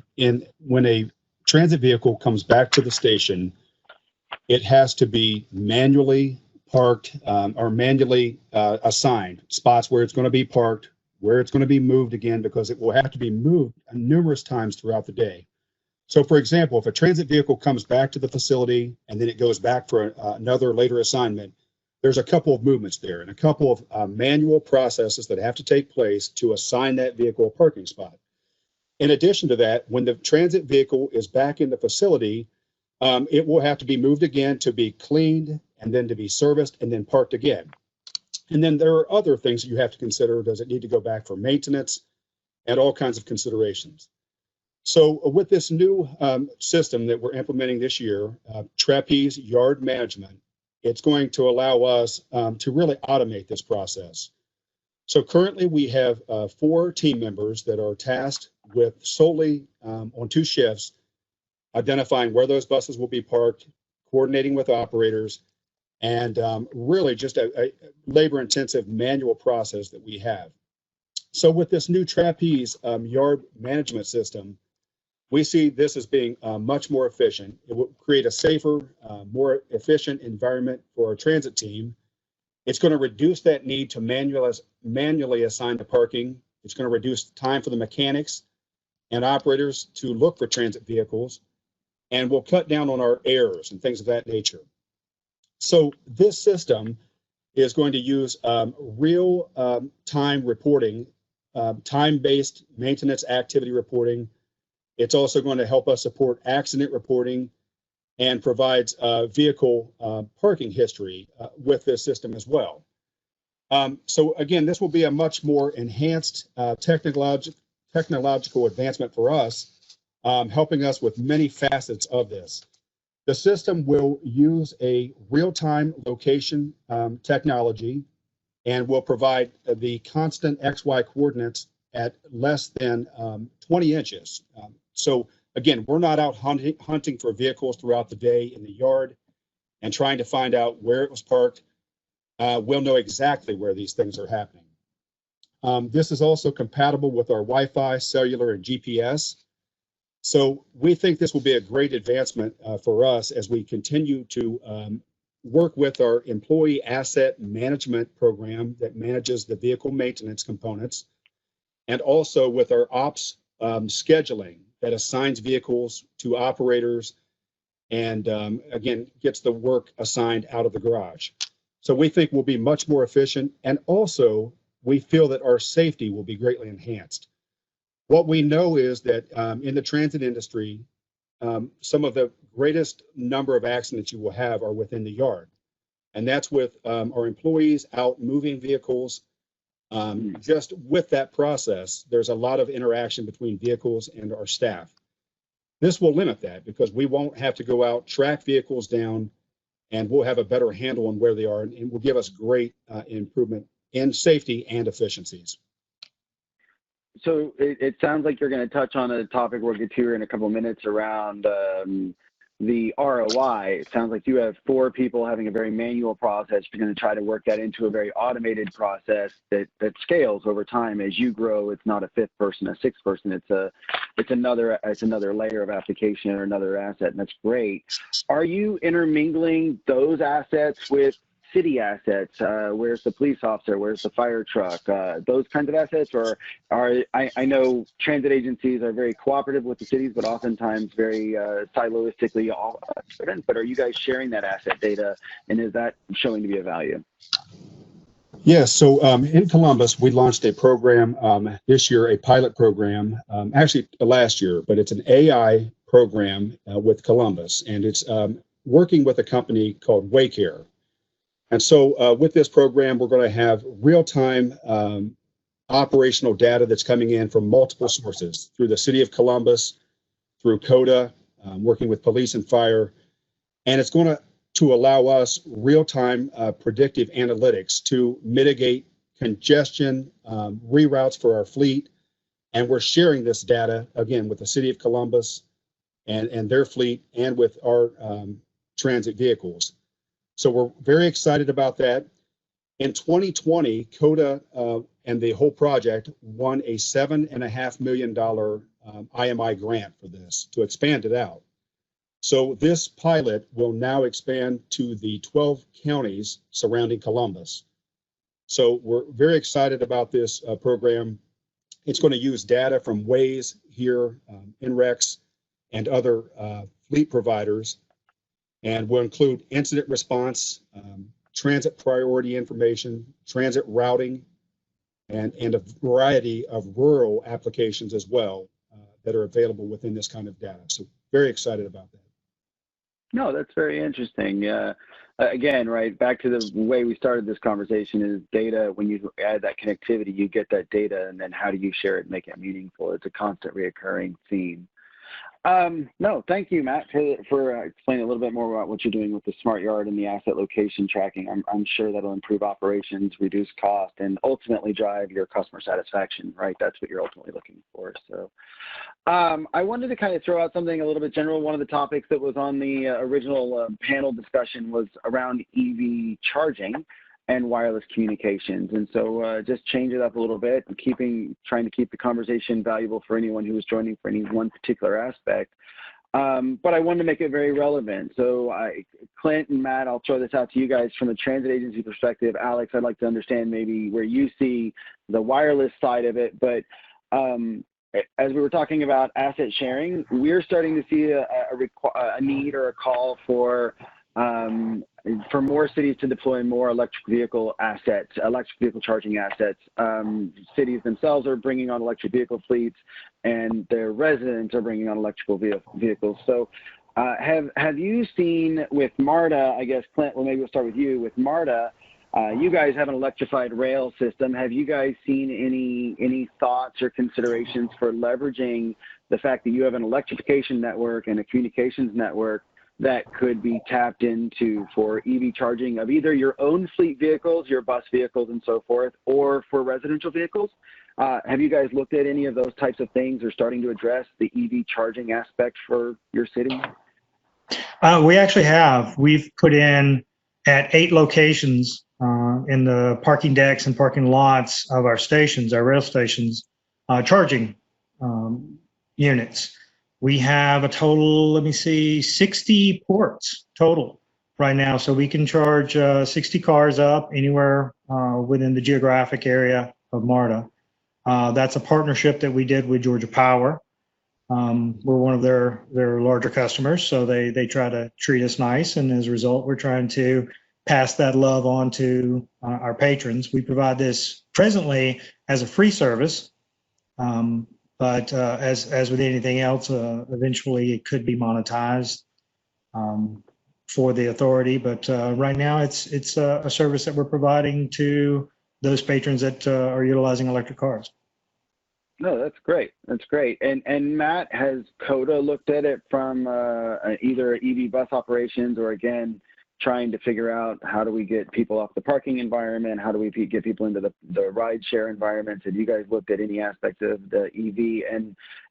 when a transit vehicle comes back to the station, it has to be manually parked or manually assigned spots where it's going to be parked, where it's going to be moved again, because it will have to be moved numerous times throughout the day. So for example, if a transit vehicle comes back to the facility and then it goes back for another later assignment, there's a couple of movements there and a couple of manual processes that have to take place to assign that vehicle a parking spot. In addition to that, when the transit vehicle is back in the facility, it will have to be moved again to be cleaned and then to be serviced and then parked again. And then there are other things that you have to consider. Does it need to go back for maintenance and all kinds of considerations? So with this new system that we're implementing this year, Trapeze Yard Management, it's going to allow us to really automate this process. So currently we have 4 team members that are tasked with solely on 2 shifts, identifying where those buses will be parked, coordinating with operators, and really just a labor-intensive manual process that we have. So with this new Trapeze Yard Management System, we see this as being much more efficient. It will create a safer, more efficient environment for our transit team. It's going to reduce that need to manually assign the parking. It's going to reduce time for the mechanics and operators to look for transit vehicles, and we'll cut down on our errors and things of that nature. So this system is going to use real time reporting, time-based maintenance activity reporting. It's also going to help us support accident reporting and provides vehicle parking history with this system as well. So again, this will be a much more enhanced technological advancement for us, helping us with many facets of this. The system will use a real-time location technology and will provide the constant XY coordinates at less than 20 inches. So again, we're not out hunting for vehicles throughout the day in the yard and trying to find out where it was parked. We'll know exactly where these things are happening. This is also compatible with our Wi-Fi, cellular, and GPS. So we think this will be a great advancement for us as we continue to work with our employee asset management program that manages the vehicle maintenance components, and also with our ops scheduling that assigns vehicles to operators and again, gets the work assigned out of the garage. So we think we'll be much more efficient, and also we feel that our safety will be greatly enhanced. What we know is that in the transit industry, some of the greatest number of accidents you will have are within the yard. And that's with our employees out moving vehicles. Just with that process, there's a lot of interaction between vehicles and our staff. This will limit that because we won't have to go out, track vehicles down, and we'll have a better handle on where they are, and it will give us great improvement in safety and efficiencies. So it sounds like you're going to touch on a topic we'll get to here in a couple of minutes around the ROI. It sounds like you have 4 people having a very manual process. You're going to try to work that into a very automated process that scales over time as you grow. It's not a 5th person, a 6th person. It's another layer of application or another asset, and that's great. Are you intermingling those assets with city assets? Where's the police officer? Where's the fire truck? Those kinds of assets? Or I know transit agencies are very cooperative with the cities, but oftentimes very siloistically all different. But are you guys sharing that asset data, and is that showing to be of value? Yes, so in Columbus, we launched a program this year, a pilot program, actually last year, but it's an AI program with Columbus, and it's working with a company called Waycare. And so with this program, we're going to have real-time operational data that's coming in from multiple sources through the city of Columbus, through CODA, working with police and fire. And it's going to allow us real-time predictive analytics to mitigate congestion, reroutes for our fleet. And we're sharing this data, again, with the city of Columbus and their fleet and with our transit vehicles. So we're very excited about that. In 2020, CODA and the whole project won a $7.5 million IMI grant for this to expand it out. So this pilot will now expand to the 12 counties surrounding Columbus. So we're very excited about this program. It's going to use data from Waze here, NREX, and other fleet providers, and will include incident response, transit priority information, transit routing, and a variety of rural applications as well that are available within this kind of data. So very excited about that. No, that's very interesting. Again, right, back to the way we started this conversation is data. When you add that connectivity, you get that data, and then how do you share it and make it meaningful? It's a constant reoccurring theme. No, thank you, Matt, for explaining a little bit more about what you're doing with the smart yard and the asset location tracking. I'm sure that'll improve operations, reduce cost, and ultimately drive your customer satisfaction, right? That's what you're ultimately looking for. So I wanted to kind of throw out something a little bit general. One of the topics that was on the original panel discussion was around EV charging and wireless communications. And so just change it up a little bit, trying to keep the conversation valuable for anyone who was joining for any one particular aspect. But I wanted to make it very relevant. So Clint and Matt, I'll throw this out to you guys from a transit agency perspective. Alex, I'd like to understand maybe where you see the wireless side of it. But as we were talking about asset sharing, we're starting to see a need or a call for more cities to deploy more electric vehicle charging assets. Cities themselves are bringing on electric vehicle fleets, and their residents are bringing on electrical vehicles. So have you seen with MARTA, I guess, Clint, well, maybe we'll start with you. With MARTA, you guys have an electrified rail system. Have you guys seen any thoughts or considerations for leveraging the fact that you have an electrification network and a communications network that could be tapped into for EV charging of either your own fleet vehicles, your bus vehicles and so forth, or for residential vehicles? Have you guys looked at any of those types of things or starting to address the EV charging aspect for your city? We actually have. We've put in at 8 locations in the parking decks and parking lots of our stations, our rail stations, charging units. We have a total, 60 ports total right now. So we can charge 60 cars up anywhere within the geographic area of MARTA. That's a partnership that we did with Georgia Power. We're one of their larger customers, so they try to treat us nice. And as a result, we're trying to pass that love on to our patrons. We provide this presently as a free service. But as with anything else, eventually it could be monetized for the authority. But right now, it's a service that we're providing to those patrons that are utilizing electric cars. No, that's great. That's great. And Matt, has CODA looked at it from either EV bus operations or, again, trying to figure out how do we get people off the parking environment, how do we get people into the ride share environments. Have you guys looked at any aspect of the EV?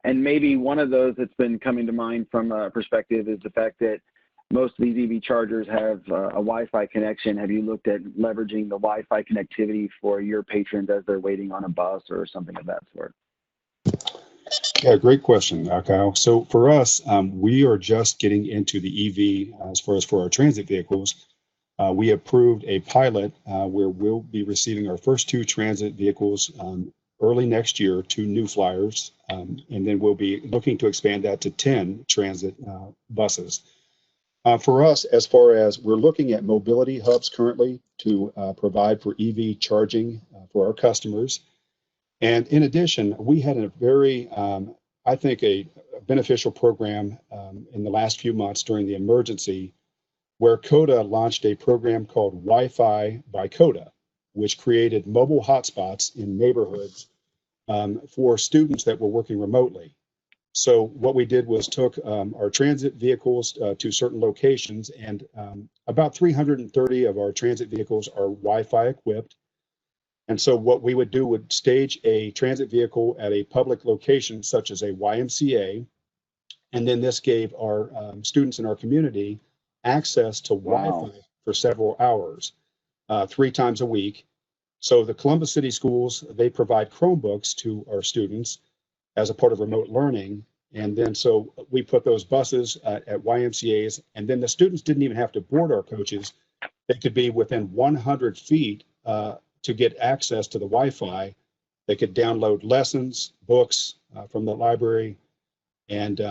And maybe one of those that's been coming to mind from a perspective is the fact that most of these EV chargers have a Wi-Fi connection. Have you looked at leveraging the Wi-Fi connectivity for your patrons as they're waiting on a bus or something of that sort? Yeah, great question, Kyle. So for us, we are just getting into the EV as far as for our transit vehicles. We approved a pilot where we'll be receiving our first 2 transit vehicles early next year, 2 new flyers, and then we'll be looking to expand that to 10 transit buses. For us, as far as we're looking at mobility hubs currently to provide for EV charging for our customers. And in addition, we had a very, I think, a beneficial program in the last few months during the emergency where CODA launched a program called Wi-Fi by CODA, which created mobile hotspots in neighborhoods for students that were working remotely. So what we did was took our transit vehicles to certain locations, and about 330 of our transit vehicles are Wi-Fi equipped. And so what we would do would stage a transit vehicle at a public location, such as a YMCA, and then this gave our students in our community access to Wi-Fi for several hours, 3 times a week. So the Columbus City Schools, they provide Chromebooks to our students as a part of remote learning. And then so we put those buses at YMCAs, and then the students didn't even have to board our coaches. They could be within 100 feet to get access to the Wi-Fi. They could download lessons, books from the library, and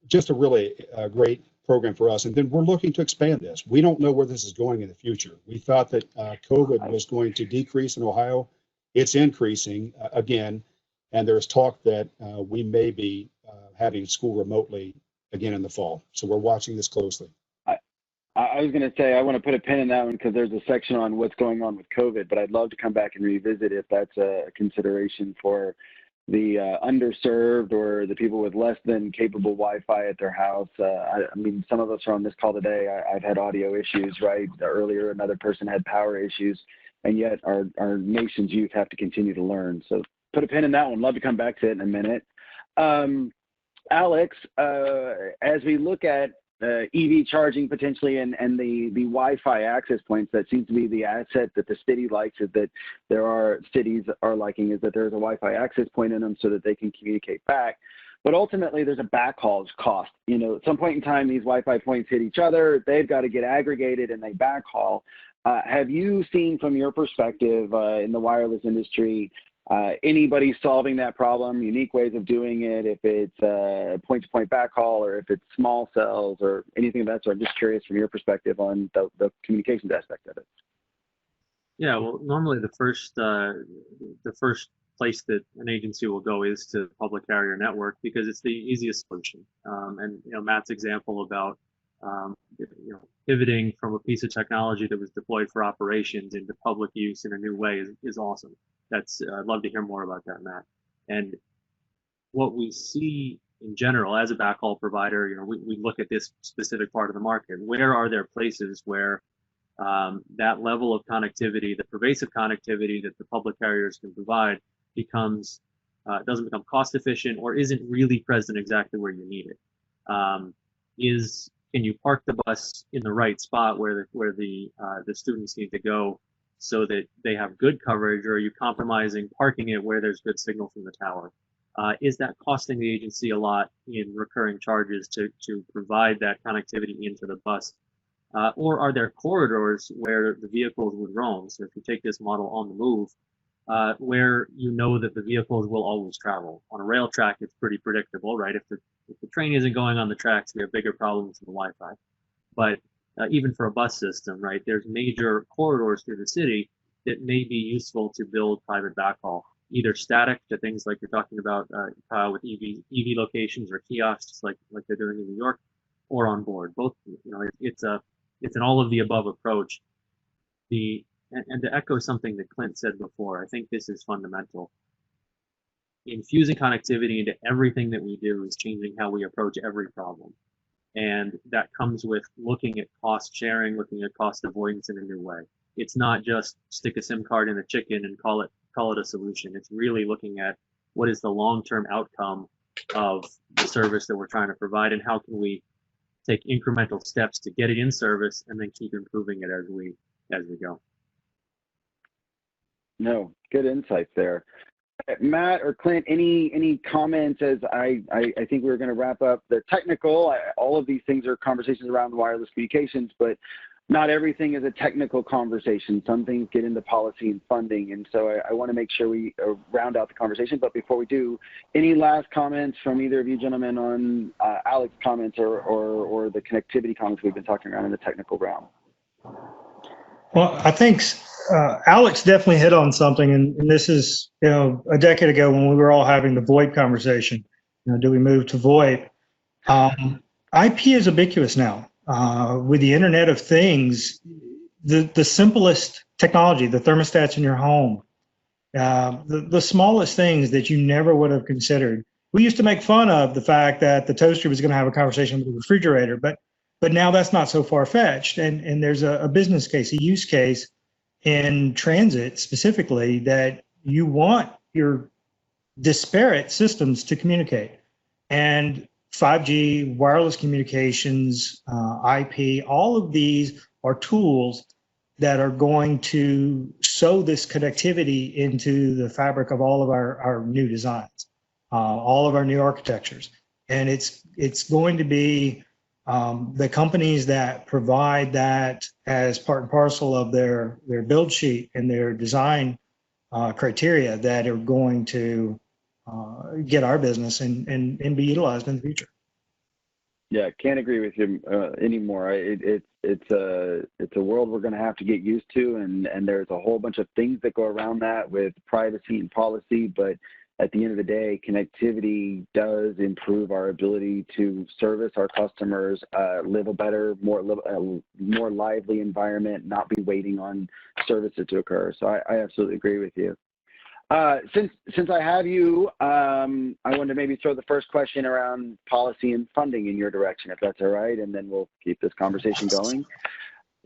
just a really great program for us. And then we're looking to expand this. We don't know where this is going in the future. We thought that COVID was going to decrease in Ohio. It's increasing again, and there's talk that we may be having school remotely again in the fall. So we're watching this closely. I was going to say, I want to put a pin in that one because there's a section on what's going on with COVID, but I'd love to come back and revisit if that's a consideration for the underserved or the people with less than capable Wi-Fi at their house. I mean, some of us are on this call today. I've had audio issues, right? Earlier, another person had power issues, and yet our nation's youth have to continue to learn. So put a pin in that one. Love to come back to it in a minute. Alex, as we look at EV charging potentially and the Wi-Fi access points, that seems to be the asset that the city likes, is that there are cities are liking is that there's a Wi-Fi access point in them so that they can communicate back. But ultimately, there's a backhaul cost. You know, at some point in time, these Wi-Fi points hit each other. They've got to get aggregated and they backhaul. Have you seen from your perspective in the wireless industry anybody solving that problem, unique ways of doing it, if it's point-to-point backhaul or if it's small cells or anything of that sort? I'm just curious from your perspective on the communications aspect of it. Yeah, well, normally the first place that an agency will go is to the public carrier network because it's the easiest solution. And you know, Matt's example about pivoting from a piece of technology that was deployed for operations into public use in a new way is awesome. I'd love to hear more about that, Matt. And what we see in general as a backhaul provider, you know, we look at this specific part of the market. Where are there places where that level of connectivity, the pervasive connectivity that the public carriers can provide, doesn't become cost efficient or isn't really present exactly where you need it? Can you park the bus in the right spot where the students need to go so that they have good coverage, or are you compromising parking it where there's good signal from the tower? Is that costing the agency a lot in recurring charges to provide that connectivity into the bus? Or are there corridors where the vehicles would roam? So if you take this model on the move, where you know that the vehicles will always travel. On a rail track, it's pretty predictable, right? If the train isn't going on the tracks, we have bigger problems with the Wi-Fi. But even for a bus system, right, there's major corridors through the city that may be useful to build private backhaul, either static to things like you're talking about, Kyle, with EV locations or kiosks like they're doing in New York, or on board. Both, you know, it's an all of the above approach. And to echo something that Clint said before, I think this is fundamental. Infusing connectivity into everything that we do is changing how we approach every problem. And that comes with looking at cost sharing, looking at cost avoidance in a new way. It's not just stick a SIM card in a chicken and call it a solution. It's really looking at what is the long-term outcome of the service that we're trying to provide, and how can we take incremental steps to get it in service and then keep improving it as we go. No, good insights there. Matt or Clint, any comments as I think we're going to wrap up the technical. All of these things are conversations around wireless communications, but not everything is a technical conversation. Some things get into policy and funding, and so I want to make sure we round out the conversation. But before we do, any last comments from either of you gentlemen on Alex's comments or the connectivity comments we've been talking around in the technical realm? Well, I think Alex definitely hit on something, and this is, a decade ago when we were all having the VoIP conversation. Do we move to VoIP? IP is ubiquitous now. With the Internet of Things, the simplest technology, the thermostats in your home, the smallest things that you never would have considered. We used to make fun of the fact that the toaster was going to have a conversation with the refrigerator, but now that's not so far-fetched, and there's a business case, a use case in transit specifically, that you want your disparate systems to communicate. And 5G, wireless communications, IP, all of these are tools that are going to sew this connectivity into the fabric of all of our new designs, all of our new architectures. And it's going to be the companies that provide that as part and parcel of their build sheet and their design criteria that are going to get our business and be utilized in the future. Yeah, can't agree with you anymore. It's a world we're going to have to get used to, and there's a whole bunch of things that go around that with privacy and policy, but at the end of the day, connectivity does improve our ability to service our customers, live a better, more lively environment, not be waiting on services to occur. So I absolutely agree with you. Since I have you, I want to maybe throw the first question around policy and funding in your direction, if that's all right, and then we'll keep this conversation going.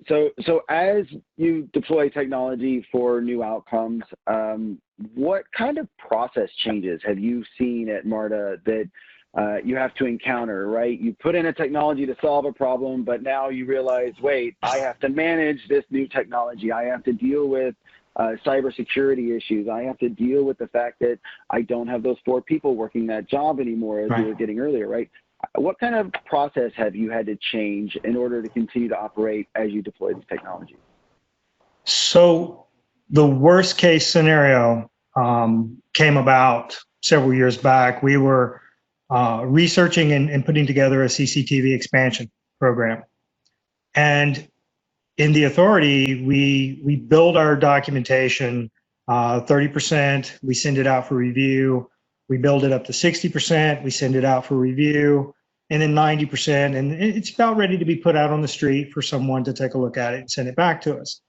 So as you deploy technology for new outcomes, what kind of process changes have you seen at MARTA that you have to encounter, right? You put in a technology to solve a problem, but now you realize, wait, I have to manage this new technology. I have to deal with cybersecurity issues. I have to deal with the fact that I don't have those 4 people working that job anymore, as we were getting earlier, right? What kind of process have you had to change in order to continue to operate as you deploy this technology? So the worst case scenario came about several years back. We were researching and putting together a CCTV expansion program. And in the authority, we build our documentation 30%, we send it out for review. We build it up to 60%, we send it out for review, and then 90%, and it's about ready to be put out on the street for someone to take a look at it and send it back to us.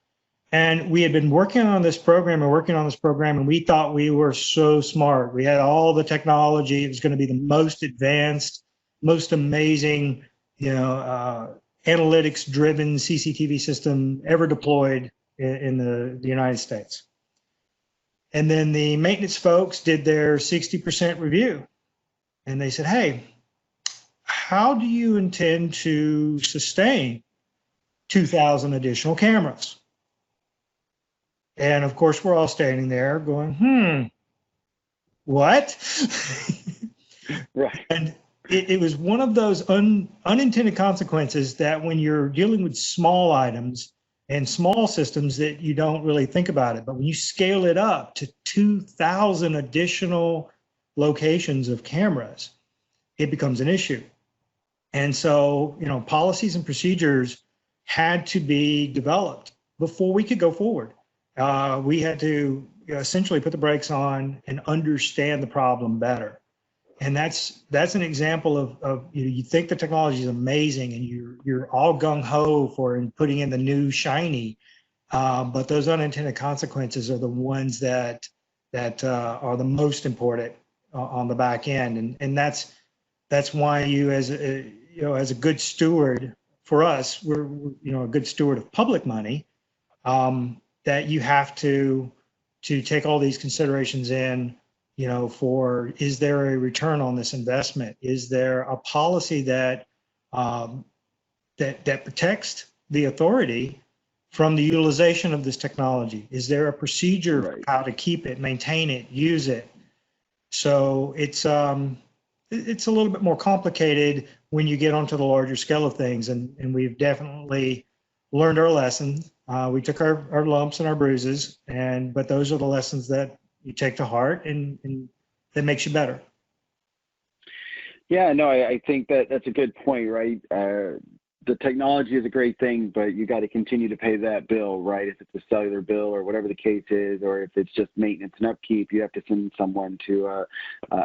And we had been working on this program, and we thought we were so smart. We had all the technology. It was going to be the most advanced, most amazing, analytics-driven CCTV system ever deployed in the United States. And then the maintenance folks did their 60% review. And they said, hey, how do you intend to sustain 2,000 additional cameras? And of course, we're all standing there going, what? Right. And it was one of those unintended consequences that when you're dealing with small items and small systems that you don't really think about it. But when you scale it up to 2,000 additional locations of cameras, it becomes an issue. And so, policies and procedures had to be developed before we could go forward. We had to essentially put the brakes on and understand the problem better. And that's an example of you think the technology is amazing and you're all gung-ho for putting in the new shiny, but those unintended consequences are the ones that are the most important on the back end. And that's why you, as as a good steward for us, we're a good steward of public money, that you have to take all these considerations in, for, is there a return on this investment? Is there a policy that that protects the authority from the utilization of this technology? Is there a procedure Right. for how to keep it, maintain it, use it? So it's a little bit more complicated when you get onto the larger scale of things, and we've definitely learned our lesson. We took our lumps and our bruises, but those are the lessons that you take to heart, and that makes you better. Yeah, no, I think that's a good point, right? The technology is a great thing, but you got to continue to pay that bill, right? If it's a cellular bill or whatever the case is, or if it's just maintenance and upkeep, you have to send someone to a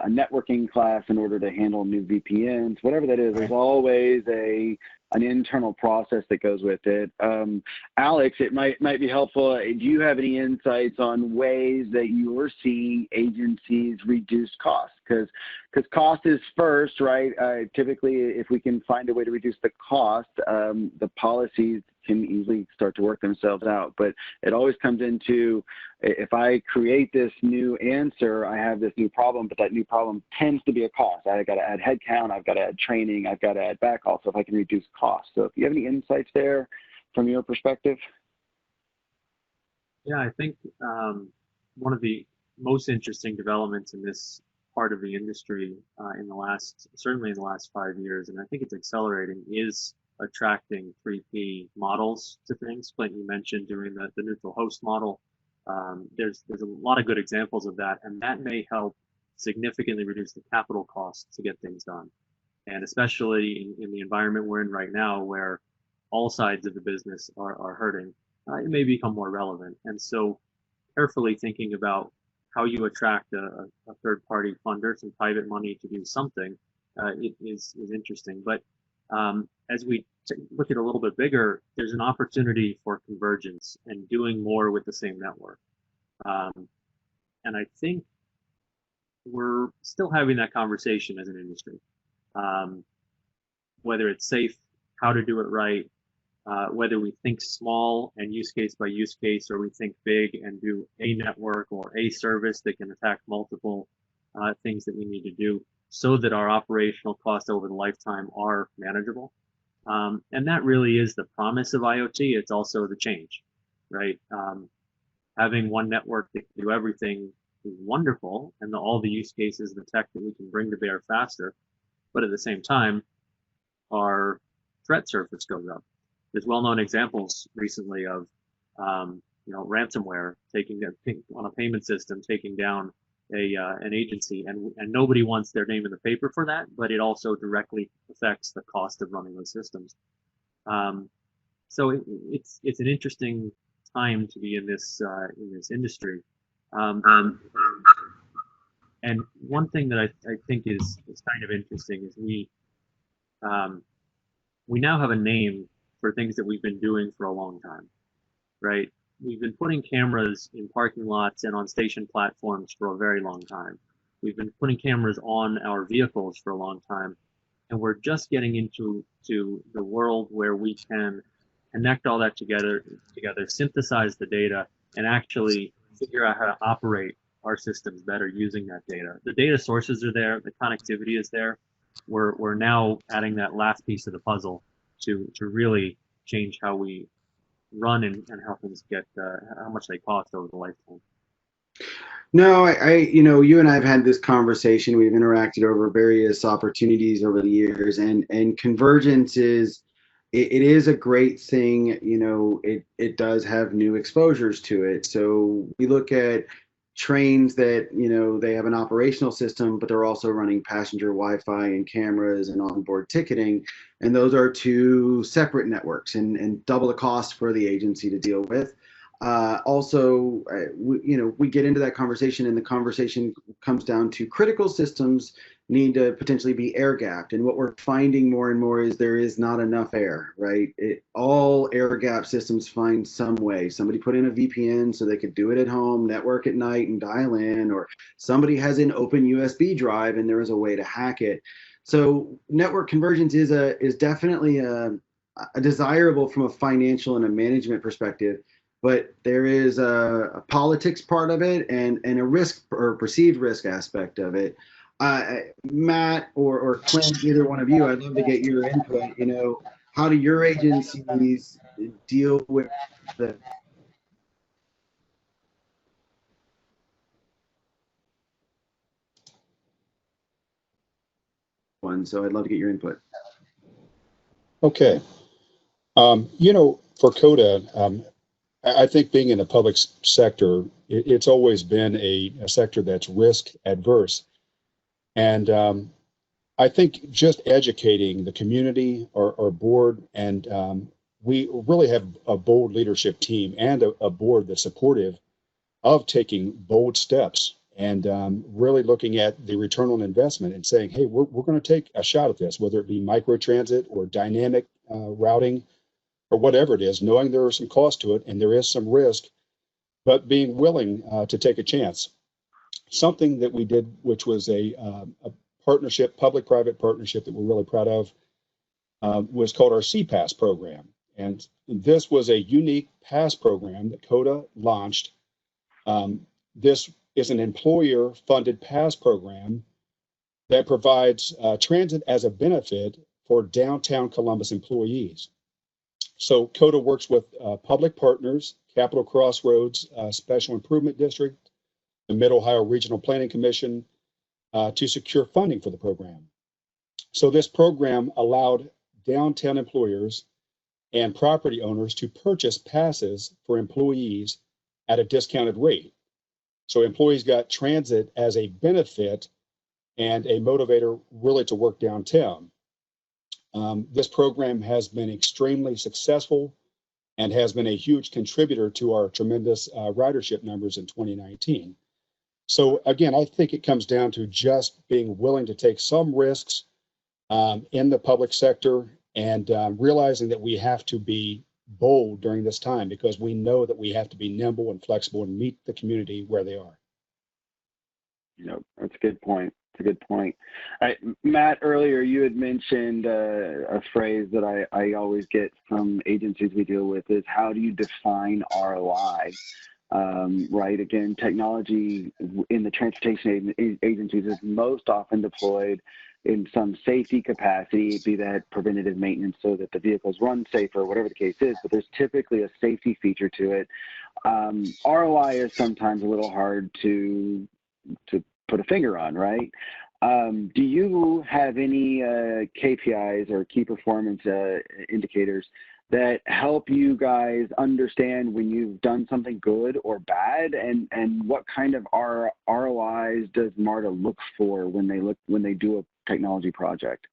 networking class in order to handle new VPNs, whatever that is. There's always an internal process that goes with it. Alex, it might be helpful. Do you have any insights on ways that you're seeing agencies reduce costs? Because cost is first, right? Typically, if we can find a way to reduce the cost, the policies can easily start to work themselves out. But it always comes into, if I create this new answer, I have this new problem, but that new problem tends to be a cost. I got to add headcount, I've got to add training, I've got to add backhaul. So if I can reduce costs. So if you have any insights there from your perspective? Yeah, I think one of the most interesting developments in this part of the industry certainly in the last 5 years, and I think it's accelerating, is attracting 3P models to things. Clinton, you mentioned doing the neutral host model. There's a lot of good examples of that, and that may help significantly reduce the capital costs to get things done. And especially in the environment we're in right now, where all sides of the business are hurting, it may become more relevant. And so carefully thinking about how you attract a third-party funder, some private money to do something, it is interesting. But as we look at a little bit bigger, there's an opportunity for convergence and doing more with the same network. And I think we're still having that conversation as an industry. Whether it's safe, how to do it right, whether we think small and use case by use case, or we think big and do a network or a service that can attack multiple things that we need to do, so that our operational costs over the lifetime are manageable. And that really is the promise of IoT. It's also the change, right? Having one network that can do everything is wonderful, and all the use cases, the tech that we can bring to bear faster. But at the same time, our threat surface goes up. There's well-known examples recently of ransomware taking on a payment system, taking down an agency, and nobody wants their name in the paper for that, but it also directly affects the cost of running those systems. So it's an interesting time to be in this industry. And one thing that I think is kind of interesting is we now have a name for things that we've been doing for a long time, right? We've been putting cameras in parking lots and on station platforms for a very long time. We've been putting cameras on our vehicles for a long time, and we're just getting into the world where we can connect all that together, synthesize the data, and actually figure out how to operate our systems better using that data. The data sources are there, the connectivity is there. We're now adding that last piece of the puzzle to really change how we run and how things get, how much they cost over the lifetime. No, you and I have had this conversation. We've interacted over various opportunities over the years, and convergence is a great thing. It does have new exposures to it. So we look at trains that, they have an operational system, but they're also running passenger Wi-Fi and cameras and onboard ticketing. And those are two separate networks and double the cost for the agency to deal with. We get into that conversation, and the conversation comes down to critical systems need to potentially be air gapped. And what we're finding more and more is there is not enough air, right? All air gap systems find some way. Somebody put in a VPN so they could do it at home, network at night and dial in, or somebody has an open USB drive and there is a way to hack it. So network convergence is definitely a desirable from a financial and a management perspective, but there is a politics part of it and a risk or perceived risk aspect of it. Matt or Clint, either one of you, I'd love to get your input. You know, how do your agencies deal with the one? So I'd love to get your input. Okay. You know, for CODA, I think being in the public sector, it's always been a sector that's risk adverse. And I think just educating the community, our board, and we really have a bold leadership team and a board that's supportive of taking bold steps and really looking at the return on investment and saying, hey, we're going to take a shot at this, whether it be microtransit or dynamic routing or whatever it is, knowing there are some costs to it and there is some risk, but being willing to take a chance. Something that we did, which was a partnership, public-private partnership that we're really proud of, was called our CPAS program. And this was a unique pass program that CODA launched. This is an employer-funded pass program that provides transit as a benefit for downtown Columbus employees. So CODA works with public partners, Capital Crossroads Special Improvement District, the Mid-Ohio Regional Planning Commission, to secure funding for the program. So this program allowed downtown employers and property owners to purchase passes for employees at a discounted rate. So employees got transit as a benefit and a motivator really to work downtown. This program has been extremely successful and has been a huge contributor to our tremendous ridership numbers in 2019. So again, I think it comes down to just being willing to take some risks in the public sector and realizing that we have to be bold during this time because we know that we have to be nimble and flexible and meet the community where they are. Yep, that's a good point. It's a good point. Matt, earlier you had mentioned a phrase that I always get from agencies we deal with is how do you define ROI? Right, again, technology in the transportation agencies is most often deployed in some safety capacity, be that preventative maintenance so that the vehicles run safer, whatever the case is, but there's typically a safety feature to it. ROI is sometimes a little hard to put a finger on, right? Do you have any KPIs or key performance indicators that help you guys understand when you've done something good or bad, and what kind of ROIs does MARTA look for when they do a technology project?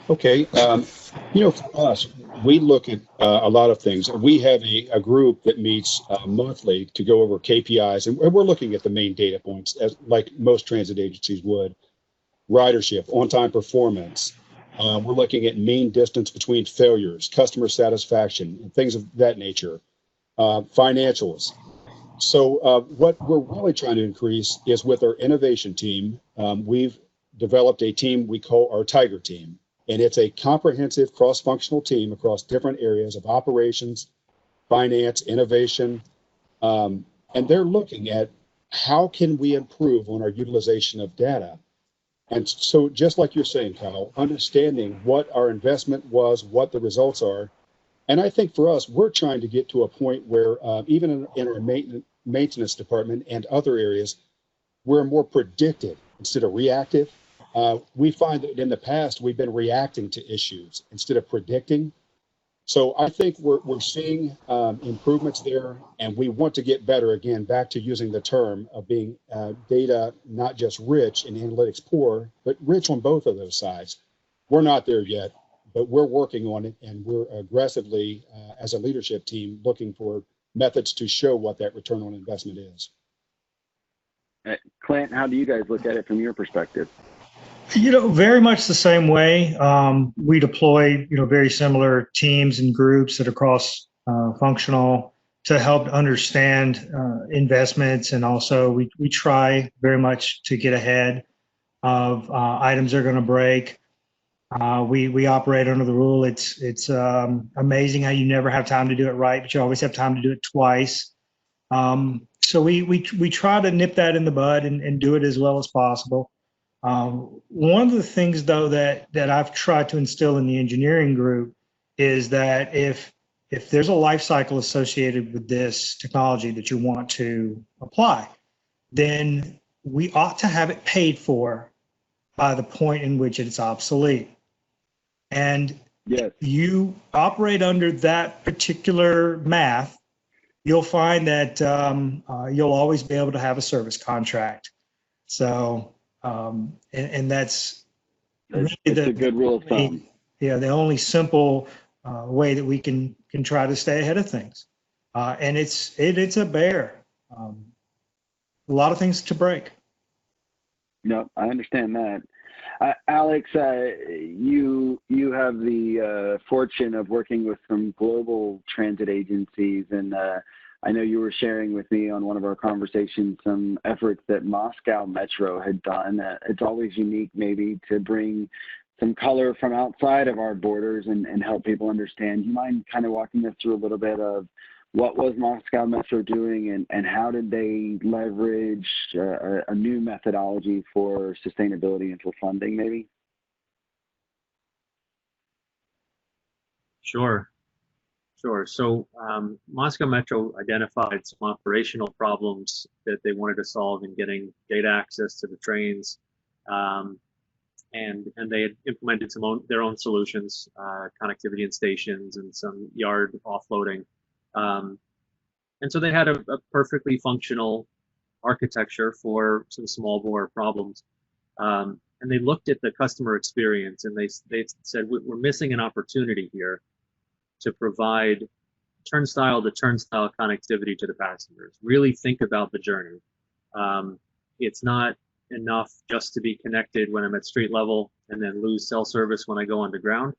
Okay, you know, for us, we look at a lot of things. We have a group that meets monthly to go over KPIs, and we're looking at the main data points, as like most transit agencies would: ridership, on-time performance. We're looking at mean distance between failures, customer satisfaction, and things of that nature, financials. So what we're really trying to increase is with our innovation team, we've developed a team we call our Tiger team. And it's a comprehensive cross-functional team across different areas of operations, finance, innovation. And they're looking at how can we improve on our utilization of data. And so just like you're saying, Kyle, understanding what our investment was, what the results are. And I think for us, we're trying to get to a point where even in our maintenance department and other areas, we're more predictive instead of reactive. We find that in the past, we've been reacting to issues instead of predicting. So I think we're seeing improvements there, and we want to get better, again, back to using the term of being data not just rich and analytics poor, but rich on both of those sides. We're not there yet, but we're working on it, and we're aggressively, as a leadership team, looking for methods to show what that return on investment is. Clint, how do you guys look at it from your perspective? You know, very much the same way. We deploy, very similar teams and groups that are cross functional to help understand investments. And also we try very much to get ahead of items are going to break. We operate under the rule. It's amazing how you never have time to do it right, but you always have time to do it twice. So we try to nip that in the bud and do it as well as possible. One of the things, though, that I've tried to instill in the engineering group is that if there's a life cycle associated with this technology that you want to apply, then we ought to have it paid for by the point in which it's obsolete. And Yes. if you operate under that particular math, you'll find that you'll always be able to have a service contract. So, and that's really It's a good rule of thumb. Yeah, the only simple way that we can try to stay ahead of things. And it's a bear. A lot of things to break. No, I understand that. Alex, you have the fortune of working with some global transit agencies, and I know you were sharing with me on one of our conversations some efforts that Moscow Metro had done. It's always unique maybe to bring some color from outside of our borders and help people understand. Do you mind kind of walking us through a little bit of what was Moscow Metro doing and how did they leverage a new methodology for sustainability and for funding maybe? Sure. So Moscow Metro identified some operational problems that they wanted to solve in getting data access to the trains. And they had implemented their own solutions, connectivity in stations and some yard offloading. And so they had a perfectly functional architecture for some small bore problems. And they looked at the customer experience and they said, we're missing an opportunity here to provide turnstile to turnstile connectivity to the passengers. Really think about the journey. It's not enough just to be connected when I'm at street level and then lose cell service when I go underground.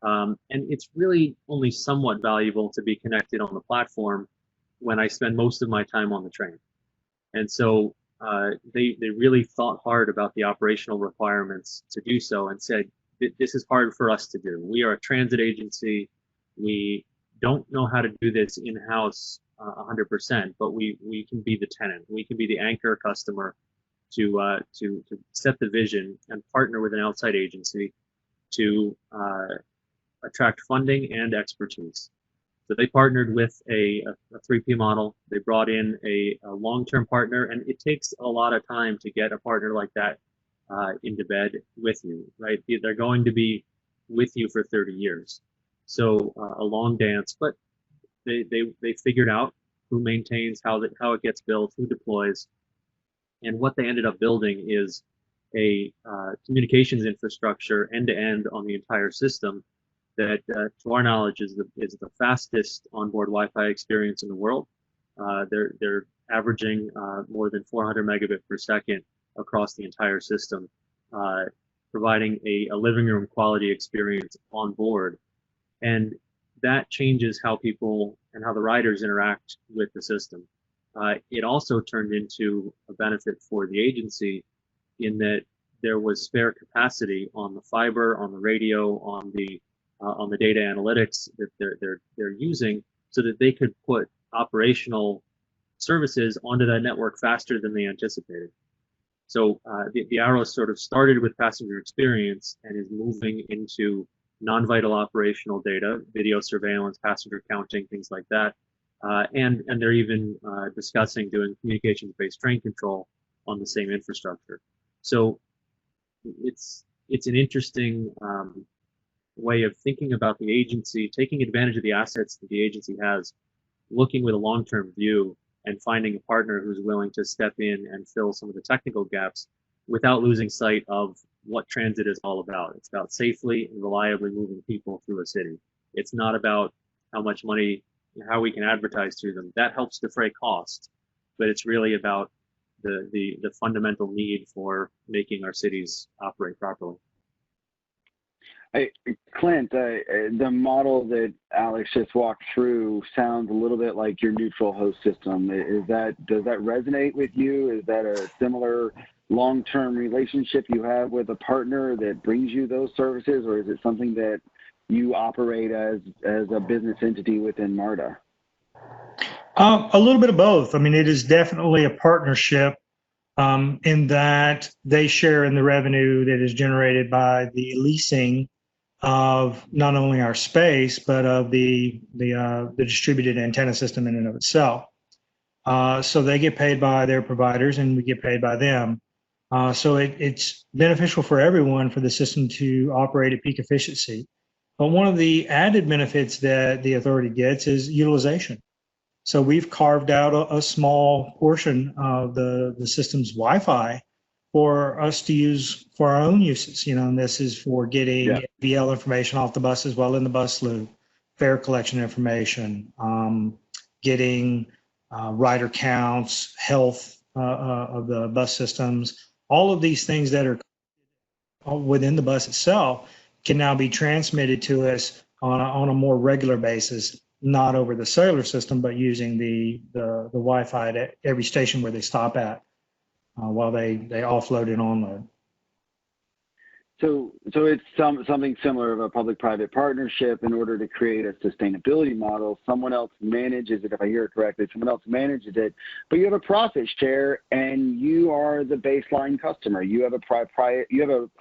And it's really only somewhat valuable to be connected on the platform when I spend most of my time on the train. And so they really thought hard about the operational requirements to do so and said, this is hard for us to do. We are a transit agency. We don't know how to do this in-house 100%, but we can be the tenant. We can be the anchor customer to set the vision and partner with an outside agency to attract funding and expertise. So they partnered with a 3P model. They brought in a long-term partner, and it takes a lot of time to get a partner like that into bed with you, right? They're going to be with you for 30 years. So a long dance, but they figured out who maintains, how it gets built, who deploys, and what they ended up building is a communications infrastructure end-to-end on the entire system that, to our knowledge, is the fastest onboard Wi-Fi experience in the world. They're averaging more than 400 megabit per second across the entire system, providing a living room quality experience on board. And that changes how people and how the riders interact with the system. It also turned into a benefit for the agency in that there was spare capacity on the fiber, on the radio, on the data analytics that they're using, so that they could put operational services onto that network faster than they anticipated. So the arrow sort of started with passenger experience and is moving into non-vital operational data, video surveillance, passenger counting, things like that. And they're even discussing doing communications-based train control on the same infrastructure. So it's an interesting way of thinking about the agency, taking advantage of the assets that the agency has, looking with a long-term view and finding a partner who's willing to step in and fill some of the technical gaps without losing sight of what transit is all about. It's about safely and reliably moving people through a city. It's not about how much money, how we can advertise to them. That helps defray cost, but it's really about the fundamental need for making our cities operate properly. Clint, the model that Alex just walked through sounds a little bit like your neutral host system. Does that resonate with you? Is that a similar long-term relationship you have with a partner that brings you those services, or is it something that you operate as a business entity within MARTA? A little bit of both. I mean, it is definitely a partnership in that they share in the revenue that is generated by the leasing of not only our space, but of the distributed antenna system in and of itself. So they get paid by their providers and we get paid by them. So it's beneficial for everyone for the system to operate at peak efficiency. But one of the added benefits that the authority gets is utilization. So we've carved out a small portion of the system's Wi-Fi for us to use for our own uses. And this is for getting VL information off the bus as well in the bus loop, fare collection information, getting rider counts, health of the bus systems. All of these things that are within the bus itself can now be transmitted to us on a more regular basis, not over the cellular system, but using the Wi-Fi at every station where they stop at while they offload and onload. So it's something similar of a public-private partnership in order to create a sustainability model. Someone else manages it, if I hear it correctly, someone else manages it, but you have a profit share and you are the baseline customer. You have a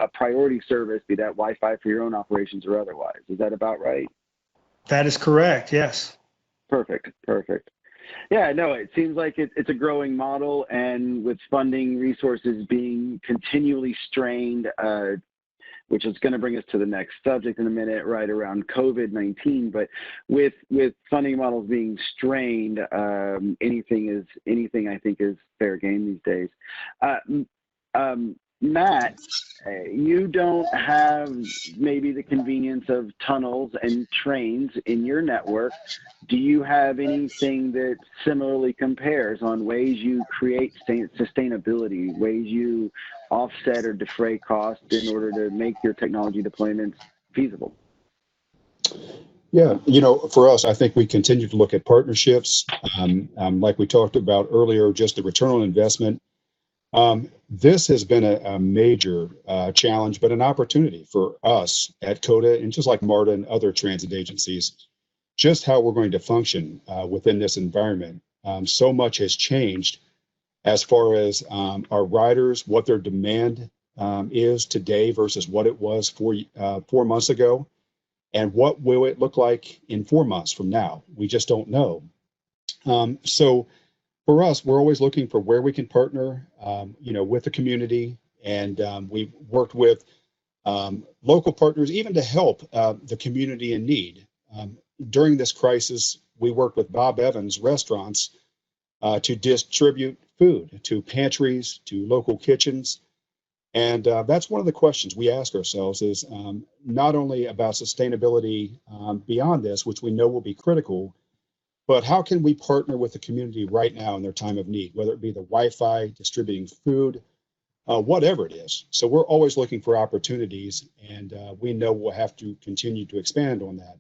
priority service, be that Wi-Fi for your own operations or otherwise. Is that about right? That is correct, yes. Perfect. Yeah, no, it seems like it's a growing model, and with funding resources being continually strained, which is going to bring us to the next subject in a minute, right around COVID-19. But with funding models being strained, anything I think is fair game these days. Matt, you don't have maybe the convenience of tunnels and trains in your network. Do you have anything that similarly compares on ways you create sustainability, ways you offset or defray costs in order to make your technology deployments feasible? Yeah, for us, I think we continue to look at partnerships. Like we talked about earlier, just the return on investment. This has been a major challenge, but an opportunity for us at CODA, and just like MARTA and other transit agencies, just how we're going to function within this environment. So much has changed as far as our riders, what their demand is today versus what it was 4 months ago, and what will it look like in 4 months from now. We just don't know. So for us, we're always looking for where we can partner, with the community, and we've worked with local partners even to help the community in need. During this crisis, we worked with Bob Evans Restaurants to distribute food to pantries, to local kitchens. And that's one of the questions we ask ourselves is not only about sustainability beyond this, which we know will be critical, but how can we partner with the community right now in their time of need, whether it be the Wi-Fi, distributing food, whatever it is. So we're always looking for opportunities, and we know we'll have to continue to expand on that.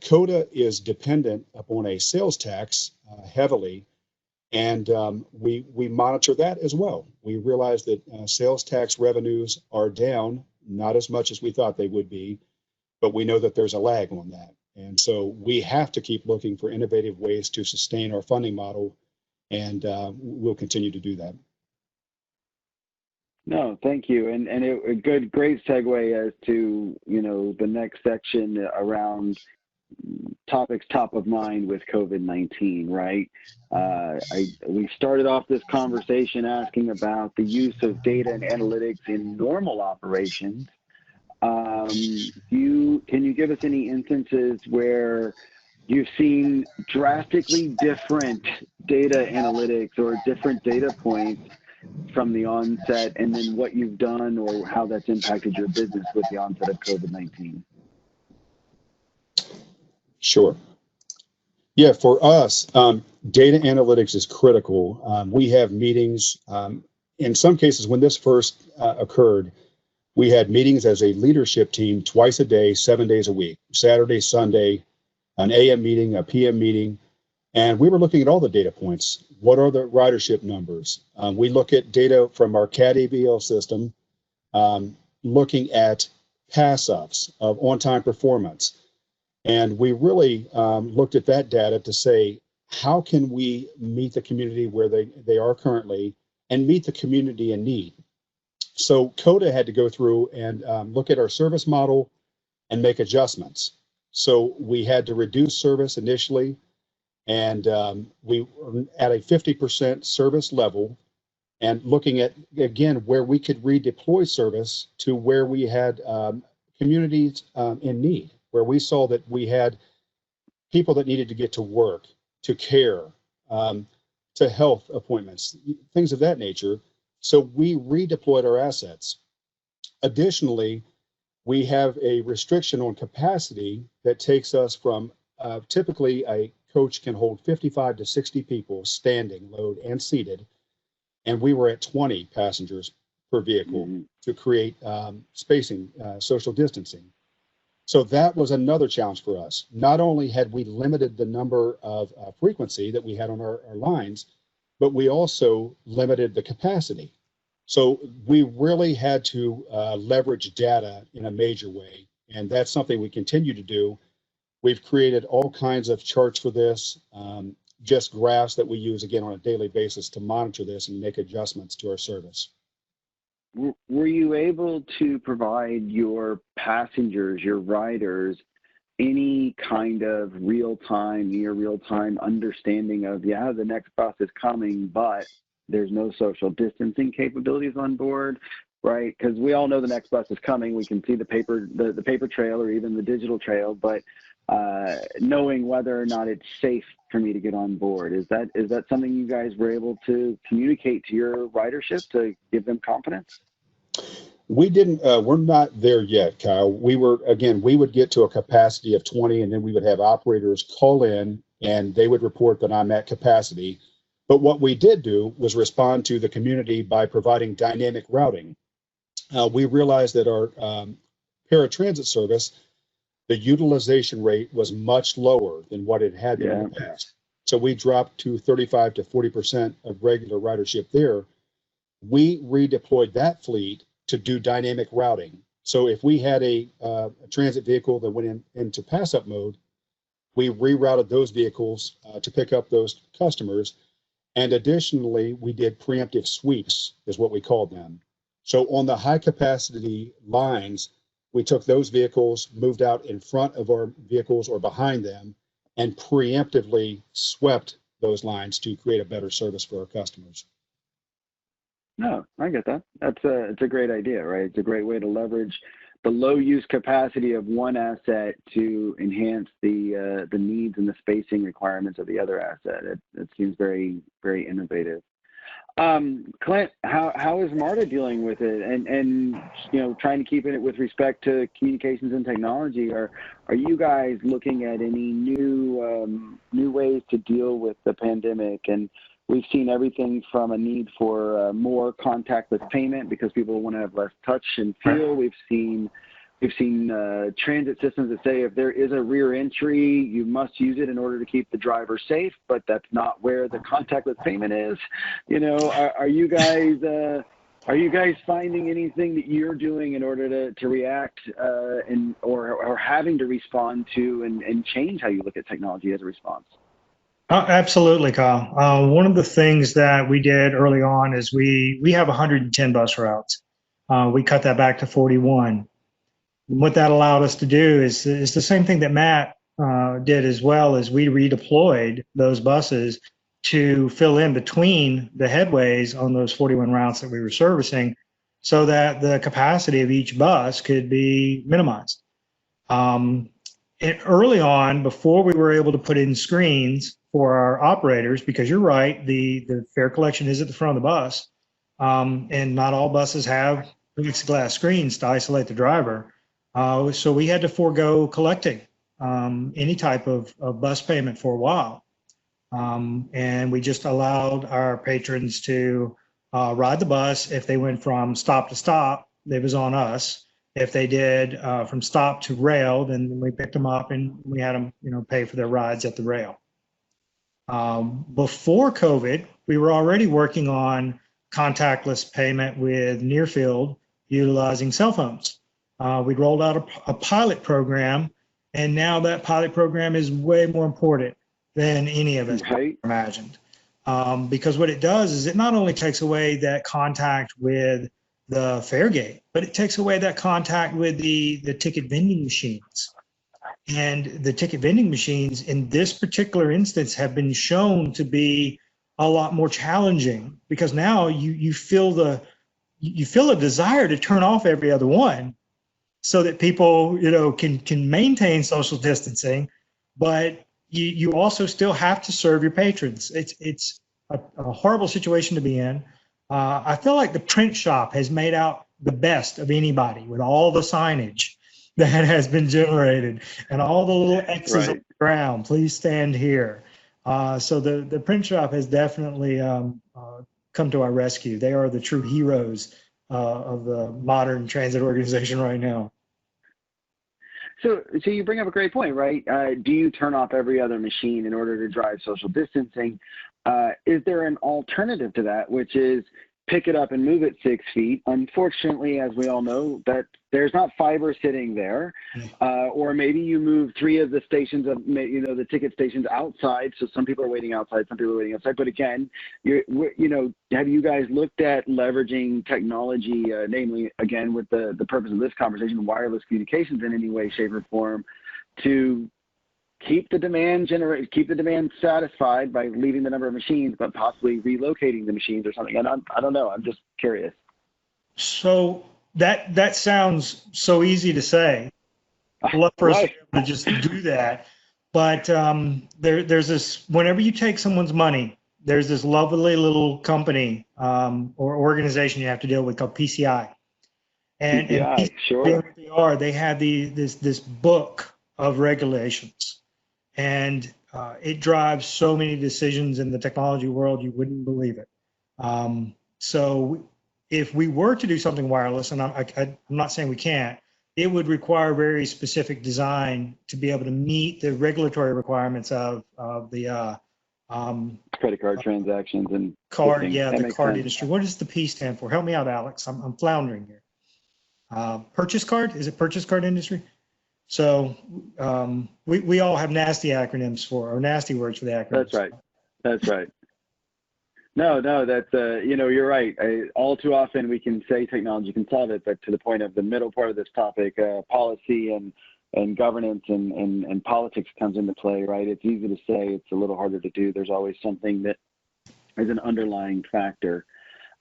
CODA is dependent upon a sales tax heavily, and we monitor that as well. We realize that sales tax revenues are down, not as much as we thought they would be, but we know that there's a lag on that. And so we have to keep looking for innovative ways to sustain our funding model, and we'll continue to do that. No, thank you. And a great segue as to, the next section around topics top of mind with COVID-19, right? We started off this conversation asking about the use of data and analytics in normal operations. Can you give us any instances where you've seen drastically different data analytics or different data points from the onset, and then what you've done or how that's impacted your business with the onset of COVID-19? Sure. Yeah, for us, data analytics is critical. We have meetings. In some cases, when this first occurred, we had meetings as a leadership team twice a day, 7 days a week, Saturday, Sunday, an AM meeting, a PM meeting, And we were looking at all the data points. What are the ridership numbers? We look at data from our CAD AVL system, looking at pass-ups of on-time performance. And we really looked at that data to say, how can we meet the community where they are currently and meet the community in need? So CODA had to go through and look at our service model and make adjustments. So we had to reduce service initially, and we were at a 50% service level, and looking at, again, where we could redeploy service to where we had communities in need, where we saw that we had people that needed to get to work, to care, to health appointments, things of that nature. So we redeployed our assets. Additionally, we have a restriction on capacity that takes us from typically a coach can hold 55 to 60 people standing, load, and seated. And we were at 20 passengers per vehicle to create spacing, social distancing. So that was another challenge for us. Not only had we limited the number of frequency that we had on our lines, but we also limited the capacity. So we really had to leverage data in a major way. And that's something we continue to do. We've created all kinds of charts for this, just graphs that we use again on a daily basis to monitor this and make adjustments to our service. Were you able to provide your passengers, your riders, any kind of real-time, near real-time understanding of, yeah, the next bus is coming, but there's no social distancing capabilities on board, right? Because we all know the next bus is coming. We can see the paper trail or even the digital trail, but knowing whether or not it's safe for me to get on board, is that something you guys were able to communicate to your ridership to give them confidence? We didn't, we're not there yet, Kyle. We would get to a capacity of 20, and then we would have operators call in and they would report that I'm at capacity. But what we did do was respond to the community by providing dynamic routing. We realized that our paratransit service, the utilization rate was much lower than what it had been in the past. So we dropped to 35 to 40% of regular ridership there. We redeployed that fleet to do dynamic routing. So if we had a transit vehicle that went into pass-up mode, we rerouted those vehicles to pick up those customers. And additionally, we did preemptive sweeps, is what we called them. So on the high capacity lines, we took those vehicles, moved out in front of our vehicles or behind them, and preemptively swept those lines to create a better service for our customers. No, I get that. It's a great idea, right? It's a great way to leverage the low use capacity of one asset to enhance the needs and the spacing requirements of the other asset. It seems very, very innovative. Clint, how is MARTA dealing with it, and trying to keep it with respect to communications and technology? Are you guys looking at any new ways to deal with the pandemic? And we've seen everything from a need for more contactless payment because people want to have less touch and feel. We've seen transit systems that say if there is a rear entry, you must use it in order to keep the driver safe, but that's not where the contactless payment is. Are you guys finding anything that you're doing in order to react or having to respond to and change how you look at technology as a response? Absolutely, Kyle. One of the things that we did early on is we have 110 bus routes. We cut that back to 41. What that allowed us to do is the same thing that Matt did, as well as we redeployed those buses to fill in between the headways on those 41 routes that we were servicing so that the capacity of each bus could be minimized. Early on, before we were able to put in screens for our operators, because you're right, the fare collection is at the front of the bus, and not all buses have plexiglass screens to isolate the driver. So we had to forego collecting any type of bus payment for a while. And we just allowed our patrons to ride the bus. If they went from stop to stop, it was on us. If they did from stop to rail, then we picked them up and we had them, pay for their rides at the rail. Before COVID, we were already working on contactless payment with near field utilizing cell phones. We'd rolled out a pilot program, and now that pilot program is way more important than any of us imagined. Because what it does is it not only takes away that contact with the fare gate, but it takes away that contact with the ticket vending machines. And the ticket vending machines in this particular instance have been shown to be a lot more challenging, because now you feel a desire to turn off every other one so that people, can maintain social distancing, but you also still have to serve your patrons. It's a horrible situation to be in. I feel like the print shop has made out the best of anybody with all the signage that has been generated and all the little X's on the ground. Please stand here. So the print shop has definitely come to our rescue. They are the true heroes of the modern transit organization right now. So you bring up a great point, right? Do you turn off every other machine in order to drive social distancing? Is there an alternative to that, which is pick it up and move it 6 feet? Unfortunately, as we all know, that there's not fiber sitting there, or maybe you move 3 of the stations of, the ticket stations outside. So some people are waiting outside, some people are waiting outside. But again, have you guys looked at leveraging technology, namely, again, with the purpose of this conversation, wireless communications in any way, shape, or form, to keep the demand satisfied by leaving the number of machines, but possibly relocating the machines or something? And I don't know. I'm just curious. So that sounds so easy to say. I'd love for us to be able to just do that. But there's this, whenever you take someone's money, there's this lovely little company or organization you have to deal with called PCI. And PCI, sure. They have this book of regulations. And it drives so many decisions in the technology world, you wouldn't believe it. So if we were to do something wireless, and I'm not saying we can't, it would require very specific design to be able to meet the regulatory requirements of the credit card transactions and card. Yeah, the card industry. What does the P stand for? Help me out, Alex. I'm floundering here. Purchase card? Is it purchase card industry? So we all have nasty acronyms or nasty words for the acronyms. That's right. No, that's you're right. All too often we can say technology can solve it, but to the point of the middle part of this topic, policy and governance and politics comes into play, right? It's easy to say, it's a little harder to do. There's always something that is an underlying factor.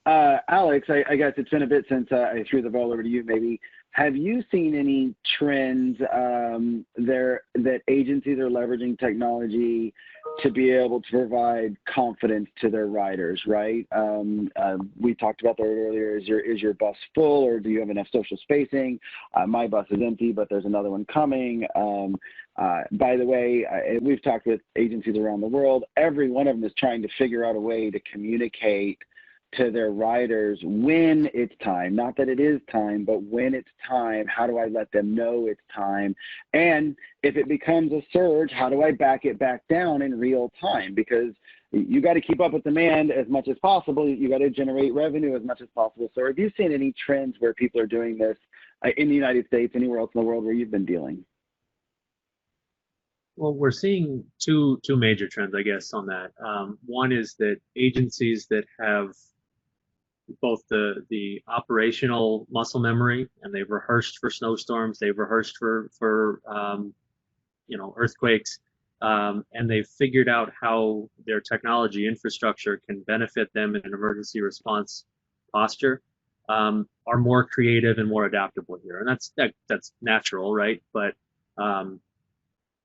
Alex, I guess it's been a bit since I threw the ball over to you. Maybe have you seen any trends there that agencies are leveraging technology to be able to provide confidence to their riders, right? We talked about that earlier. Is your bus full, or do you have enough social spacing? My bus is empty, but there's another one coming. By the way, we've talked with agencies around the world. Every one of them is trying to figure out a way to communicate to their riders when it's time. Not that it is time, but when it's time, how do I let them know it's time? And if it becomes a surge, how do I back it back down in real time? Because you got to keep up with demand as much as possible. You got to generate revenue as much as possible. So have you seen any trends where people are doing this in the United States, anywhere else in the world where you've been dealing? Well, we're seeing two major trends, I guess, on that. One is that agencies that have both the operational muscle memory, and they've rehearsed for snowstorms, they've rehearsed for earthquakes, and they've figured out how their technology infrastructure can benefit them in an emergency response posture, are more creative and more adaptable here, and that's natural, right? But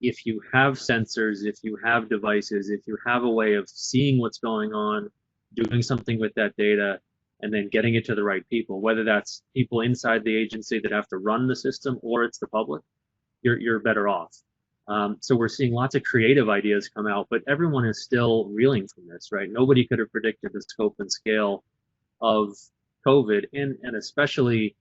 if you have sensors, if you have devices, if you have a way of seeing what's going on, doing something with that data, and then getting it to the right people, whether that's people inside the agency that have to run the system or it's the public, you're better off. So we're seeing lots of creative ideas come out, but everyone is still reeling from this, right? Nobody could have predicted the scope and scale of COVID, and especially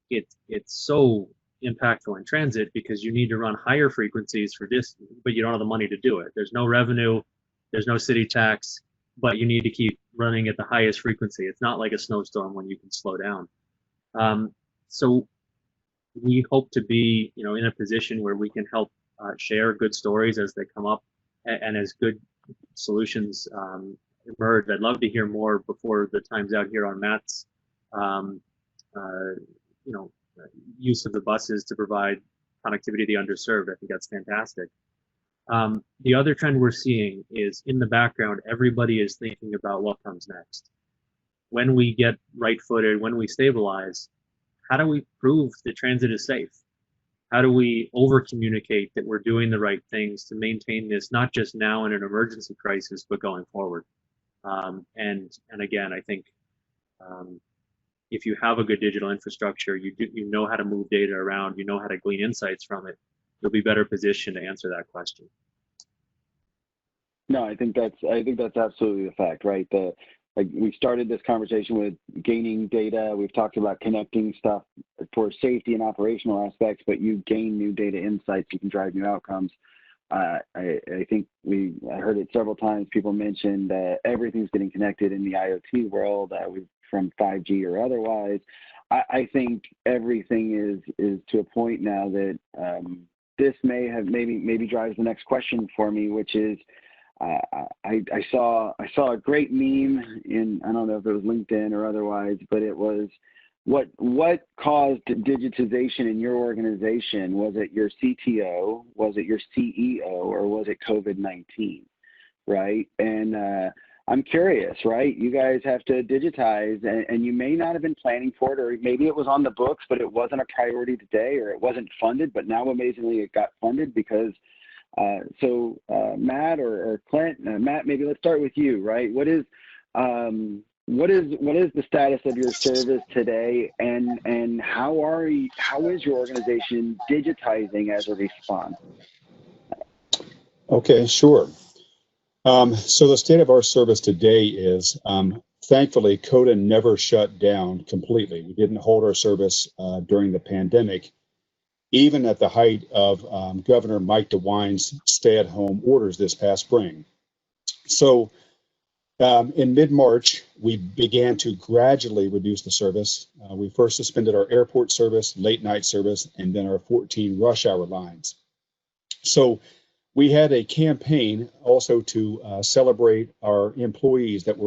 it's so impactful in transit because you need to run higher frequencies for distance, but you don't have the money to do it. There's no revenue there's no city tax, but you need to keep running at the highest frequency. It's not like a snowstorm when you can slow down. So we hope to be, in a position where we can help share good stories as they come up, and as good solutions emerge. I'd love to hear more before the time's out here on Matt's, use of the buses to provide connectivity to the underserved. I think that's fantastic. The other trend we're seeing is, in the background, everybody is thinking about what comes next. When we get right-footed, when we stabilize, how do we prove that transit is safe? How do we over-communicate that we're doing the right things to maintain this, not just now in an emergency crisis, but going forward? And again, I think if you have a good digital infrastructure, you know how to move data around, you know how to glean insights from it, you'll be better positioned to answer that question. No, I think that's absolutely the fact, right? We started this conversation with gaining data. We've talked about connecting stuff for safety and operational aspects, but you gain new data insights, you can drive new outcomes. I think I heard it several times. People mentioned that everything's getting connected in the IoT world, from 5G or otherwise. I think everything is to a point now that this maybe drives the next question for me, which is, I saw a great meme in, I don't know if it was LinkedIn or otherwise, but it was, what caused digitization in your organization? Was it your CTO? Was it your CEO? Or was it COVID-19? Right? And I'm curious, right? You guys have to digitize, and you may not have been planning for it, or maybe it was on the books, but it wasn't a priority today, or it wasn't funded, but now amazingly it got funded because. Matt or Clint, Matt, maybe let's start with you, right? What is the status of your service today, and how is your organization digitizing as a response? Okay, sure. So the state of our service today is, thankfully, CODA never shut down completely. We didn't hold our service during the pandemic, even at the height of Governor Mike DeWine's stay-at-home orders this past spring. So in mid-March, we began to gradually reduce the service. We first suspended our airport service, late-night service, and then our 14 rush-hour lines. So we had a campaign also to celebrate our employees that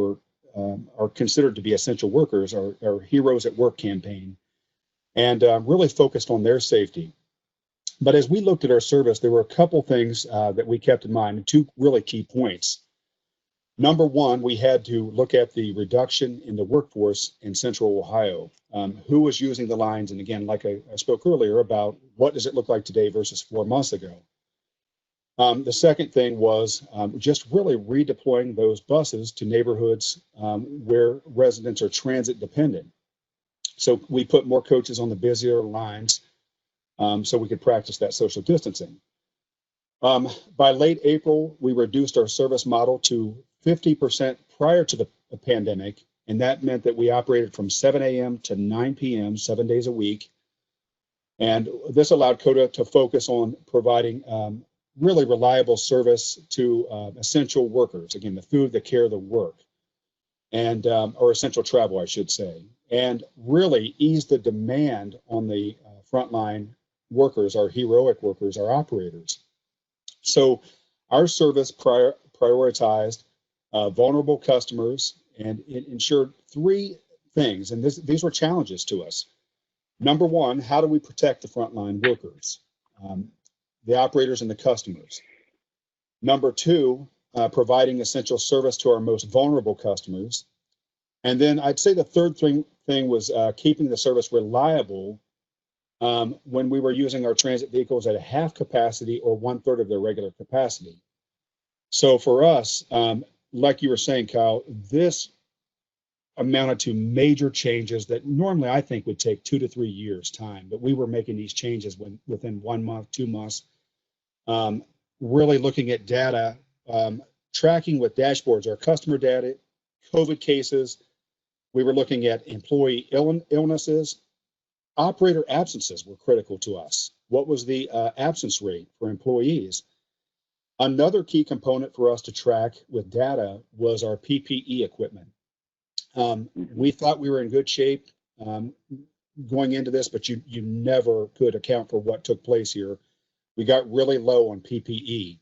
are considered to be essential workers, our Heroes at Work campaign, and really focused on their safety. But as we looked at our service, there were a couple things that we kept in mind, two really key points. Number one, we had to look at the reduction in the workforce in Central Ohio. Who was using the lines? And again, like I spoke earlier about what does it look like today versus 4 months ago. The second thing was just really redeploying those buses to neighborhoods where residents are transit dependent. So we put more coaches on the busier lines so we could practice that social distancing. By late April, we reduced our service model to 50% prior to the pandemic, and that meant that we operated from 7 a.m. to 9 p.m. 7 days a week. And this allowed CODA to focus on providing really reliable service to essential workers, again, the food, the care, the work, and or essential travel, I should say, and really ease the demand on the frontline workers, our heroic workers, our operators. So our service prioritized vulnerable customers, and it ensured three things, and these were challenges to us. Number one, how do we protect the frontline workers, the operators and the customers? Number two, providing essential service to our most vulnerable customers. And then I'd say the third thing was keeping the service reliable when we were using our transit vehicles at a half capacity or 1/3 of their regular capacity. So for us, like you were saying, Kyle, this amounted to major changes that normally I think would take 2 to 3 years time, but we were making these changes within 1 month, 2 months, really looking at data, tracking with dashboards, our customer data, COVID cases. We were looking at employee illnesses. Operator absences were critical to us. What was the absence rate for employees? Another key component for us to track with data was our PPE equipment. We thought we were in good shape going into this, but you never could account for what took place here. We got really low on PPE.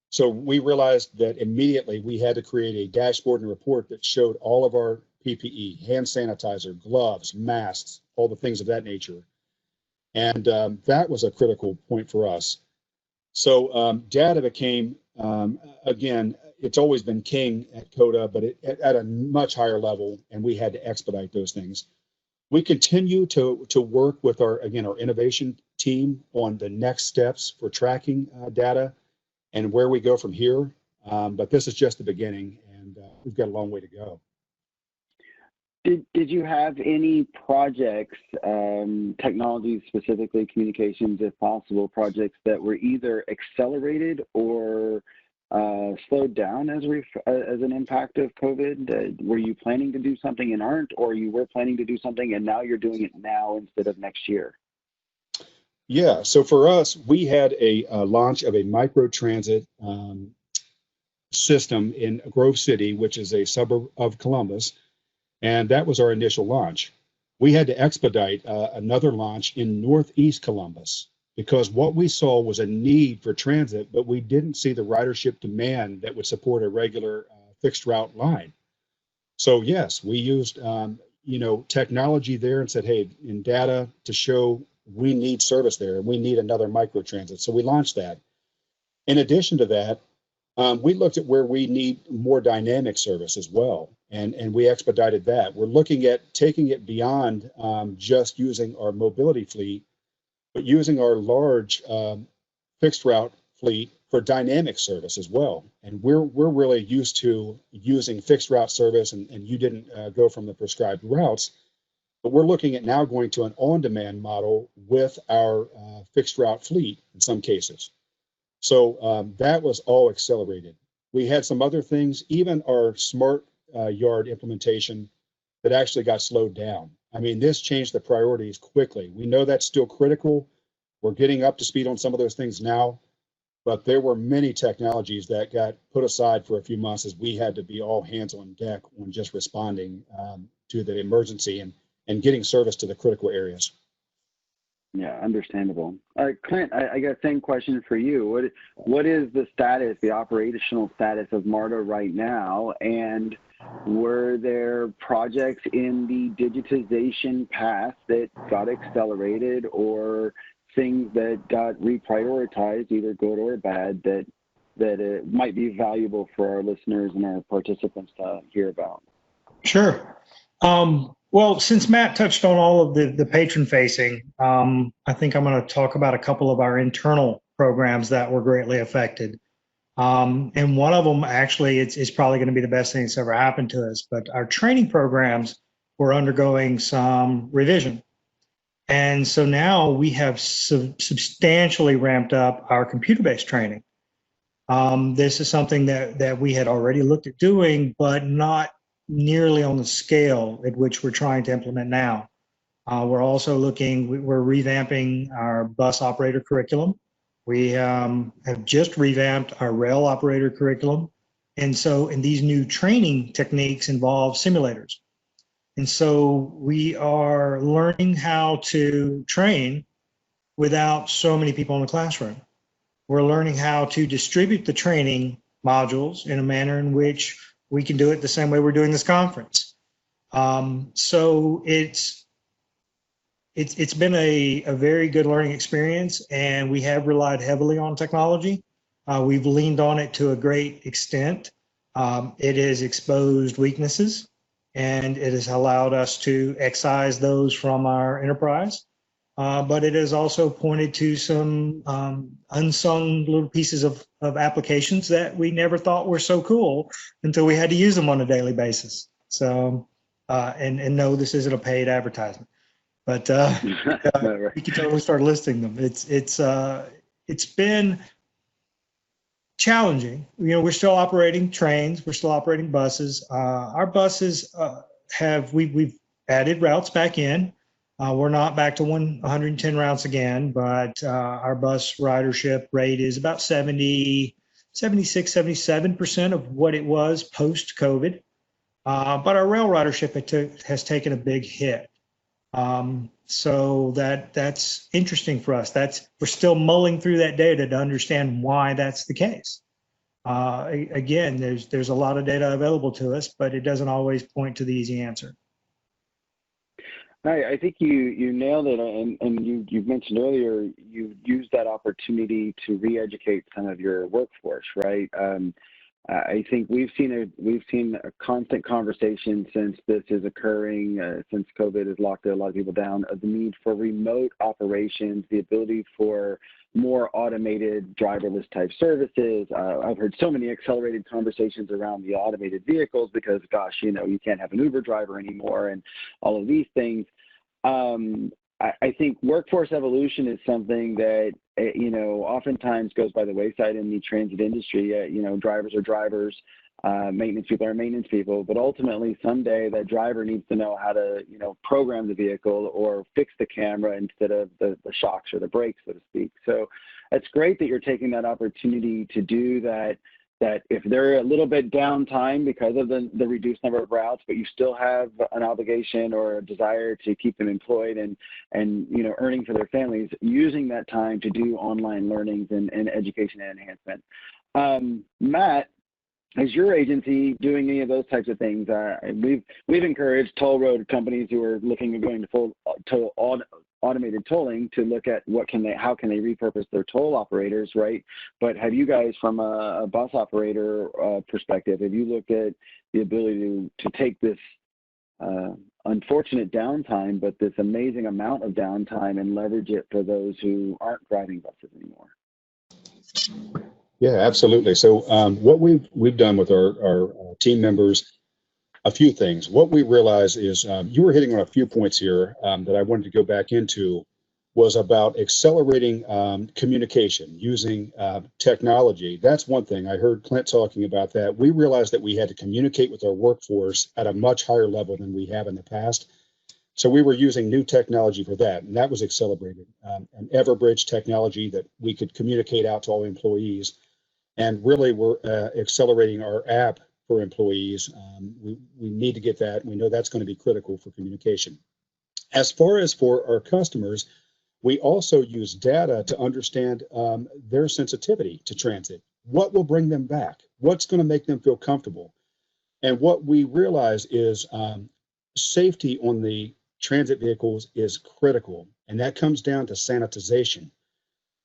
So we realized that immediately we had to create a dashboard and report that showed all of our PPE, hand sanitizer, gloves, masks, all the things of that nature. And that was a critical point for us. So data became, again, it's always been king at CODA, but at a much higher level, and we had to expedite those things. We continue to work with our innovation team on the next steps for tracking data and where we go from here. But this is just the beginning, and we've got a long way to go. Did you have any projects, technology specifically, communications if possible, projects that were either accelerated or slowed down as an impact of COVID? Were you planning to do something and aren't, or you were planning to do something and now you're doing it now instead of next year? Yeah, so for us, we had a launch of a microtransit system in Grove City, which is a suburb of Columbus, and that was our initial launch. We had to expedite another launch in Northeast Columbus because what we saw was a need for transit, but we didn't see the ridership demand that would support a regular fixed route line. So yes, we used technology there and said, hey, in data to show we need service there and we need another microtransit. So we launched that. In addition to that, we looked at where we need more dynamic service as well, and we expedited that. We're looking at taking it beyond just using our mobility fleet, but using our large fixed route fleet for dynamic service as well. And we're really used to using fixed route service, and you didn't go from the prescribed routes, but we're looking at now going to an on-demand model with our fixed route fleet in some cases. So that was all accelerated. We had some other things, even our smart yard implementation that actually got slowed down. I mean, this changed the priorities quickly. We know that's still critical. We're getting up to speed on some of those things now, but there were many technologies that got put aside for a few months as we had to be all hands on deck on just responding to the emergency and getting service to the critical areas. Yeah, understandable. Clint, I got the same question for you. What is the status, the operational status of MARTA right now? And were there projects in the digitization path that got accelerated or things that got reprioritized, either good or bad, that it might be valuable for our listeners and our participants to hear about? Sure. Well, since Matt touched on all of the patron facing, I think I'm going to talk about a couple of our internal programs that were greatly affected. And one of them actually, it's probably going to be the best thing that's ever happened to us, but our training programs were undergoing some revision. And so now we have substantially ramped up our computer-based training. This is something that we had already looked at doing, but not nearly on the scale at which we're trying to implement now. We're also we're revamping our bus operator curriculum. We have just revamped our rail operator curriculum. And these new training techniques involve simulators. And so we are learning how to train without so many people in the classroom. We're learning how to distribute the training modules in a manner in which we can do it the same way we're doing this conference. So it's been a very good learning experience, and we have relied heavily on technology. We've leaned on it to a great extent. It has exposed weaknesses, and it has allowed us to excise those from our enterprise. But it has also pointed to some unsung little pieces of applications that we never thought were so cool until we had to use them on a daily basis. So, and no, this isn't a paid advertisement, but we can totally start listing them. It's been challenging. We're still operating trains, we're still operating buses. Our buses we've added routes back in. We're not back to 110 routes again, but our bus ridership rate is about 70, 76, 77% of what it was post-COVID. But our rail ridership has taken a big hit. So that's interesting for us. We're still mulling through that data to understand why that's the case. Again, there's a lot of data available to us, but it doesn't always point to the easy answer. I think you nailed it, and you mentioned earlier you used that opportunity to re-educate some of your workforce, right? I think we've seen a constant conversation since this is occurring, since COVID has locked a lot of people down, of the need for remote operations, the ability for more automated driverless type services. I've heard so many accelerated conversations around the automated vehicles because, gosh, you can't have an Uber driver anymore and all of these things. I think workforce evolution is something that, oftentimes goes by the wayside in the transit industry. Drivers are drivers, maintenance people are maintenance people, but ultimately someday that driver needs to know how to, program the vehicle or fix the camera instead of the shocks or the brakes, so to speak. So it's great that you're taking that opportunity to do that if they're a little bit downtime because of the reduced number of routes, but you still have an obligation or a desire to keep them employed and earning for their families, using that time to do online learnings and education and enhancement. Matt, is your agency doing any of those types of things? We've encouraged toll road companies who are looking at going to automated tolling to look at how can they repurpose their toll operators, right? But have you guys, from a bus operator perspective, have you looked at the ability to take this unfortunate downtime, but this amazing amount of downtime, and leverage it for those who aren't driving buses anymore? Yeah, absolutely. So what we've done with our team members, a few things. What we realize is you were hitting on a few points here that I wanted to go back into, was about accelerating communication using technology. That's one thing. I heard Clint talking about that. We realized that we had to communicate with our workforce at a much higher level than we have in the past. So we were using new technology for that, and that was accelerated. An Everbridge technology that we could communicate out to all employees. And really, we're accelerating our app for employees. We need to get that. We know that's going to be critical for communication. As far as for our customers, we also use data to understand their sensitivity to transit. What will bring them back? What's going to make them feel comfortable? And what we realize is safety on the transit vehicles is critical, and that comes down to sanitization.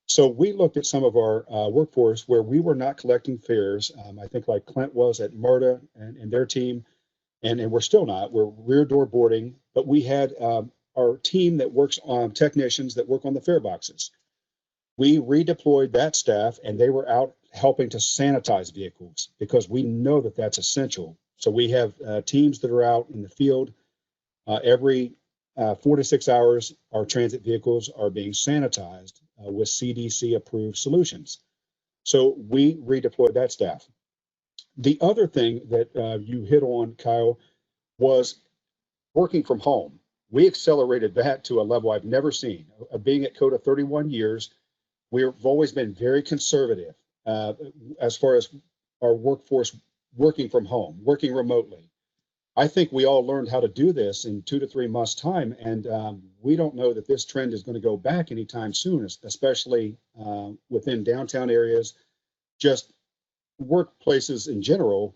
So we looked at some of our workforce where we were not collecting fares. I think like Clint was at MARTA and their team, and we're still not. We're rear door boarding, but we had our team that works on technicians that work on the fare boxes. We redeployed that staff, and they were out helping to sanitize vehicles because we know that that's essential. So we have teams that are out in the field every 4 to 6 hours. Our transit vehicles are being sanitized with CDC approved solutions. So we redeployed that staff. The other thing that you hit on, Kyle, was working from home. We accelerated that to a level I've never seen. Being at COTA 31 years, we've always been very conservative as far as our workforce working from home, working remotely. I think we all learned how to do this in 2 to 3 months' time, and we don't know that this trend is going to go back anytime soon, especially within downtown areas, just workplaces in general,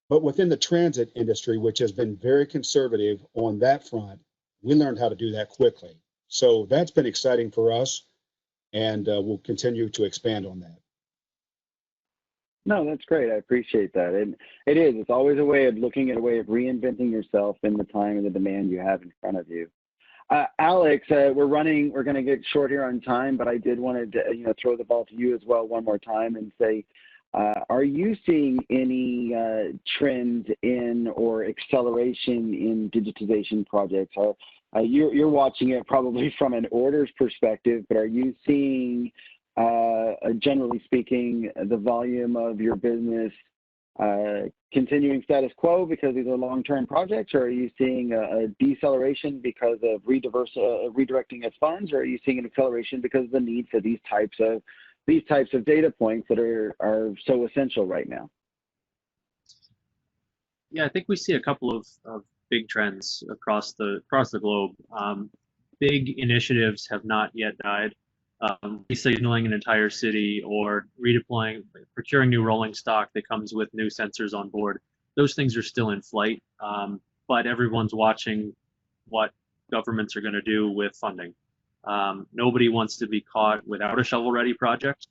but within the transit industry, which has been very conservative on that front. We learned how to do that quickly. So that's been exciting for us, and we'll continue to expand on that. No, that's great. I appreciate that. And it is. It's always a way of looking at a way of reinventing yourself in the time and the demand you have in front of you. Alex, we're going to get short here on time, but I did want to throw the ball to you as well one more time and say, are you seeing any trend in or acceleration in digitization projects? You're watching it probably from an orders perspective, but are you seeing, generally speaking, the volume of your business continuing status quo because these are long-term projects, or are you seeing a deceleration because of redirecting of funds, or are you seeing an acceleration because of the need for these types of these types of data points that are so essential right now? Yeah, I think we see a couple of big trends across the globe. Big initiatives have not yet died. Resignaling an entire city or redeploying, procuring new rolling stock that comes with new sensors on board. Those things are still in flight, but everyone's watching what governments are going to do with funding. Nobody wants to be caught without a shovel-ready project,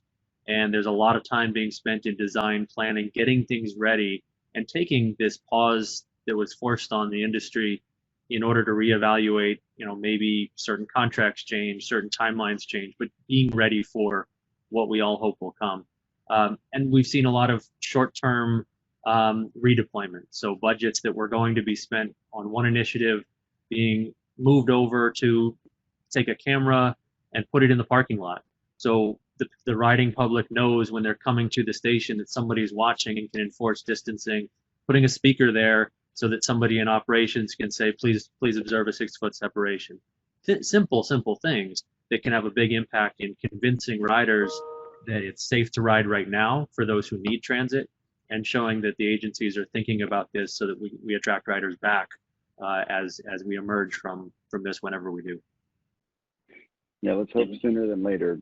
and there's a lot of time being spent in design, planning, getting things ready, and taking this pause that was forced on the industry in order to reevaluate, maybe certain contracts change, certain timelines change, but being ready for what we all hope will come. And we've seen a lot of short-term redeployment. So budgets that were going to be spent on one initiative being moved over to take a camera and put it in the parking lot. So the riding public knows when they're coming to the station that somebody's watching and can enforce distancing, putting a speaker there so that somebody in operations can say, please observe a 6-foot separation. Simple things that can have a big impact in convincing riders that it's safe to ride right now for those who need transit, and showing that the agencies are thinking about this so that we attract riders back as we emerge from this, whenever we do. Yeah, let's hope sooner than later.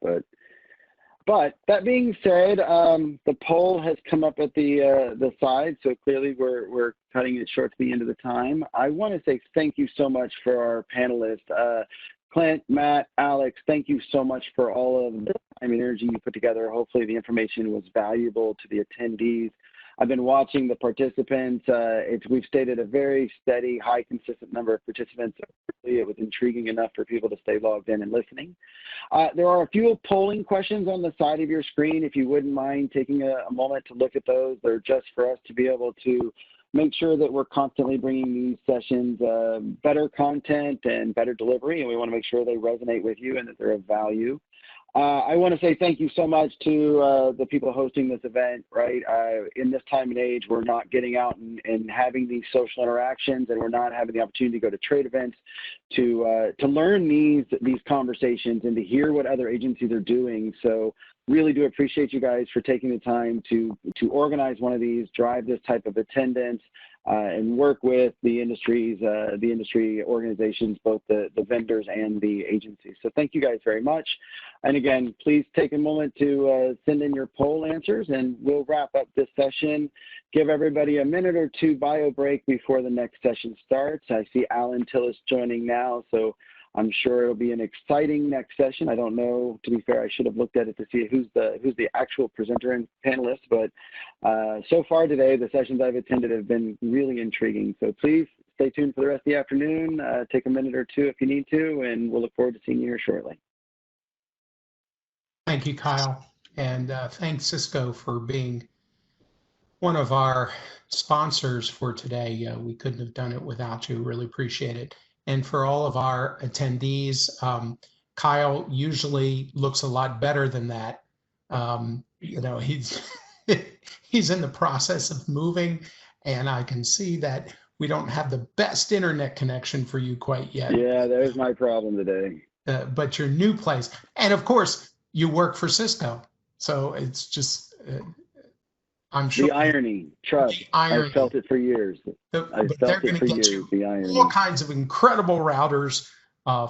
But that being said, the poll has come up at the side, so clearly we're cutting it short to the end of the time. I want to say thank you so much for our panelists. Clint, Matt, Alex, thank you so much for all of the time and energy you put together. Hopefully the information was valuable to the attendees. I've been watching the participants. We've stated a very steady, high, consistent number of participants. It was intriguing enough for people to stay logged in and listening. There are a few polling questions on the side of your screen. If you wouldn't mind taking a moment to look at those, they're just for us to be able to make sure that we're constantly bringing these sessions better content and better delivery, and we want to make sure they resonate with you and that they're of value. I want to say thank you so much to the people hosting this event, right? In this time and age, we're not getting out and having these social interactions, and we're not having the opportunity to go to trade events to learn these conversations and to hear what other agencies are doing. So really do appreciate you guys for taking the time to organize one of these, drive this type of attendance, and work with the industry organizations, both the vendors and the agencies. So thank you guys very much. And again, please take a moment to send in your poll answers, and we'll wrap up this session. Give everybody a minute or two bio break before the next session starts. I see Alan Tillis joining now, so I'm sure it'll be an exciting next session. I don't know, to be fair, I should have looked at it to see who's the actual presenter and panelist, but so far today, the sessions I've attended have been really intriguing. So please stay tuned for the rest of the afternoon. Take a minute or two if you need to, and we'll look forward to seeing you here shortly. Thank you, Kyle. And thanks, Cisco, for being one of our sponsors for today. We couldn't have done it without you. Really appreciate it. And for all of our attendees, Kyle usually looks a lot better than that. He's he's in the process of moving, and I can see that we don't have the best internet connection for you quite yet. Yeah, there's my problem today. But your new place, and of course, you work for Cisco, so it's just. I'm sure the irony, trust. I've felt it for years. I've felt it for years. The irony. All kinds of incredible routers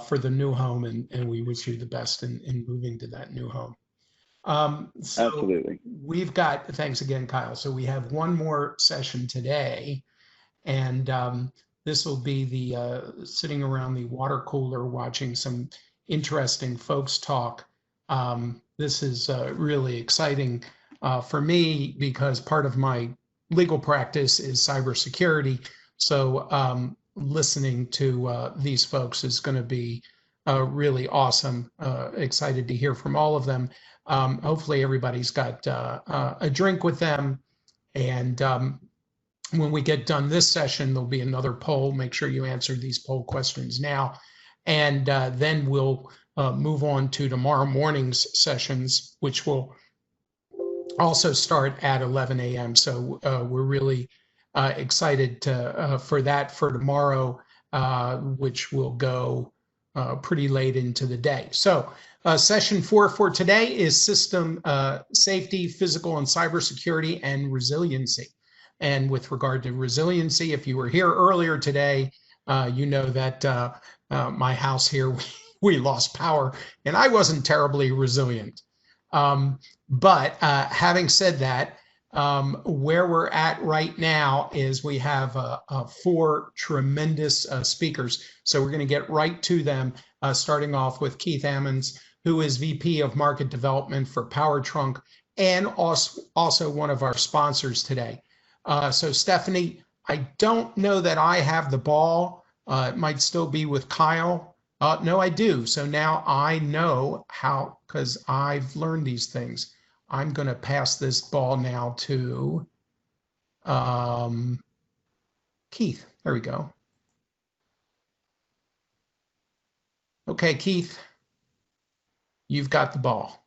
for the new home, and we wish you the best in moving to that new home. So absolutely. We've got, thanks again, Kyle. So we have one more session today, and this will be the sitting around the water cooler watching some interesting folks talk. This is really exciting. For me, because part of my legal practice is cybersecurity. So listening to these folks is going to be really awesome. Excited to hear from all of them. Hopefully everybody's got a drink with them. And when we get done this session, there'll be another poll. Make sure you answer these poll questions now. And then we'll move on to tomorrow morning's sessions, which will also start at 11 a.m. So we're really excited for that for tomorrow, which will go pretty late into the day. So Session 4 for today is system safety, physical and cybersecurity, and resiliency. And with regard to resiliency, if you were here earlier today, you know that my house here, we lost power, and I wasn't terribly resilient. But having said that, where we're at right now is we have 4 tremendous speakers. So we're going to get right to them, starting off with Keith Ammons, who is VP of Market Development for PowerTrunk and also one of our sponsors today. So Stephanie, I don't know that I have the ball. It might still be with Kyle. No, I do. So now I know how, because I've learned these things. I'm going to pass this ball now to Keith. There we go. Okay, Keith, you've got the ball.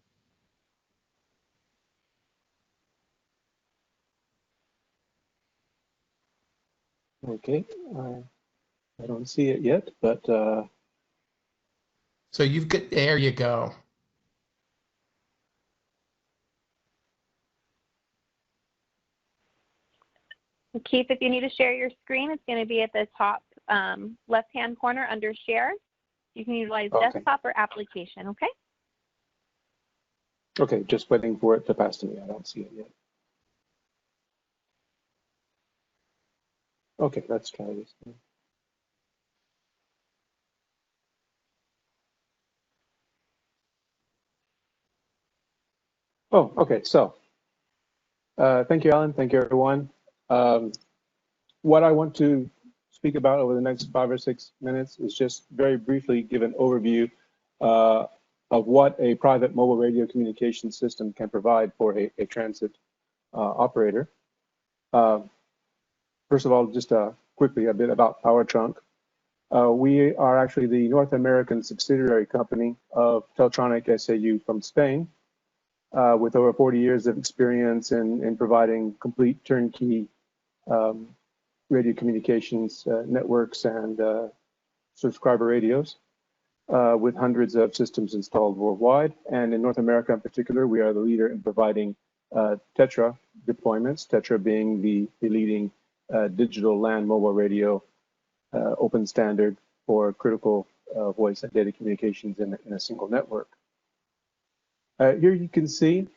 Okay, I don't see it yet, but so you've got, there you go. Keith, if you need to share your screen, it's going to be at the top left-hand corner under Share. You can utilize desktop or application, okay? Okay, just waiting for it to pass to me. I don't see it yet. Okay, let's try this. Oh, okay, so thank you, Alan. Thank you, everyone. What I want to speak about over the next 5 or 6 minutes is just very briefly give an overview of what a private mobile radio communication system can provide for a transit operator. First of all, just quickly a bit about PowerTrunk. We are actually the North American subsidiary company of Teltronic SAU from Spain, with over 40 years of experience in providing complete turnkey radio communications networks and subscriber radios, with hundreds of systems installed worldwide. And in North America in particular, we are the leader in providing Tetra deployments, Tetra being the leading digital land mobile radio open standard for critical voice and data communications in a single network. Here you can see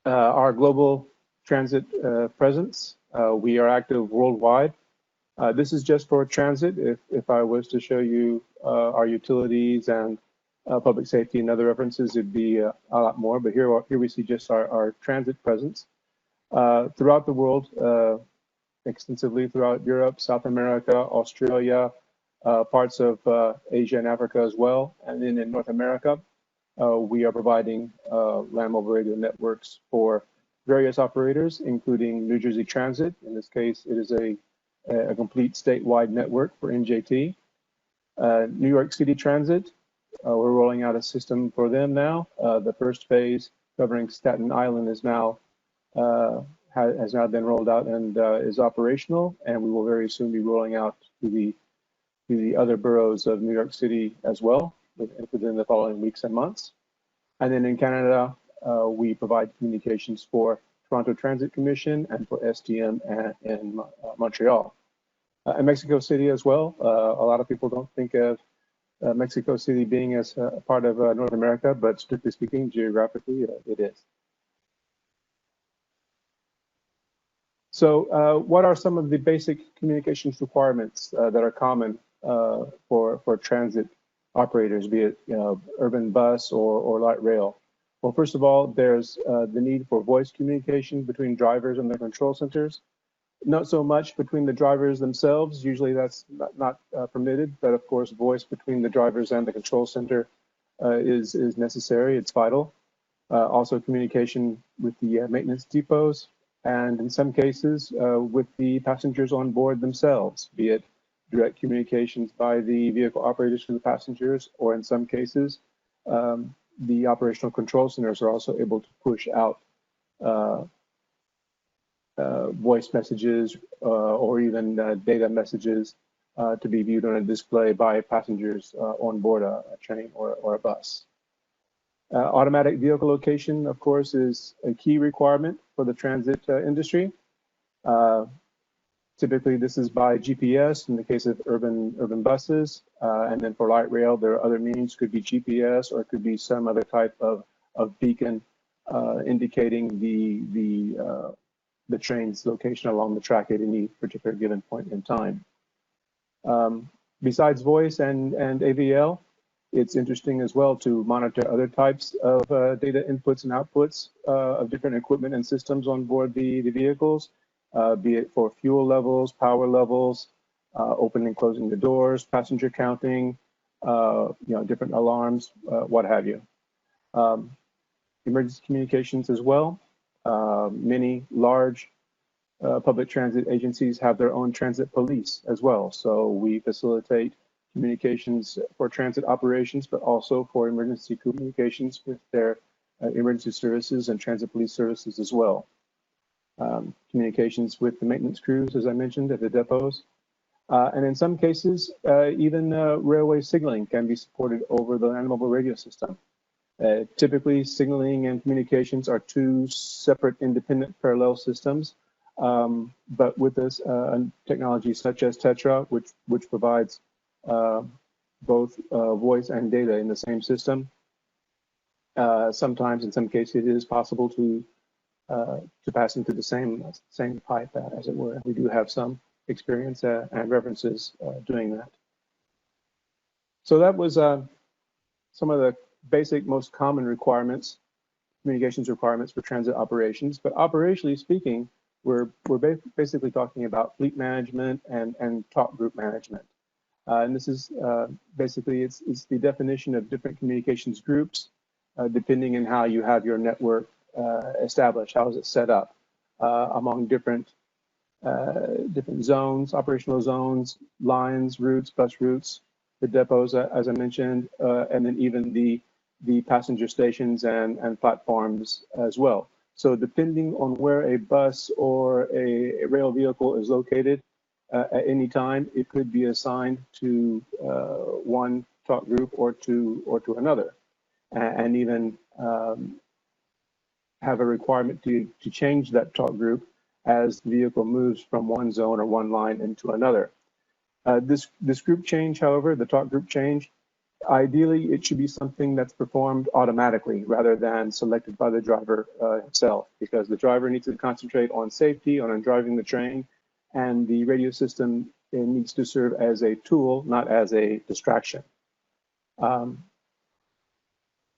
our global transit presence. We are active worldwide. This is just for transit. If I was to show you our utilities and public safety and other references, it'd be a lot more. But here we see just our transit presence throughout the world, extensively throughout Europe, South America, Australia, parts of Asia and Africa as well. And then in North America, we are providing land mobile radio networks for various operators, including New Jersey Transit. In this case, it is a complete statewide network for NJT. New York City Transit, we're rolling out a system for them now. The first phase covering Staten Island is now has now been rolled out and is operational, and we will very soon be rolling out to the other boroughs of New York City as well within the following weeks and months. And then in Canada, we provide communications for Toronto Transit Commission and for STM in Montreal. And Mexico City as well. A lot of people don't think of Mexico City being as a part of North America, but strictly speaking, geographically, it is. So what are some of the basic communications requirements that are common for transit operators, be it urban bus or light rail? Well, first of all, there's the need for voice communication between drivers and their control centers. Not so much between the drivers themselves. Usually that's not permitted, but of course, voice between the drivers and the control center is necessary. It's vital. Also, communication with the maintenance depots, and in some cases with the passengers on board themselves, be it direct communications by the vehicle operators to the passengers, or in some cases, the operational control centers are also able to push out voice messages or even data messages to be viewed on a display by passengers on board a train or a bus. Automatic vehicle location, of course, is a key requirement for the transit industry. Typically, this is by GPS in the case of urban buses, and then for light rail, there are other means. Could be GPS or it could be some other type of beacon indicating the train's location along the track at any particular given point in time. Besides voice and AVL, it's interesting as well to monitor other types of data inputs and outputs of different equipment and systems on board the vehicles, be it for fuel levels, power levels, opening and closing the doors, passenger counting, different alarms, what have you. Emergency communications as well. Many large public transit agencies have their own transit police as well. So we facilitate communications for transit operations, but also for emergency communications with their emergency services and transit police services as well. Communications with the maintenance crews, as I mentioned, at the depots. And in some cases, even railway signaling can be supported over the land mobile radio system. Typically, signaling and communications are two separate independent parallel systems. But with this technology such as Tetra, which provides both voice and data in the same system, sometimes in some cases it is possible to pass into the same pipe, as it were. We do have some experience and references doing that. So that was some of the basic, most common requirements, communications requirements for transit operations. But operationally speaking, we're basically talking about fleet management and talk group management. And this is basically, it's the definition of different communications groups, depending on how you have your network established, how is it set up among different zones, operational zones, lines, routes, bus routes, the depots, as I mentioned, and then even the passenger stations and platforms as well. So depending on where a bus or a rail vehicle is located at any time, it could be assigned to one talk group or to another, and even have a requirement to change that talk group as the vehicle moves from one zone or one line into another. This group change, however, the talk group change, ideally it should be something that's performed automatically rather than selected by the driver himself, because the driver needs to concentrate on safety, on driving the train, and the radio system needs to serve as a tool, not as a distraction.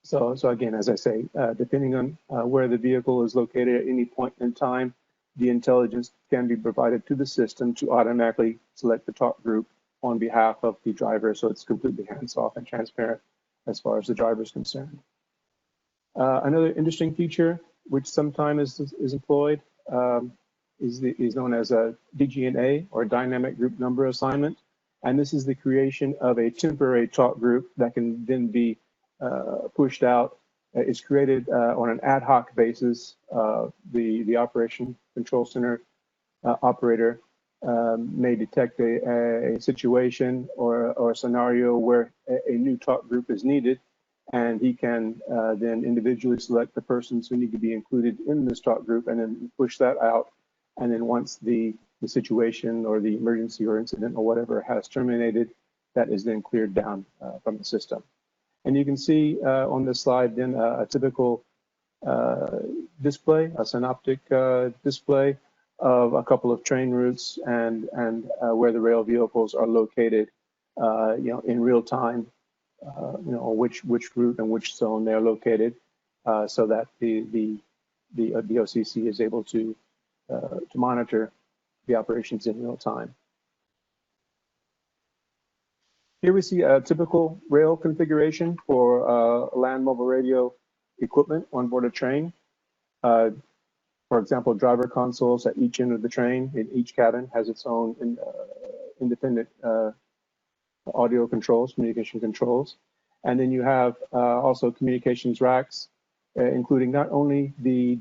So again, as I say, depending on where the vehicle is located at any point in time, the intelligence can be provided to the system to automatically select the talk group on behalf of the driver, so it's completely hands-off and transparent as far as the driver is concerned. Another interesting feature, which sometimes is employed, is known as a DGNA, or Dynamic Group Number Assignment, and this is the creation of a temporary talk group that can then be pushed out. It's created on an ad hoc basis. The Operation Control Center operator may detect a situation or a scenario where a new talk group is needed, and he can then individually select the persons who need to be included in this talk group and then push that out. And then once the situation or the emergency or incident or whatever has terminated, that is then cleared down from the system. And you can see on this slide then a typical display, a synoptic display of a couple of train routes and where the rail vehicles are located, in real time, which route and which zone they're located, so that the DOCC is able to monitor the operations in real time. Here we see a typical rail configuration for land mobile radio equipment on board a train. For example, driver consoles at each end of the train. In each cabin has its own independent audio controls, communication controls. And then you have also communications racks, including not only the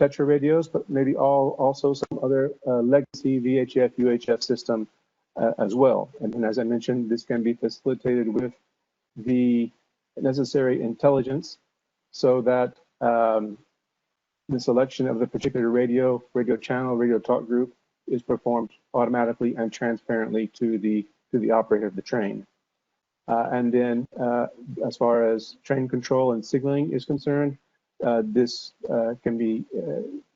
Tetra radios, but maybe also some other legacy VHF, UHF system as well. And then, as I mentioned, this can be facilitated with the necessary intelligence so that the selection of the particular radio channel, radio talk group is performed automatically and transparently to the operator of the train. And then as far as train control and signaling is concerned, this can be,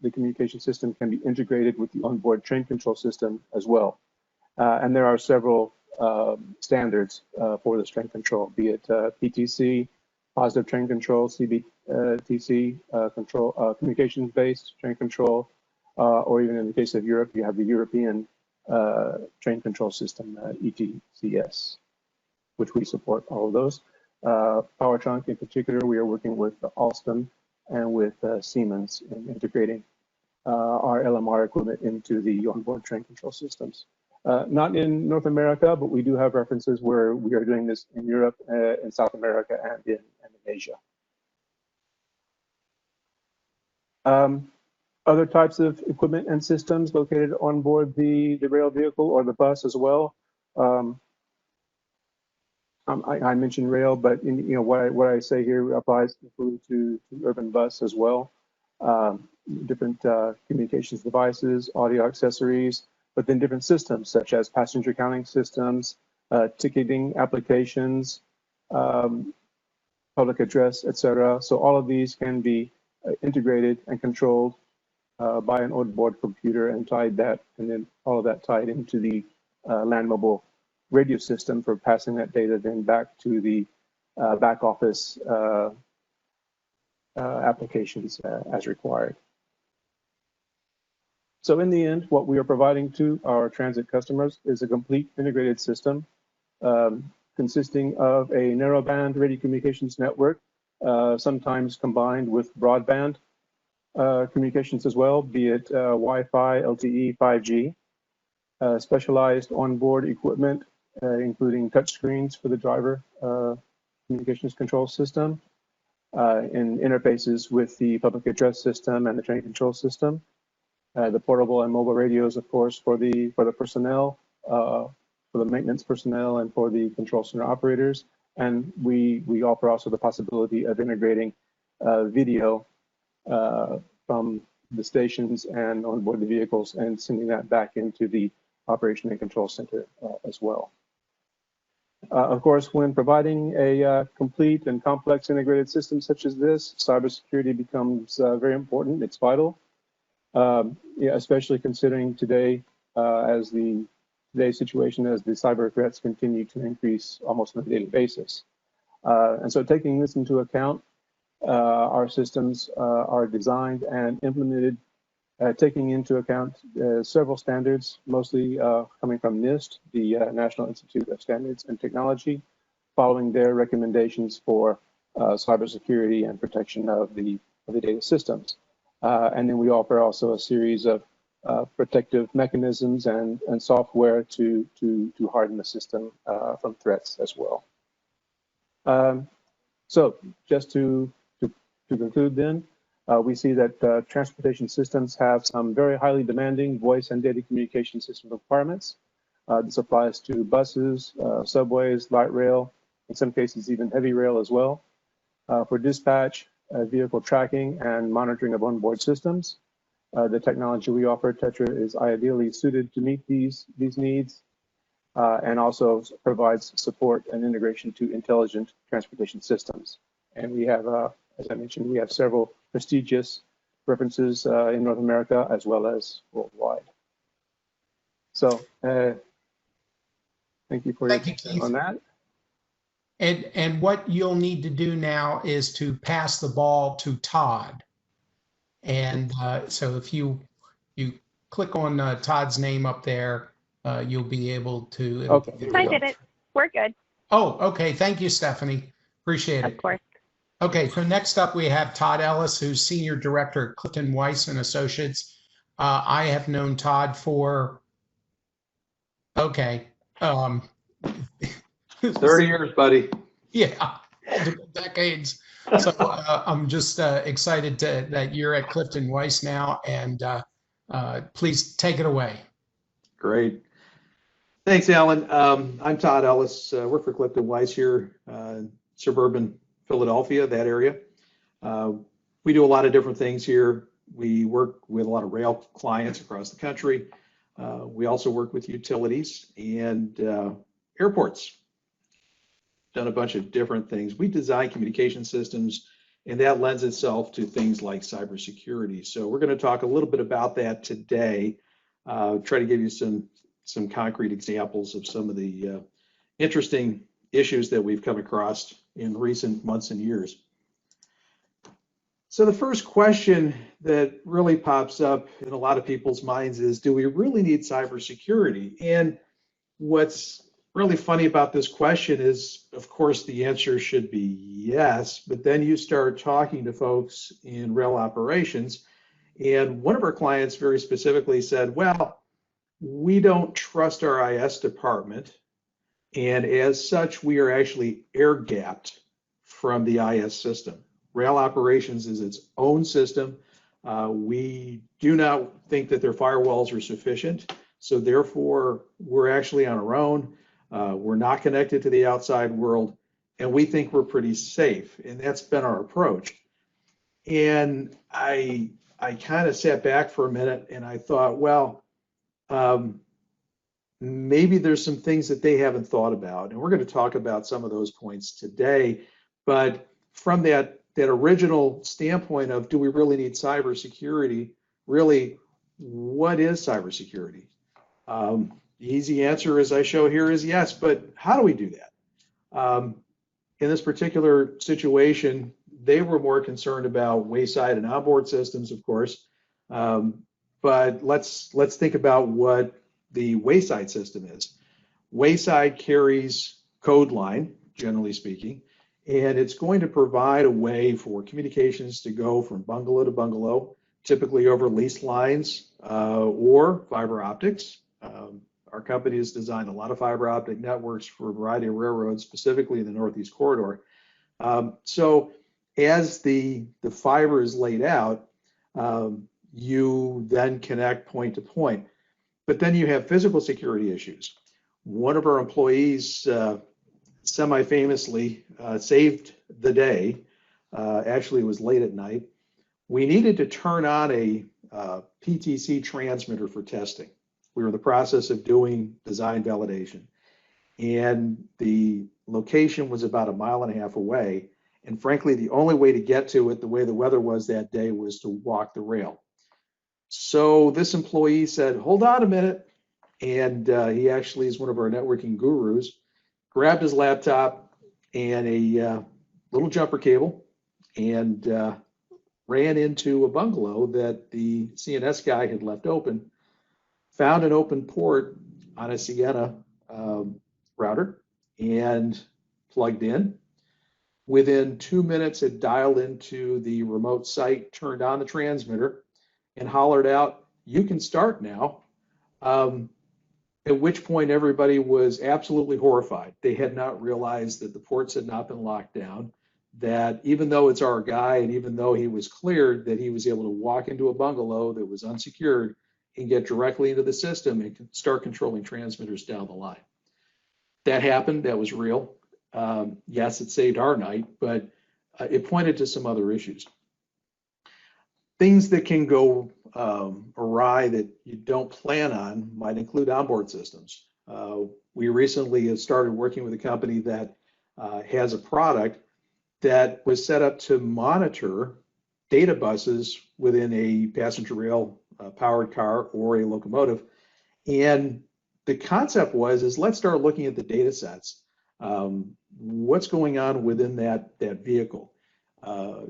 the communication system can be integrated with the onboard train control system as well. And there are several standards for this train control, be it PTC, positive train control, CBTC, communications-based train control, or even in the case of Europe, you have the European train control system, ETCS, which we support all of those. Power trunk in particular, we are working with Alstom and with Siemens in integrating our LMR equipment into the onboard train control systems. Not in North America, but we do have references where we are doing this in Europe, in South America, and in Asia. Other types of equipment and systems located on board the rail vehicle or the bus as well. I mentioned rail, but what I say here applies to urban bus as well. Different communications devices, audio accessories, but then different systems such as passenger counting systems, ticketing applications, public address, etc. So all of these can be integrated and controlled by an onboard computer and then all of that tied into the land mobile radio system for passing that data then back to the back office applications as required. So in the end, what we are providing to our transit customers is a complete integrated system consisting of a narrowband radio communications network, sometimes combined with broadband communications as well, be it Wi-Fi, LTE, 5G, specialized onboard equipment, including touchscreens for the driver communications control system, and interfaces with the public address system and the train control system. The portable and mobile radios, of course, for the personnel, for the maintenance personnel, and for the control center operators. And we offer also the possibility of integrating video from the stations and onboard the vehicles and sending that back into the operation and control center as well. Of course, when providing a complete and complex integrated system such as this, cybersecurity becomes very important. It's vital. Especially considering today, today's situation as the cyber threats continue to increase almost on a daily basis. And so taking this into account, our systems are designed and implemented taking into account several standards, mostly coming from NIST, the National Institute of Standards and Technology, following their recommendations for cybersecurity and protection of the data systems. And then we offer also a series of protective mechanisms and software to harden the system from threats as well. So just to conclude then, we see that transportation systems have some very highly demanding voice and data communication system requirements. This applies to buses, subways, light rail, in some cases even heavy rail as well. For dispatch, vehicle tracking, and monitoring of onboard systems. The technology we offer, Tetra, is ideally suited to meet these needs and also provides support and integration to intelligent transportation systems. And we have, as I mentioned, we have several prestigious references in North America as well as worldwide. So thank you for your attention on that. And what you'll need to do now is to pass the ball to Todd. And so if you click on Todd's name up there, you'll be able to. Okay. I did it. We're good. Oh, okay. Thank you, Stephanie. Appreciate it. Of course. Okay, so next up we have Todd Ellis, who's Senior Director at Clifton Weiss and Associates. I have known Todd for, 30 years, buddy. Yeah, decades. So I'm just excited that you're at Clifton Weiss now, and please take it away. Great. Thanks, Alan. I'm Todd Ellis. Work for Clifton Weiss here in suburban Philadelphia, that area. We do a lot of different things here. We work with a lot of rail clients across the country. We also work with utilities and airports. Done a bunch of different things. We design communication systems, and that lends itself to things like cybersecurity. So we're going to talk a little bit about that today. Try to give you some concrete examples of some of the interesting issues that we've come across in recent months and years. So the first question that really pops up in a lot of people's minds is, do we really need cybersecurity? And what's really funny about this question is, of course, the answer should be yes, but then you start talking to folks in rail operations, and one of our clients very specifically said, well, we don't trust our IS department, and as such, we are actually air-gapped from the IS system. Rail operations is its own system. We do not think that their firewalls are sufficient, so therefore, we're actually on our own. We're not connected to the outside world, and we think we're pretty safe, and that's been our approach. And I kind of sat back for a minute and I thought, well, maybe there's some things that they haven't thought about, and we're going to talk about some of those points today. But from that original standpoint of, do we really need cybersecurity? Really, what is cybersecurity? The easy answer, as I show here, is yes, but how do we do that? In this particular situation, they were more concerned about wayside and onboard systems, of course. But let's think about what the wayside system is. Wayside carries code line, generally speaking, and it's going to provide a way for communications to go from bungalow to bungalow, typically over leased lines or fiber optics. Our company has designed a lot of fiber optic networks for a variety of railroads, specifically in the Northeast Corridor. So as the fiber is laid out, you then connect point to point. But then you have physical security issues. One of our employees semi-famously saved the day. Actually, it was late at night. We needed to turn on a PTC transmitter for testing. We were in the process of doing design validation, and the location was about 1.5 miles away. And frankly, the only way to get to it, the way the weather was that day, was to walk the rail. So this employee said, hold on a minute. And he actually is one of our networking gurus, grabbed his laptop and a little jumper cable and ran into a bungalow that the CNS guy had left open, found an open port on a Sienna router and plugged in. Within 2 minutes, it dialed into the remote site, turned on the transmitter, and hollered out, "You can start now." At which point everybody was absolutely horrified. They had not realized that the ports had not been locked down, that even though it's our guy and even though he was cleared, that he was able to walk into a bungalow that was unsecured and get directly into the system and start controlling transmitters down the line. That happened, that was real. Yes, it saved our night, but it pointed to some other issues. Things that can go awry that you don't plan on might include onboard systems. We recently have started working with a company that has a product that was set up to monitor data buses within a passenger rail powered car or a locomotive. And the concept is let's start looking at the data sets. What's going on within that vehicle?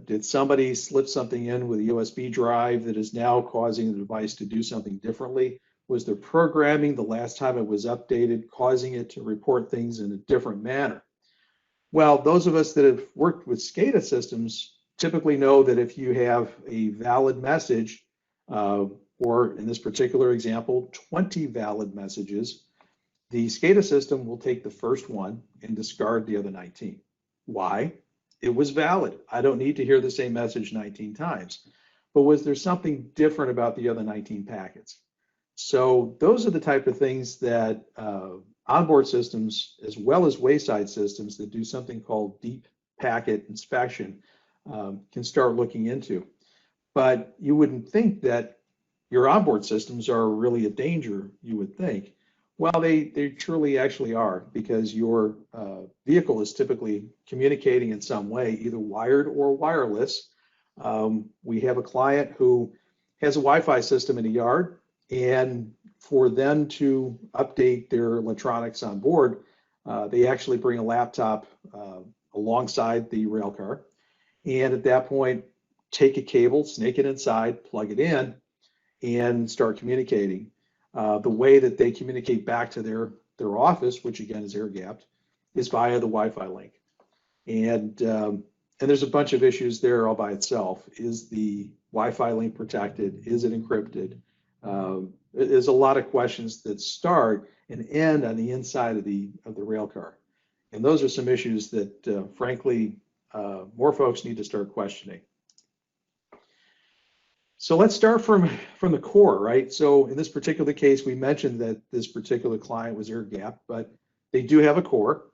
Did somebody slip something in with a USB drive that is now causing the device to do something differently? Was the programming the last time it was updated causing it to report things in a different manner? Well, those of us that have worked with SCADA systems typically know that if you have a valid message, or in this particular example, 20 valid messages, the SCADA system will take the first one and discard the other 19. Why? It was valid. I don't need to hear the same message 19 times. But was there something different about the other 19 packets? So those are the type of things that onboard systems, as well as wayside systems that do something called deep packet inspection, can start looking into. But you wouldn't think that your onboard systems are really a danger, you would think. Well, they truly actually are, because your vehicle is typically communicating in some way, either wired or wireless. We have a client who has a Wi-Fi system in a yard, and for them to update their electronics on board, they actually bring a laptop alongside the rail car, and at that point, take a cable, snake it inside, plug it in, and start communicating. The way that they communicate back to their office, which again is air gapped, is via the Wi-Fi link. And there's a bunch of issues there all by itself. Is the Wi-Fi link protected? Is it encrypted? There's a lot of questions that start and end on the inside of the rail car. And those are some issues that, frankly, more folks need to start questioning. So let's start from the core, right? So in this particular case, we mentioned that this particular client was air gapped, but they do have a core.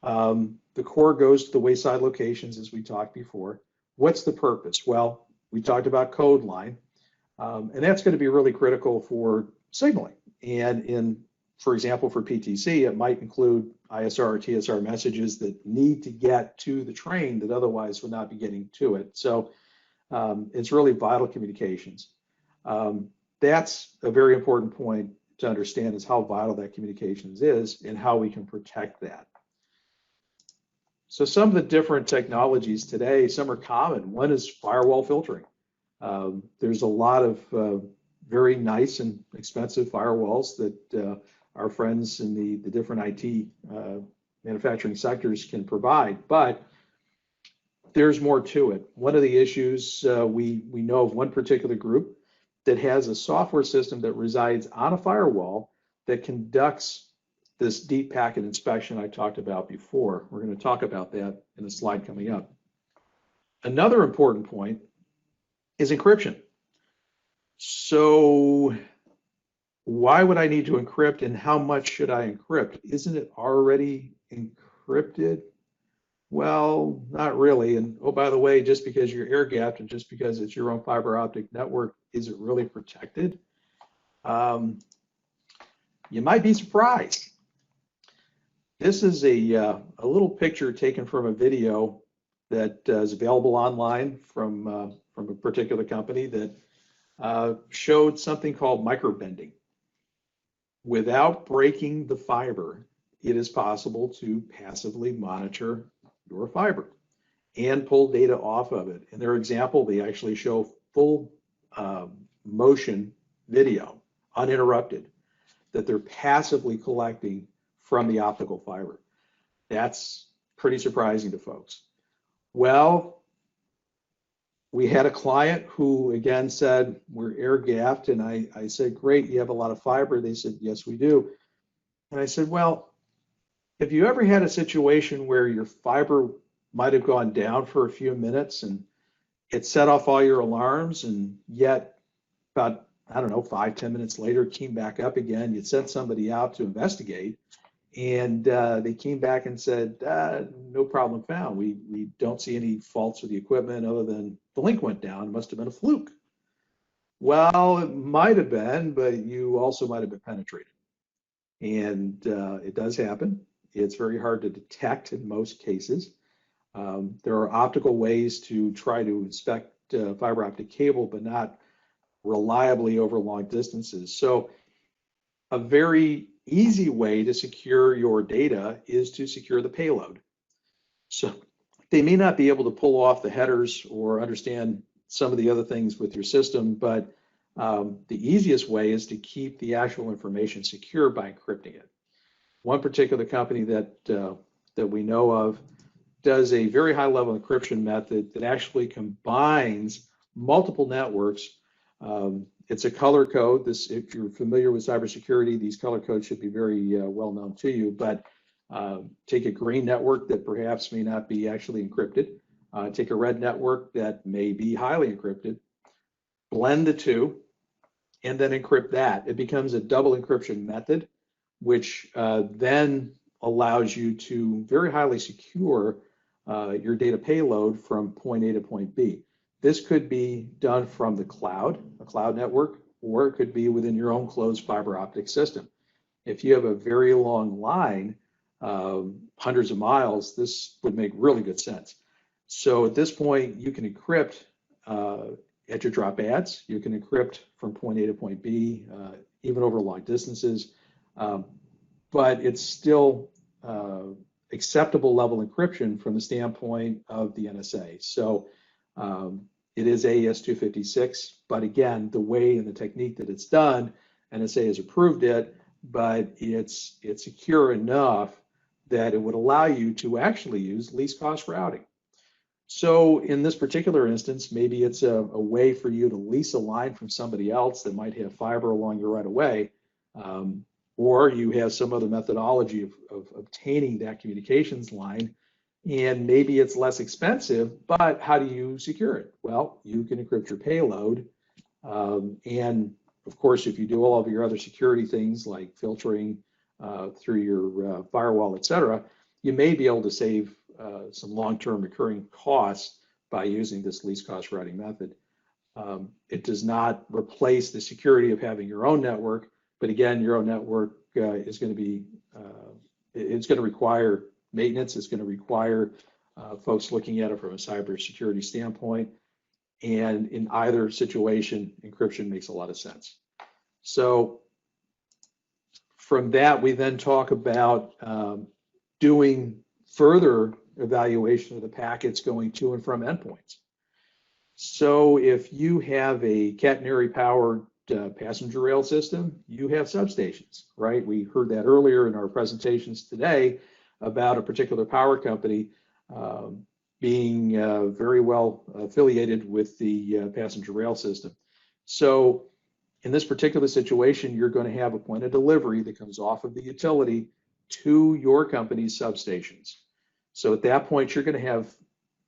The core goes to the wayside locations, as we talked before. What's the purpose? Well, we talked about code line, and that's going to be really critical for signaling. And for example, for PTC, it might include ISR or TSR messages that need to get to the train that otherwise would not be getting to it. So it's really vital communications. That's a very important point to understand, is how vital that communications is and how we can protect that. So some of the different technologies today, some are common. One is firewall filtering. There's a lot of very nice and expensive firewalls that our friends in the different IT manufacturing sectors can provide, but there's more to it. One of the issues, we know of one particular group that has a software system that resides on a firewall that conducts this deep packet inspection I talked about before. We're going to talk about that in a slide coming up. Another important point is encryption. So why would I need to encrypt, and how much should I encrypt? Isn't it already encrypted? Well, not really. And oh, by the way, just because you're air gapped and just because it's your own fiber optic network, is it really protected? You might be surprised. This is a little picture taken from a video that is available online from a particular company that showed something called microbending. Without breaking the fiber, it is possible to passively monitor your fiber and pull data off of it. In their example, they actually show full motion video, uninterrupted, that they're passively collecting from the optical fiber. That's pretty surprising to folks. Well, we had a client who again said, we're air gapped, and I said, great, you have a lot of fiber. They said, yes, we do. And I said, well, have you ever had a situation where your fiber might have gone down for a few minutes and it set off all your alarms, and yet about, I don't know, 5-10 minutes later, it came back up again? You sent somebody out to investigate, and they came back and said, no problem found. We don't see any faults with the equipment other than the link went down. It must have been a fluke. Well, it might have been, but you also might have been penetrated. And it does happen. It's very hard to detect in most cases. There are optical ways to try to inspect fiber optic cable, but not reliably over long distances. So a very easy way to secure your data is to secure the payload. So they may not be able to pull off the headers or understand some of the other things with your system, but the easiest way is to keep the actual information secure by encrypting it. One particular company that we know of does a very high level encryption method that actually combines multiple networks. It's a color code. This, if you're familiar with cybersecurity, these color codes should be very well known to you. But take a green network that perhaps may not be actually encrypted. Take a red network that may be highly encrypted. Blend the two, and then encrypt that. It becomes a double encryption method, which then allows you to very highly secure your data payload from point A to point B. This could be done from the cloud, a cloud network, or it could be within your own closed fiber optic system. If you have a very long line, hundreds of miles, this would make really good sense. So at this point, you can encrypt at your drop ads. You can encrypt from point A to point B, even over long distances. But it's still acceptable level encryption from the standpoint of the NSA. So it is AES 256, but again, the way and the technique that it's done, NSA has approved it, but it's secure enough that it would allow you to actually use least cost routing. So in this particular instance, maybe it's a way for you to lease a line from somebody else that might have fiber along your right of way, or you have some other methodology of obtaining that communications line, and maybe it's less expensive, but how do you secure it? Well, you can encrypt your payload, and of course, if you do all of your other security things like filtering through your firewall, et cetera, you may be able to save some long-term recurring costs by using this least cost routing method. It does not replace the security of having your own network, but again, your own network is going to be, it's going to require maintenance. It's going to require folks looking at it from a cybersecurity standpoint. And in either situation, encryption makes a lot of sense. So from that, we then talk about doing further evaluation of the packets going to and from endpoints. So if you have a catenary powered passenger rail system, you have substations, right? We heard that earlier in our presentations today about a particular power company being very well affiliated with the passenger rail system. So in this particular situation, you're going to have a point of delivery that comes off of the utility to your company's substations. So at that point, you're going to have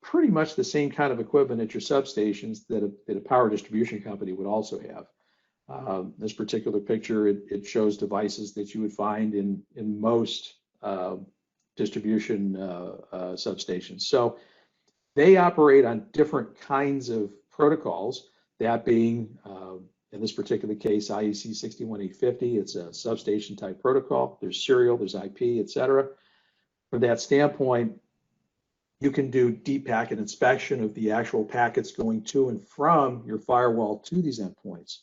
pretty much the same kind of equipment at your substations that a power distribution company would also have. This particular picture, it shows devices that you would find in most distribution substations. So they operate on different kinds of protocols, that being, in this particular case, IEC 61850. It's a substation type protocol. There's serial, there's IP, et cetera. From that standpoint, you can do deep packet inspection of the actual packets going to and from your firewall to these endpoints.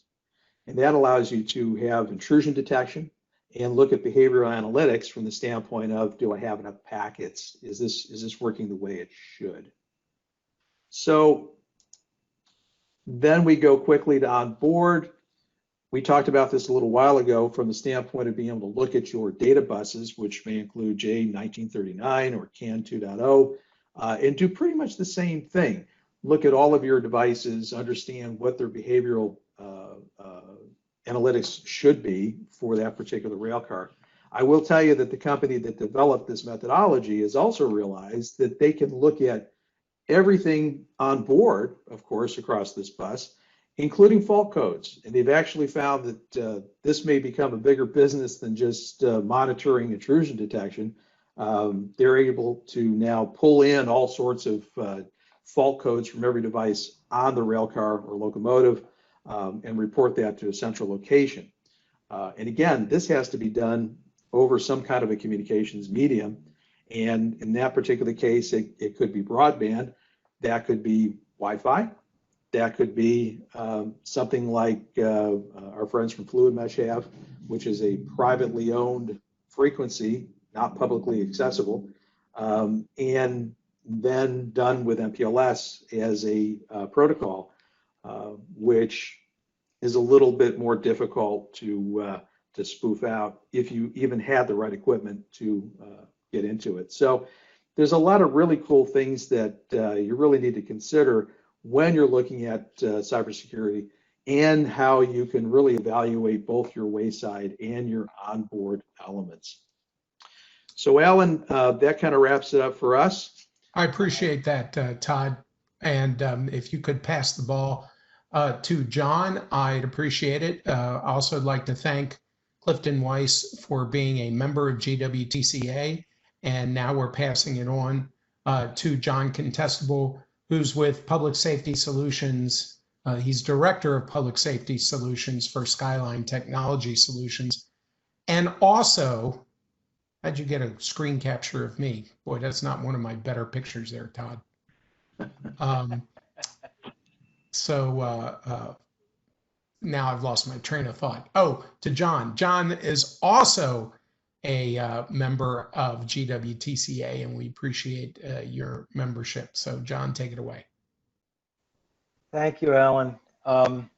And that allows you to have intrusion detection and look at behavioral analytics from the standpoint of, do I have enough packets? Is this working the way it should? So then we go quickly to onboard. We talked about this a little while ago from the standpoint of being able to look at your data buses, which may include J1939 or CAN 2.0, and do pretty much the same thing. Look at all of your devices, understand what their behavioral analytics should be for that particular rail car. I will tell you that the company that developed this methodology has also realized that they can look at everything on board, of course, across this bus, including fault codes. And they've actually found that this may become a bigger business than just monitoring intrusion detection. They're able to now pull in all sorts of fault codes from every device on the rail car or locomotive and report that to a central location. And again, this has to be done over some kind of a communications medium. And in that particular case, it could be broadband, that could be Wi-Fi, that could be something like our friends from Fluid Mesh have, which is a privately owned frequency, not publicly accessible, and then done with MPLS as a protocol, which is a little bit more difficult to spoof out if you even had the right equipment to get into it. So there's a lot of really cool things that you really need to consider when you're looking at cybersecurity and how you can really evaluate both your wayside and your onboard elements. So Alan, that kind of wraps it up for us. I appreciate that, Todd. And if you could pass the ball to John, I'd appreciate it. I also would like to thank Clifton Weiss for being a member of GWTCA, and now we're passing it on to John Contestable, who's with Public Safety Solutions. He's Director of Public Safety Solutions for Skyline Technology Solutions. And also, how'd you get a screen capture of me? Boy, that's not one of my better pictures there, Todd. Now I've lost my train of thought. Oh, to John. John is also a member of GWTCA, and we appreciate your membership. So, John, take it away. Thank you, Alan. I'm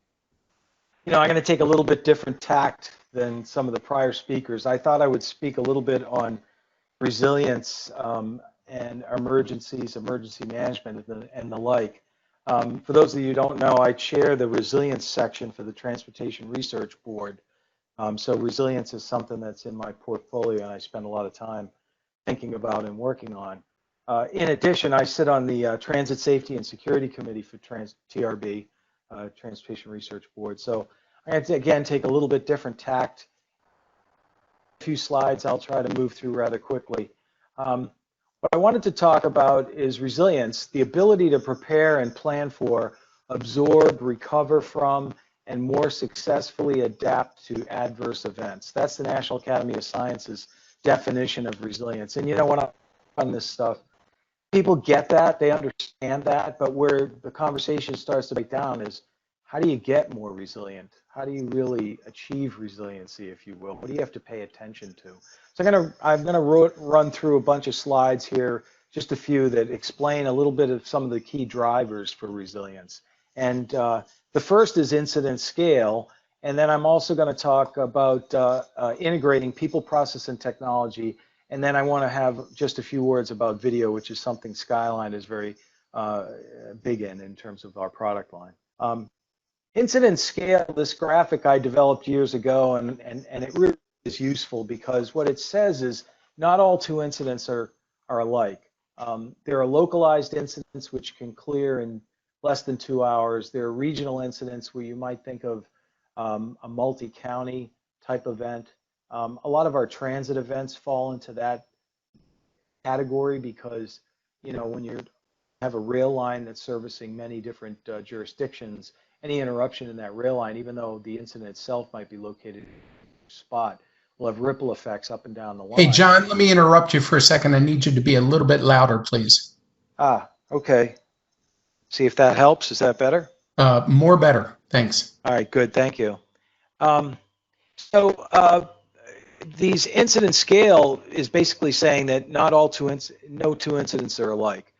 going to take a little bit different tact than some of the prior speakers. I thought I would speak a little bit on resilience and emergencies, emergency management, and the like. For those of you who don't know, I chair the resilience section for the Transportation Research Board. So resilience is something that's in my portfolio, and I spend a lot of time thinking about and working on. In addition, I sit on the Transit Safety and Security Committee for TRB, Transportation Research Board. So I have to, again, take a little bit different tact. A few slides I'll try to move through rather quickly. What I wanted to talk about is resilience, the ability to prepare and plan for, absorb, recover from, and more successfully adapt to adverse events. That's the National Academy of Sciences definition of resilience. And when I'm on this stuff, people get that, they understand that, but where the conversation starts to break down is, how do you get more resilient? How do you really achieve resiliency, if you will? What do you have to pay attention to? So I'm gonna run through a bunch of slides here, just a few that explain a little bit of some of the key drivers for resilience. And the first is incident scale, and then I'm also going to talk about integrating people, process, and technology. And then I want to have just a few words about video, which is something Skyline is very big in terms of our product line. Incident scale, this graphic I developed years ago, and it really is useful because what it says is not all 2 incidents are alike. There are localized incidents which can clear in less than 2 hours. There are regional incidents where you might think of a multi-county type event. A lot of our transit events fall into that category because, when you have a rail line that's servicing many different jurisdictions, any interruption in that rail line, even though the incident itself might be located in a spot, will have ripple effects up and down the line. Hey, John, let me interrupt you for a second. I need you to be a little bit louder, please. Okay. See if that helps. Is that better? More better. Thanks. All right, good. Thank you. These incident scale is basically saying that not all no 2 incidents are alike.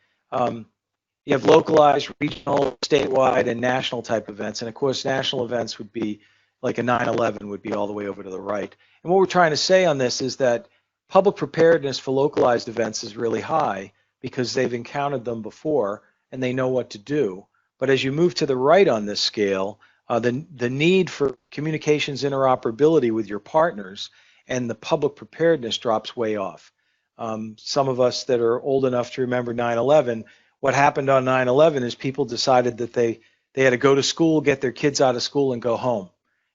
You have localized, regional, statewide, and national type events. And of course, national events would be like a 9/11 would be all the way over to the right. And what we're trying to say on this is that public preparedness for localized events is really high because they've encountered them before and they know what to do. But as you move to the right on this scale, the need for communications interoperability with your partners and the public preparedness drops way off. Some of us that are old enough to remember 9/11, what happened on 9/11 is people decided that they had to go to school, get their kids out of school, and go home.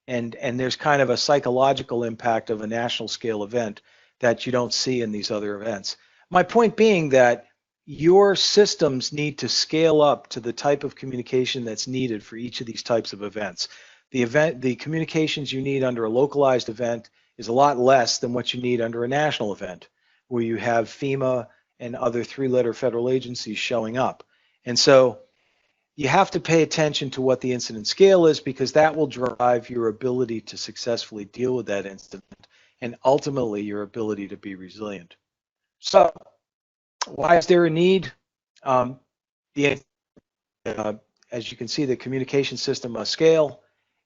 And there's kind of a psychological impact of a national scale event that you don't see in these other events. My point being that your systems need to scale up to the type of communication that's needed for each of these types of events. The communications you need under a localized event is a lot less than what you need under a national event, where you have FEMA and other 3-letter federal agencies showing up. And so you have to pay attention to what the incident scale is because that will drive your ability to successfully deal with that incident and ultimately your ability to be resilient. So why is there a need? As you can see, the communication system must scale.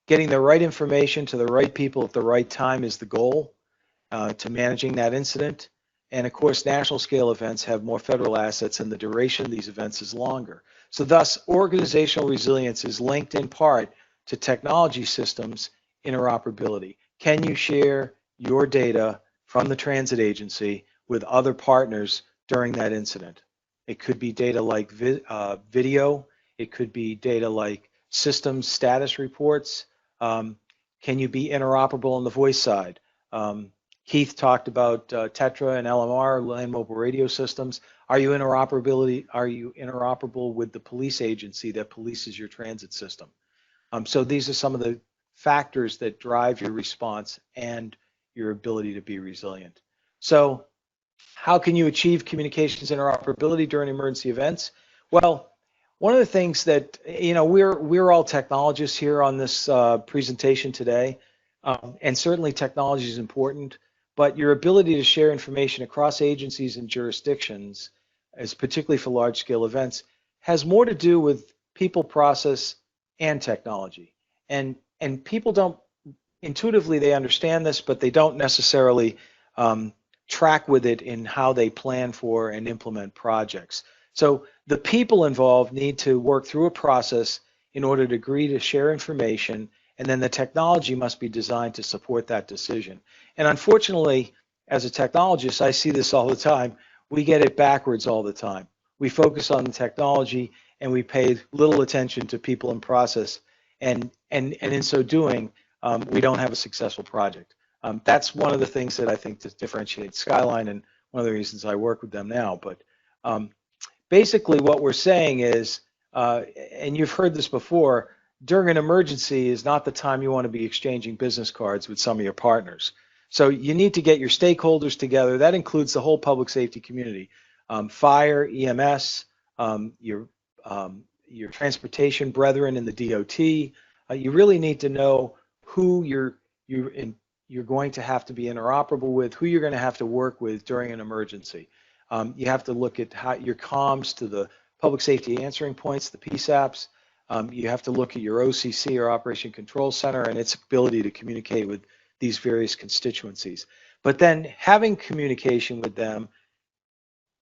Getting the right information to the right people at the right time is the goal to managing that incident. And of course, national scale events have more federal assets and the duration of these events is longer. So thus, organizational resilience is linked in part to technology systems interoperability. Can you share your data from the transit agency with other partners during that incident? It could be data like video. It could be data like systems status reports. Can you be interoperable on the voice side? Keith talked about Tetra and LMR, land mobile radio systems. Are you interoperable with the police agency that polices your transit system? So these are some of the factors that drive your response and your ability to be resilient. So how can you achieve communications interoperability during emergency events? Well, one of the things that, we're all technologists here on this presentation today, and certainly technology is important, but your ability to share information across agencies and jurisdictions, as particularly for large-scale events, has more to do with people, process, and technology. And people don't, intuitively they understand this, but they don't necessarily track with it in how they plan for and implement projects. So the people involved need to work through a process in order to agree to share information, and then the technology must be designed to support that decision. And unfortunately, as a technologist, I see this all the time. We get it backwards all the time. We focus on the technology and we pay little attention to people and process, and in so doing, we don't have a successful project. That's one of the things that I think differentiates Skyline, and one of the reasons I work with them now. But basically what we're saying is, and you've heard this before, during an emergency is not the time you want to be exchanging business cards with some of your partners. So you need to get your stakeholders together. That includes the whole public safety community, fire, EMS, your transportation brethren in the DOT. You really need to know who you're going to have to be interoperable with, who you're going to have to work with during an emergency. You have to look at how your comms to the public safety answering points, the PSAPs. You have to look at your OCC or Operation Control Center and its ability to communicate with these various constituencies. But then having communication with them,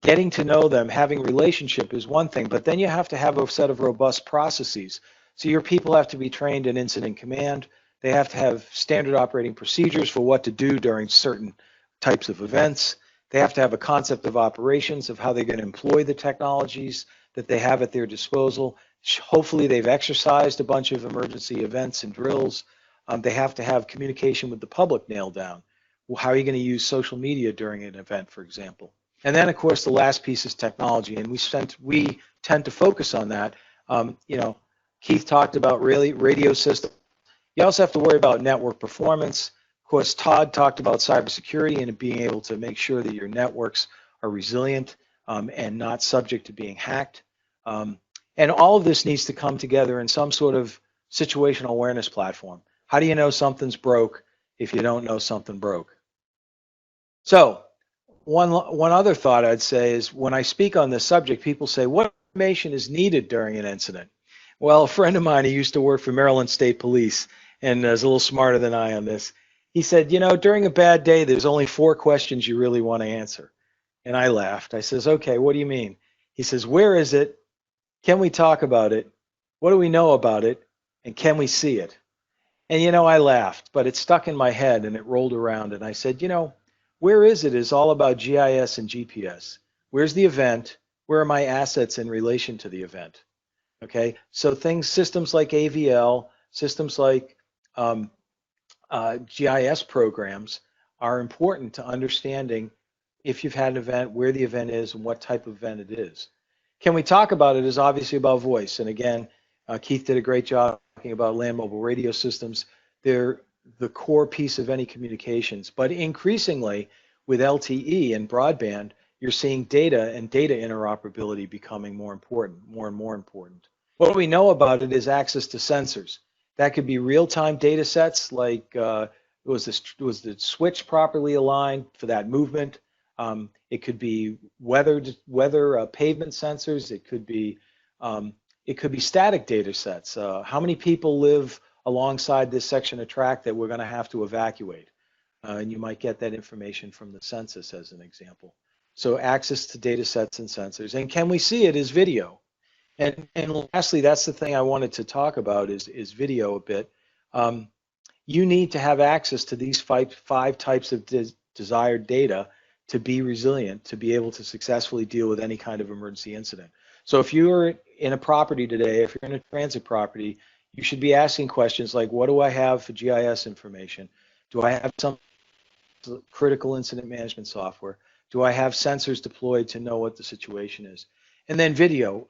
getting to know them, having a relationship is one thing, but then you have to have a set of robust processes. So your people have to be trained in incident command. They have to have standard operating procedures for what to do during certain types of events. They have to have a concept of operations of how they're going to employ the technologies that they have at their disposal. Hopefully they've exercised a bunch of emergency events and drills. They have to have communication with the public nailed down. Well, how are you going to use social media during an event, for example? And then, of course, the last piece is technology, and we tend to focus on that. Keith talked about radio systems. You also have to worry about network performance. Of course, Todd talked about cybersecurity and being able to make sure that your networks are resilient and not subject to being hacked. And all of this needs to come together in some sort of situational awareness platform. How do you know something's broke if you don't know something broke? So one other thought I'd say is when I speak on this subject, people say, what information is needed during an incident? Well, a friend of mine who used to work for Maryland State Police and is a little smarter than I on this, he said, during a bad day, there's only 4 questions you really want to answer. And I laughed. I says, okay, what do you mean? He says, where is it? Can we talk about it? What do we know about it? And can we see it? And, I laughed, but it stuck in my head and it rolled around. And I said, where is it is all about GIS and GPS. Where's the event? Where are my assets in relation to the event? Okay, so systems like AVL, systems like GIS programs are important to understanding if you've had an event, where the event is, and what type of event it is. Can we talk about it is obviously about voice. And again, Keith did a great job talking about land mobile radio systems. They're the core piece of any communications. But increasingly, with LTE and broadband, you're seeing data and data interoperability becoming more and more important. What we know about it is access to sensors. That could be real-time data sets like was the switch properly aligned for that movement? It could be weather pavement sensors. It could be static data sets. How many people live alongside this section of track that we're going to have to evacuate? And you might get that information from the census as an example. So access to data sets and sensors. And can we see it as video? And lastly, that's the thing I wanted to talk about is video a bit. You need to have access to these five types of desired data to be resilient, to be able to successfully deal with any kind of emergency incident. So if you're in a property today, if you're in a transit property, you should be asking questions like, what do I have for GIS information? Do I have some critical incident management software? Do I have sensors deployed to know what the situation is? And then video.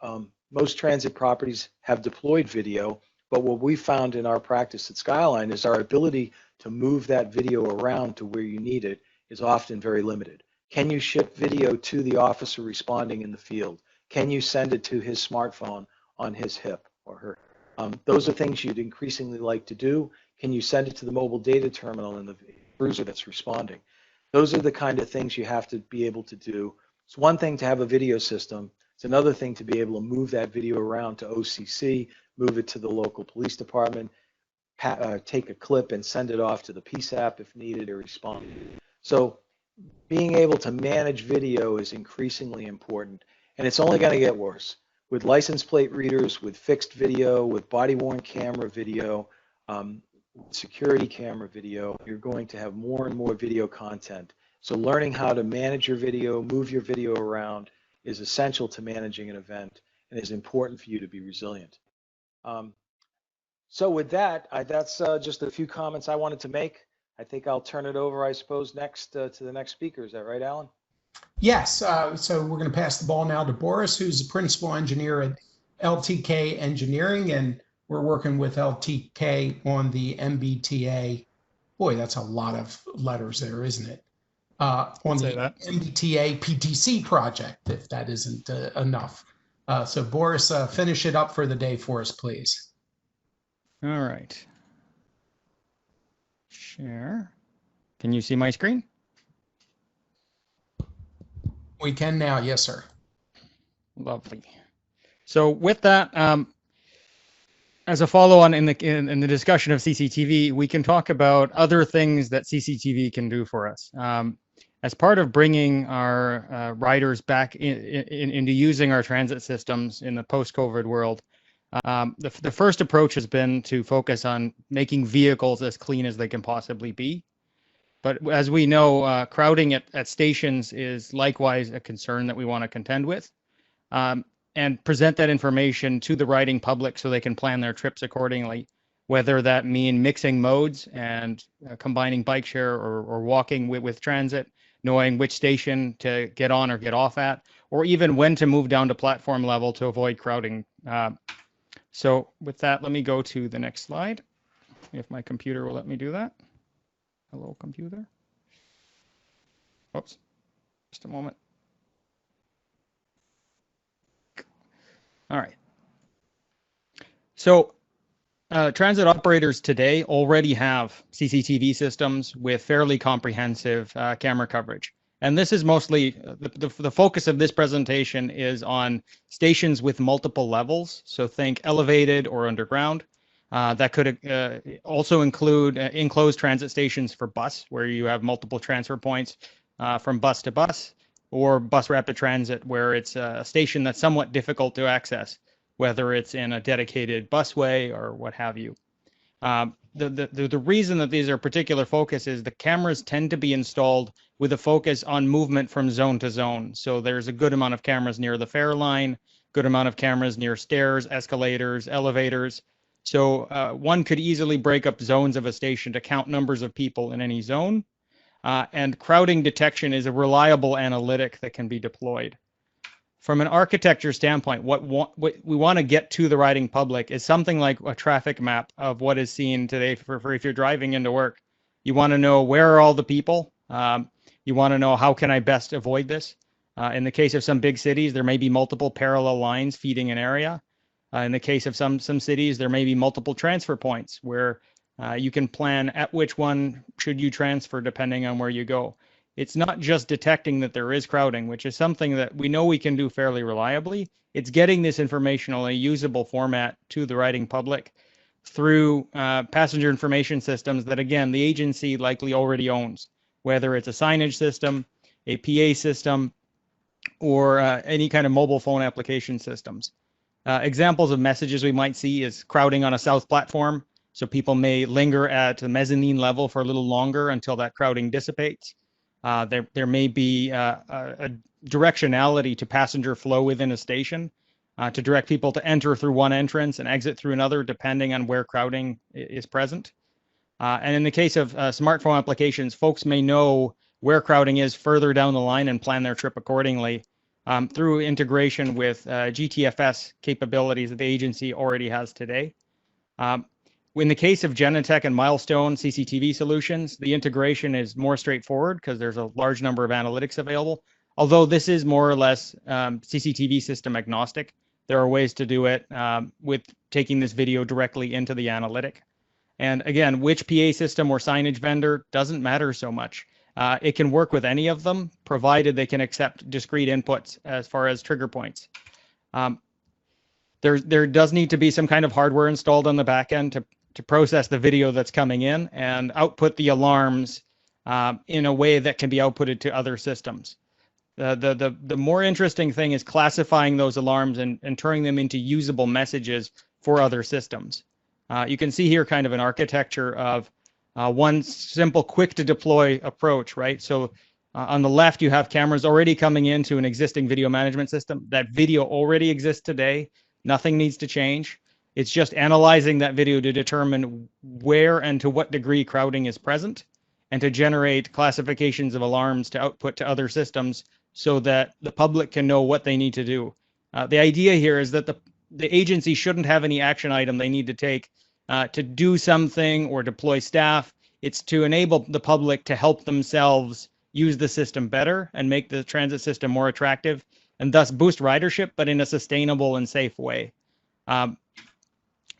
Most transit properties have deployed video, but what we found in our practice at Skyline is our ability to move that video around to where you need it is often very limited. Can you ship video to the officer responding in the field? Can you send it to his smartphone on his hip or her? Those are things you'd increasingly like to do. Can you send it to the mobile data terminal in the cruiser that's responding? Those are the kind of things you have to be able to do. It's one thing to have a video system. It's another thing to be able to move that video around to OCC, move it to the local police department, take a clip and send it off to the PSAP if needed or respond. So being able to manage video is increasingly important, and it's only going to get worse. With license plate readers, with fixed video, with body-worn camera video, security camera video, you're going to have more and more video content. So learning how to manage your video, move your video around is essential to managing an event and is important for you to be resilient. So with that, that's just a few comments I wanted to make. I think I'll turn it over, I suppose, next to the next speaker. Is that right, Alan? Yes. So we're going to pass the ball now to Boris, who's the principal engineer at LTK Engineering, and we're working with LTK on the MBTA. Boy, that's a lot of letters there, isn't it? On the MBTA PTC project, if that isn't enough. So Boris, finish it up for the day for us, please. All right. Share. Can you see my screen? We can now, yes, sir. Lovely. So with that, as a follow-on in the discussion of CCTV, we can talk about other things that CCTV can do for us. As part of bringing our riders back into using our transit systems in the post-COVID world, the first approach has been to focus on making vehicles as clean as they can possibly be. But as we know, crowding at stations is likewise a concern that we want to contend with, and present that information to the riding public so they can plan their trips accordingly, whether that mean mixing modes and combining bike share or walking with transit, knowing which station to get on or get off at, or even when to move down to platform level to avoid crowding. So with that, let me go to the next slide, if my computer will let me do that. Hello, computer. Oops, just a moment. All right. So transit operators today already have CCTV systems with fairly comprehensive camera coverage. And this is mostly, the focus of this presentation is on stations with multiple levels. So think elevated or underground. That could also include enclosed transit stations for bus, where you have multiple transfer points from bus to bus, or bus rapid transit, where it's a station that's somewhat difficult to access, whether it's in a dedicated busway or what have you. The reason that these are particular focus is the cameras tend to be installed with a focus on movement from zone to zone. So there's a good amount of cameras near the fare line, good amount of cameras near stairs, escalators, elevators. So one could easily break up zones of a station to count numbers of people in any zone. And crowding detection is a reliable analytic that can be deployed. From an architecture standpoint, what we want to get to the riding public is something like a traffic map of what is seen today for if you're driving into work. You want to know where are all the people. You want to know how can I best avoid this. In the case of some big cities, there may be multiple parallel lines feeding an area. In the case of some cities, there may be multiple transfer points where you can plan at which one should you transfer depending on where you go. It's not just detecting that there is crowding, which is something that we know we can do fairly reliably. It's getting this information in a usable format to the riding public through passenger information systems that, again, the agency likely already owns, whether it's a signage system, a PA system, or any kind of mobile phone application systems. Examples of messages we might see is crowding on a south platform. So people may linger at the mezzanine level for a little longer until that crowding dissipates. There may be a directionality to passenger flow within a station to direct people to enter through one entrance and exit through another, depending on where crowding is present. And in the case of smartphone applications, folks may know where crowding is further down the line and plan their trip accordingly through integration with GTFS capabilities that the agency already has today. In the case of Genetec and Milestone CCTV solutions, the integration is more straightforward because there's a large number of analytics available. Although this is more or less CCTV system agnostic, there are ways to do it with taking this video directly into the analytic. And again, which PA system or signage vendor doesn't matter so much. It can work with any of them, provided they can accept discrete inputs as far as trigger points. There does need to be some kind of hardware installed on the back end to process the video that's coming in and output the alarms in a way that can be outputted to other systems. The more interesting thing is classifying those alarms and turning them into usable messages for other systems. You can see here kind of an architecture of one simple, quick to deploy approach, right? So on the left, you have cameras already coming into an existing video management system. That video already exists today. Nothing needs to change. It's just analyzing that video to determine where and to what degree crowding is present and to generate classifications of alarms to output to other systems so that the public can know what they need to do. The idea here is that the agency shouldn't have any action item they need to take to do something or deploy staff. It's to enable the public to help themselves use the system better and make the transit system more attractive and thus boost ridership, but in a sustainable and safe way.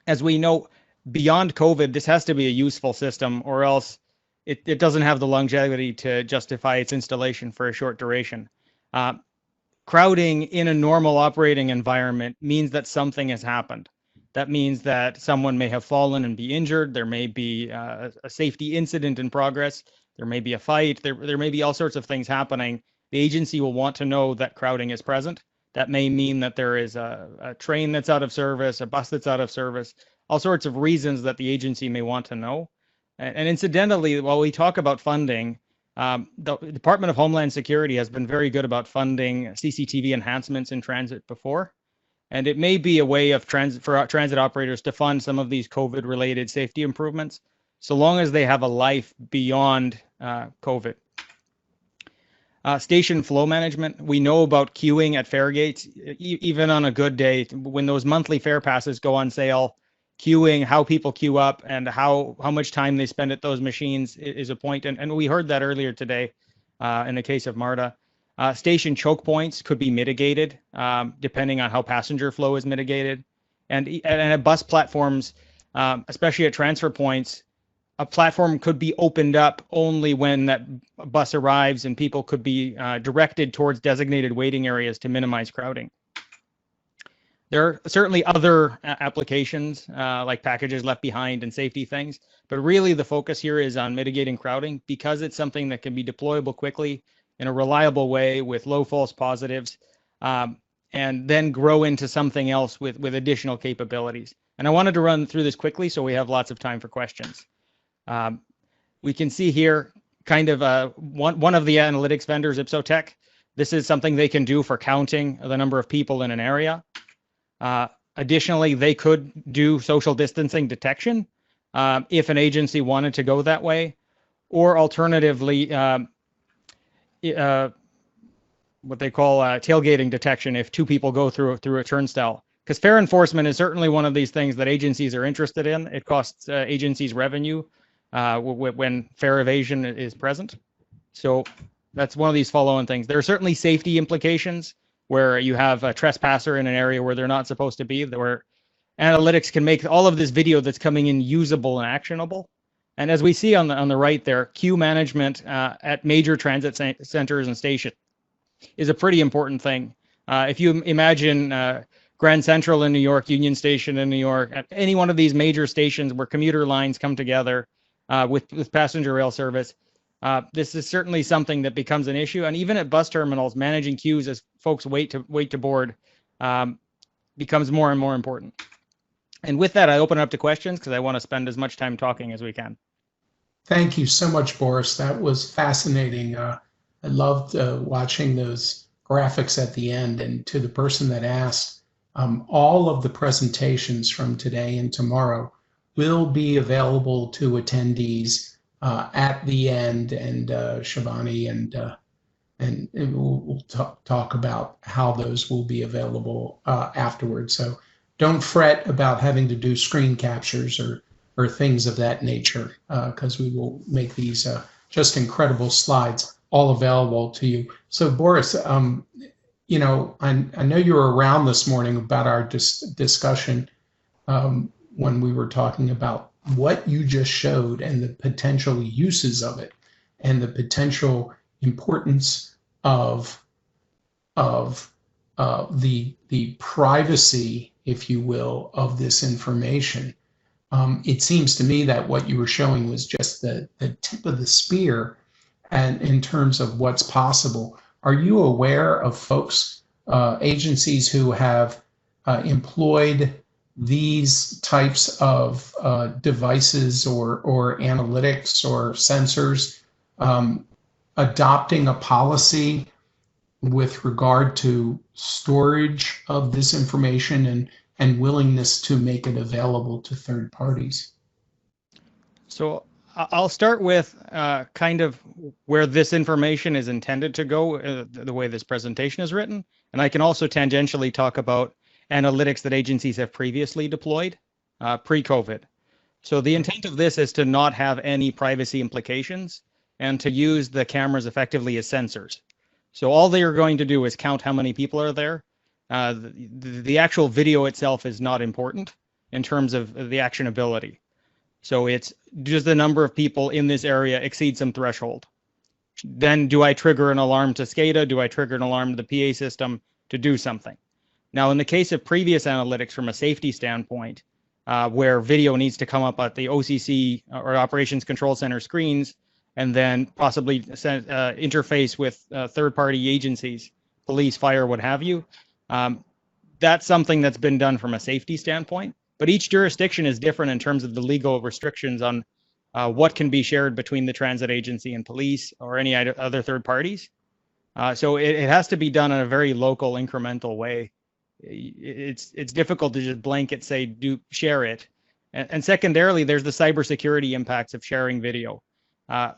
As we know, beyond COVID, this has to be a useful system or else it doesn't have the longevity to justify its installation for a short duration. Crowding in a normal operating environment means that something has happened. That means that someone may have fallen and be injured. There may be a safety incident in progress. There may be a fight. There may be all sorts of things happening. The agency will want to know that crowding is present. That may mean that there is a train that's out of service, a bus that's out of service, all sorts of reasons that the agency may want to know. And incidentally, while we talk about funding, the Department of Homeland Security has been very good about funding CCTV enhancements in transit before. And it may be a way of for transit operators to fund some of these COVID-related safety improvements, so long as they have a life beyond COVID. Station flow management. We know about queuing at fare gates, even on a good day, when those monthly fare passes go on sale. Queuing, how people queue up, and how much time they spend at those machines is a point. And we heard that earlier today in the case of MARTA. Station choke points could be mitigated depending on how passenger flow is mitigated. And at bus platforms, especially at transfer points, a platform could be opened up only when that bus arrives, and people could be directed towards designated waiting areas to minimize crowding. There are certainly other applications like packages left behind and safety things, but really the focus here is on mitigating crowding because it's something that can be deployable quickly in a reliable way with low false positives, and then grow into something else with additional capabilities. And I wanted to run through this quickly so we have lots of time for questions. We can see here kind of one of the analytics vendors, Ipsotech. This is something they can do for counting the number of people in an area. Additionally, they could do social distancing detection if an agency wanted to go that way, or alternatively, what they call tailgating detection if two people go through a turnstile. Because fare enforcement is certainly one of these things that agencies are interested in. It costs agencies revenue when fare evasion is present. So that's one of these follow-on things. There are certainly safety implications where you have a trespasser in an area where they're not supposed to be, where analytics can make all of this video that's coming in usable and actionable. And as we see on the right there, queue management at major transit centers and stations is a pretty important thing. If you imagine Grand Central in New York, Union Station in New York, at any one of these major stations where commuter lines come together with passenger rail service, this is certainly something that becomes an issue. And even at bus terminals, managing queues as folks wait to board becomes more and more important. And with that, I open it up to questions because I want to spend as much time talking as we can. Thank you so much, Boris. That was fascinating. I loved watching those graphics at the end. And to the person that asked, all of the presentations from today and tomorrow will be available to attendees at the end, and Shivani and we'll talk about how those will be available afterwards. So don't fret about having to do screen captures or things of that nature, because we will make these just incredible slides all available to you. So Boris, you know, I know you were around this morning about our discussion when we were talking about what you just showed and the potential uses of it and the potential importance of the privacy, if you will, of this information. It seems to me that what you were showing was just the tip of the spear, and in terms of what's possible. Are you aware of folks, agencies who have employed these types of devices or analytics or sensors, adopting a policy with regard to storage of this information and willingness to make it available to third parties? So I'll start with kind of where this information is intended to go, the way this presentation is written. And I can also tangentially talk about analytics that agencies have previously deployed pre-COVID. So the intent of this is to not have any privacy implications and to use the cameras effectively as sensors. So all they are going to do is count how many people are there. The actual video itself is not important in terms of the actionability. So it's, does the number of people in this area exceed some threshold? Then do I trigger an alarm to SCADA? Do I trigger an alarm to the PA system to do something? Now, in the case of previous analytics from a safety standpoint, where video needs to come up at the OCC or Operations Control Center screens, and then possibly interface with third-party agencies, police, fire, what have you, that's something that's been done from a safety standpoint. But each jurisdiction is different in terms of the legal restrictions on what can be shared between the transit agency and police or any other third parties. So it has to be done in a very local, incremental way. It's difficult to just blanket say, do share it. And secondarily, there's the cybersecurity impacts of sharing video.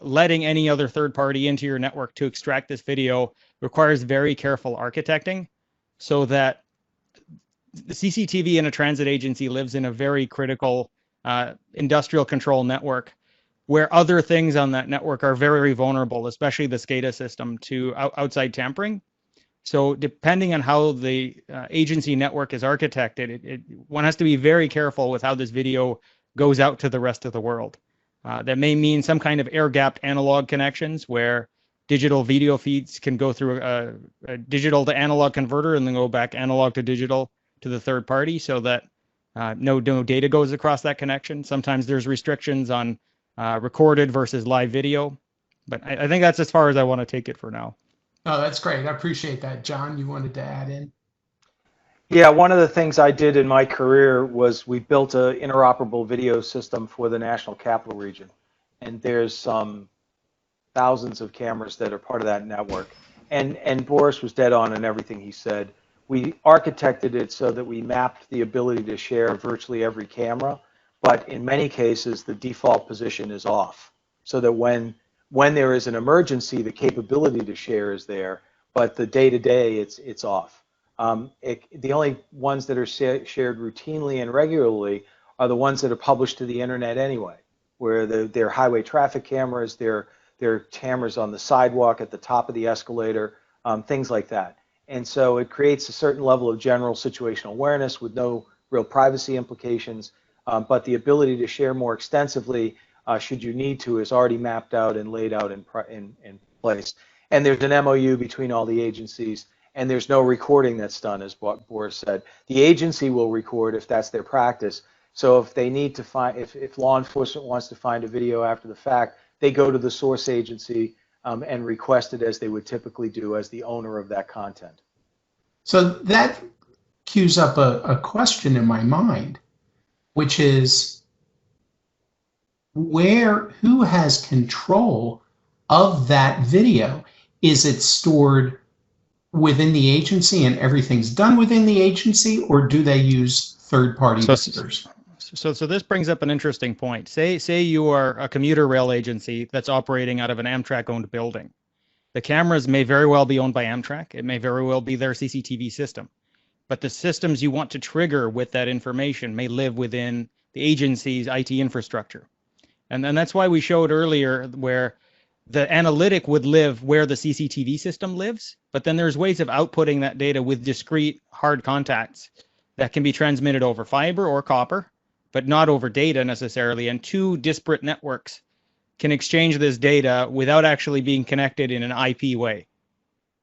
Letting any other third party into your network to extract this video requires very careful architecting so that the CCTV in a transit agency lives in a very critical industrial control network where other things on that network are very vulnerable, especially the SCADA system, to outside tampering. So depending on how the agency network is architected, one has to be very careful with how this video goes out to the rest of the world. That may mean some kind of air-gapped analog connections where digital video feeds can go through a digital to analog converter and then go back analog to digital to the third party so that no data goes across that connection. Sometimes there's restrictions on recorded versus live video, but I think that's as far as I want to take it for now. Oh, that's great. I appreciate that. John, you wanted to add in? Yeah, one of the things I did in my career was we built an interoperable video system for the National Capital Region. And there's thousands of cameras that are part of that network. And Boris was dead on in everything he said. We architected it so that we mapped the ability to share virtually every camera, but in many cases the default position is off. So that when there is an emergency, the capability to share is there, but the day-to-day it's off. The only ones that are shared routinely and regularly are the ones that are published to the internet anyway, where they're highway traffic cameras, they're cameras on the sidewalk, at the top of the escalator, things like that. And so it creates a certain level of general situational awareness with no real privacy implications, but the ability to share more extensively, should you need to, is already mapped out and laid out in place. And there's an MOU between all the agencies, and there's no recording that's done, as what Boris said. The agency will record if that's their practice. So if they need to find, if law enforcement wants to find a video after the fact, they go to the source agency and request it as they would typically do as the owner of that content. So that cues up a question in my mind, which is who has control of that video? Is it stored within the agency and everything's done within the agency, or do they use third-party vendors? So this brings up an interesting point. Say you are a commuter rail agency that's operating out of an Amtrak-owned building. The cameras may very well be owned by Amtrak. It may very well be their CCTV system. But the systems you want to trigger with that information may live within the agency's IT infrastructure. And then that's why we showed earlier where the analytic would live where the CCTV system lives, but then there's ways of outputting that data with discrete hard contacts that can be transmitted over fiber or copper, but not over data necessarily. And two disparate networks can exchange this data without actually being connected in an IP way,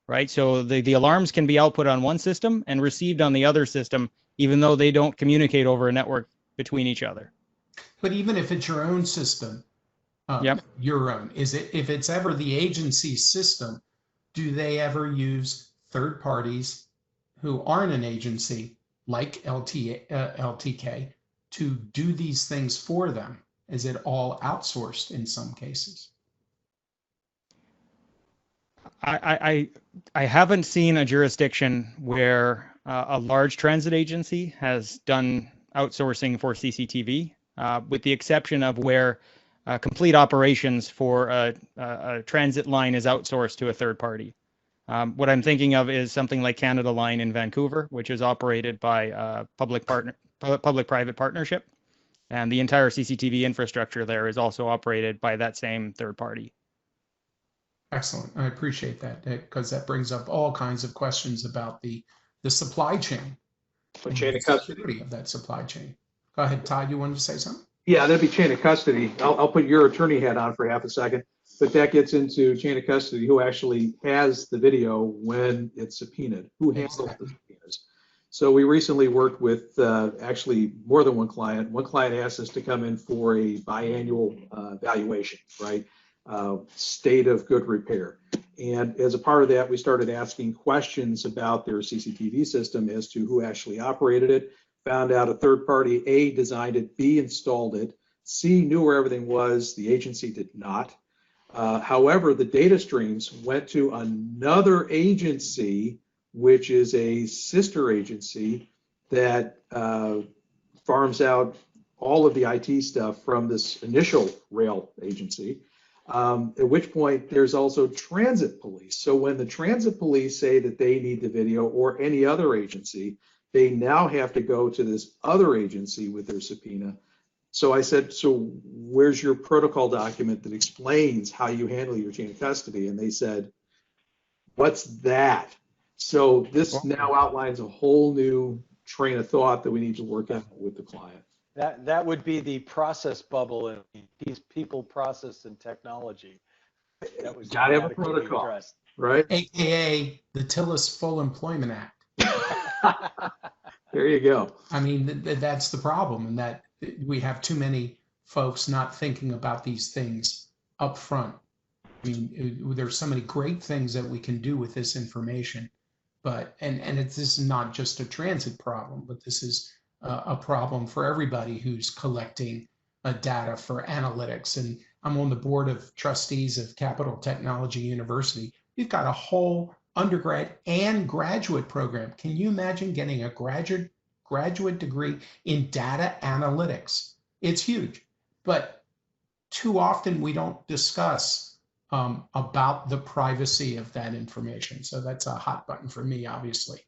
right? So the alarms can be output on one system and received on the other system, even though they don't communicate over a network between each other. But even if it's your own system, your own, if it's ever the agency system, do they ever use third parties who aren't an agency like LTK to do these things for them? Is it all outsourced in some cases? I haven't seen a jurisdiction where a large transit agency has done outsourcing for CCTV, with the exception of where complete operations for a transit line is outsourced to a third party. What I'm thinking of is something like Canada Line in Vancouver, which is operated by public-private partnership, and the entire CCTV infrastructure there is also operated by that same third party. Excellent. I appreciate that, because that brings up all kinds of questions about the supply chain, the chain of custody of that supply chain. Go ahead, Todd. You wanted to say something? Yeah, that'd be chain of custody. I'll put your attorney hat on for half a second, but that gets into chain of custody. Who actually has the video when it's subpoenaed? Who handles the subpoenas? So we recently worked with actually more than one client. One client asked us to come in for a biannual valuation, right? State of good repair. And as a part of that, we started asking questions about their CCTV system as to who actually operated it. Found out a third party, A, designed it, B, installed it, C, knew where everything was, the agency did not. However, the data streams went to another agency, which is a sister agency that farms out all of the IT stuff from this initial rail agency. At which point there's also transit police. So when the transit police say that they need the video, or any other agency, they now have to go to this other agency with their subpoena. So I said, so where's your protocol document that explains how you handle your chain of custody? And they said, what's that? So this now outlines a whole new train of thought that we need to work on with the client. That would be the process bubble in people, process, and technology. That was gotta have a protocol, addressed. Right? AKA the Tillis Full Employment Act. There you go. I mean, that's the problem, and that we have too many folks not thinking about these things up front. I mean, there's so many great things that we can do with this information, but this is not just a transit problem, but this is a problem for everybody who's collecting data for analytics. And I'm on the board of trustees of Capital Technology University. We've got a whole undergrad and graduate program. Can you imagine getting a graduate degree in data analytics? It's huge, but too often we don't discuss about the privacy of that information. So that's a hot button for me, obviously.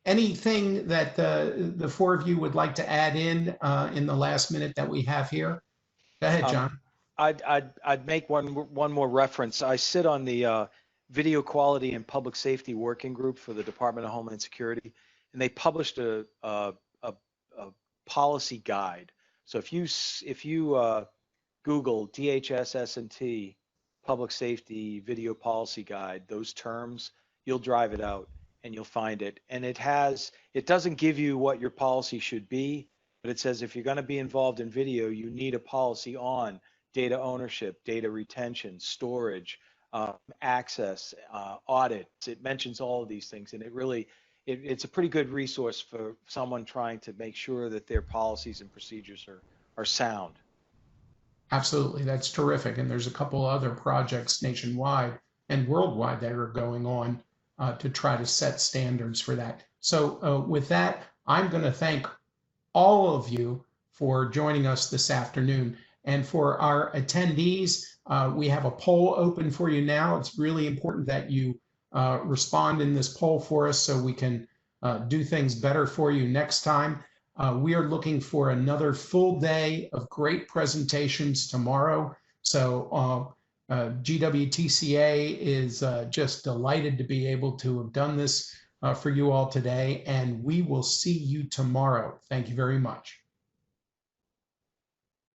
Anything that the four of you would like to add in the last minute that we have here? Go ahead, John. I'd make one more reference. I sit on the Video Quality and Public Safety Working Group for the Department of Homeland Security, and they published a policy guide. So if you Google DHS S&T Public Safety Video Policy Guide, those terms, you'll drive it out and you'll find it. And it doesn't give you what your policy should be, but it says if you're going to be involved in video, you need a policy on data ownership, data retention, storage, access, audits. It mentions all of these things, and it's a pretty good resource for someone trying to make sure that their policies and procedures are sound. Absolutely, that's terrific. And there's a couple other projects nationwide and worldwide that are going on to try to set standards for that. So with that, I'm going to thank all of you for joining us this afternoon. And for our attendees, we have a poll open for you now. It's really important that you respond in this poll for us so we can do things better for you next time. We are looking for another full day of great presentations tomorrow. So GWTCA is just delighted to be able to have done this for you all today, and we will see you tomorrow. Thank you very much.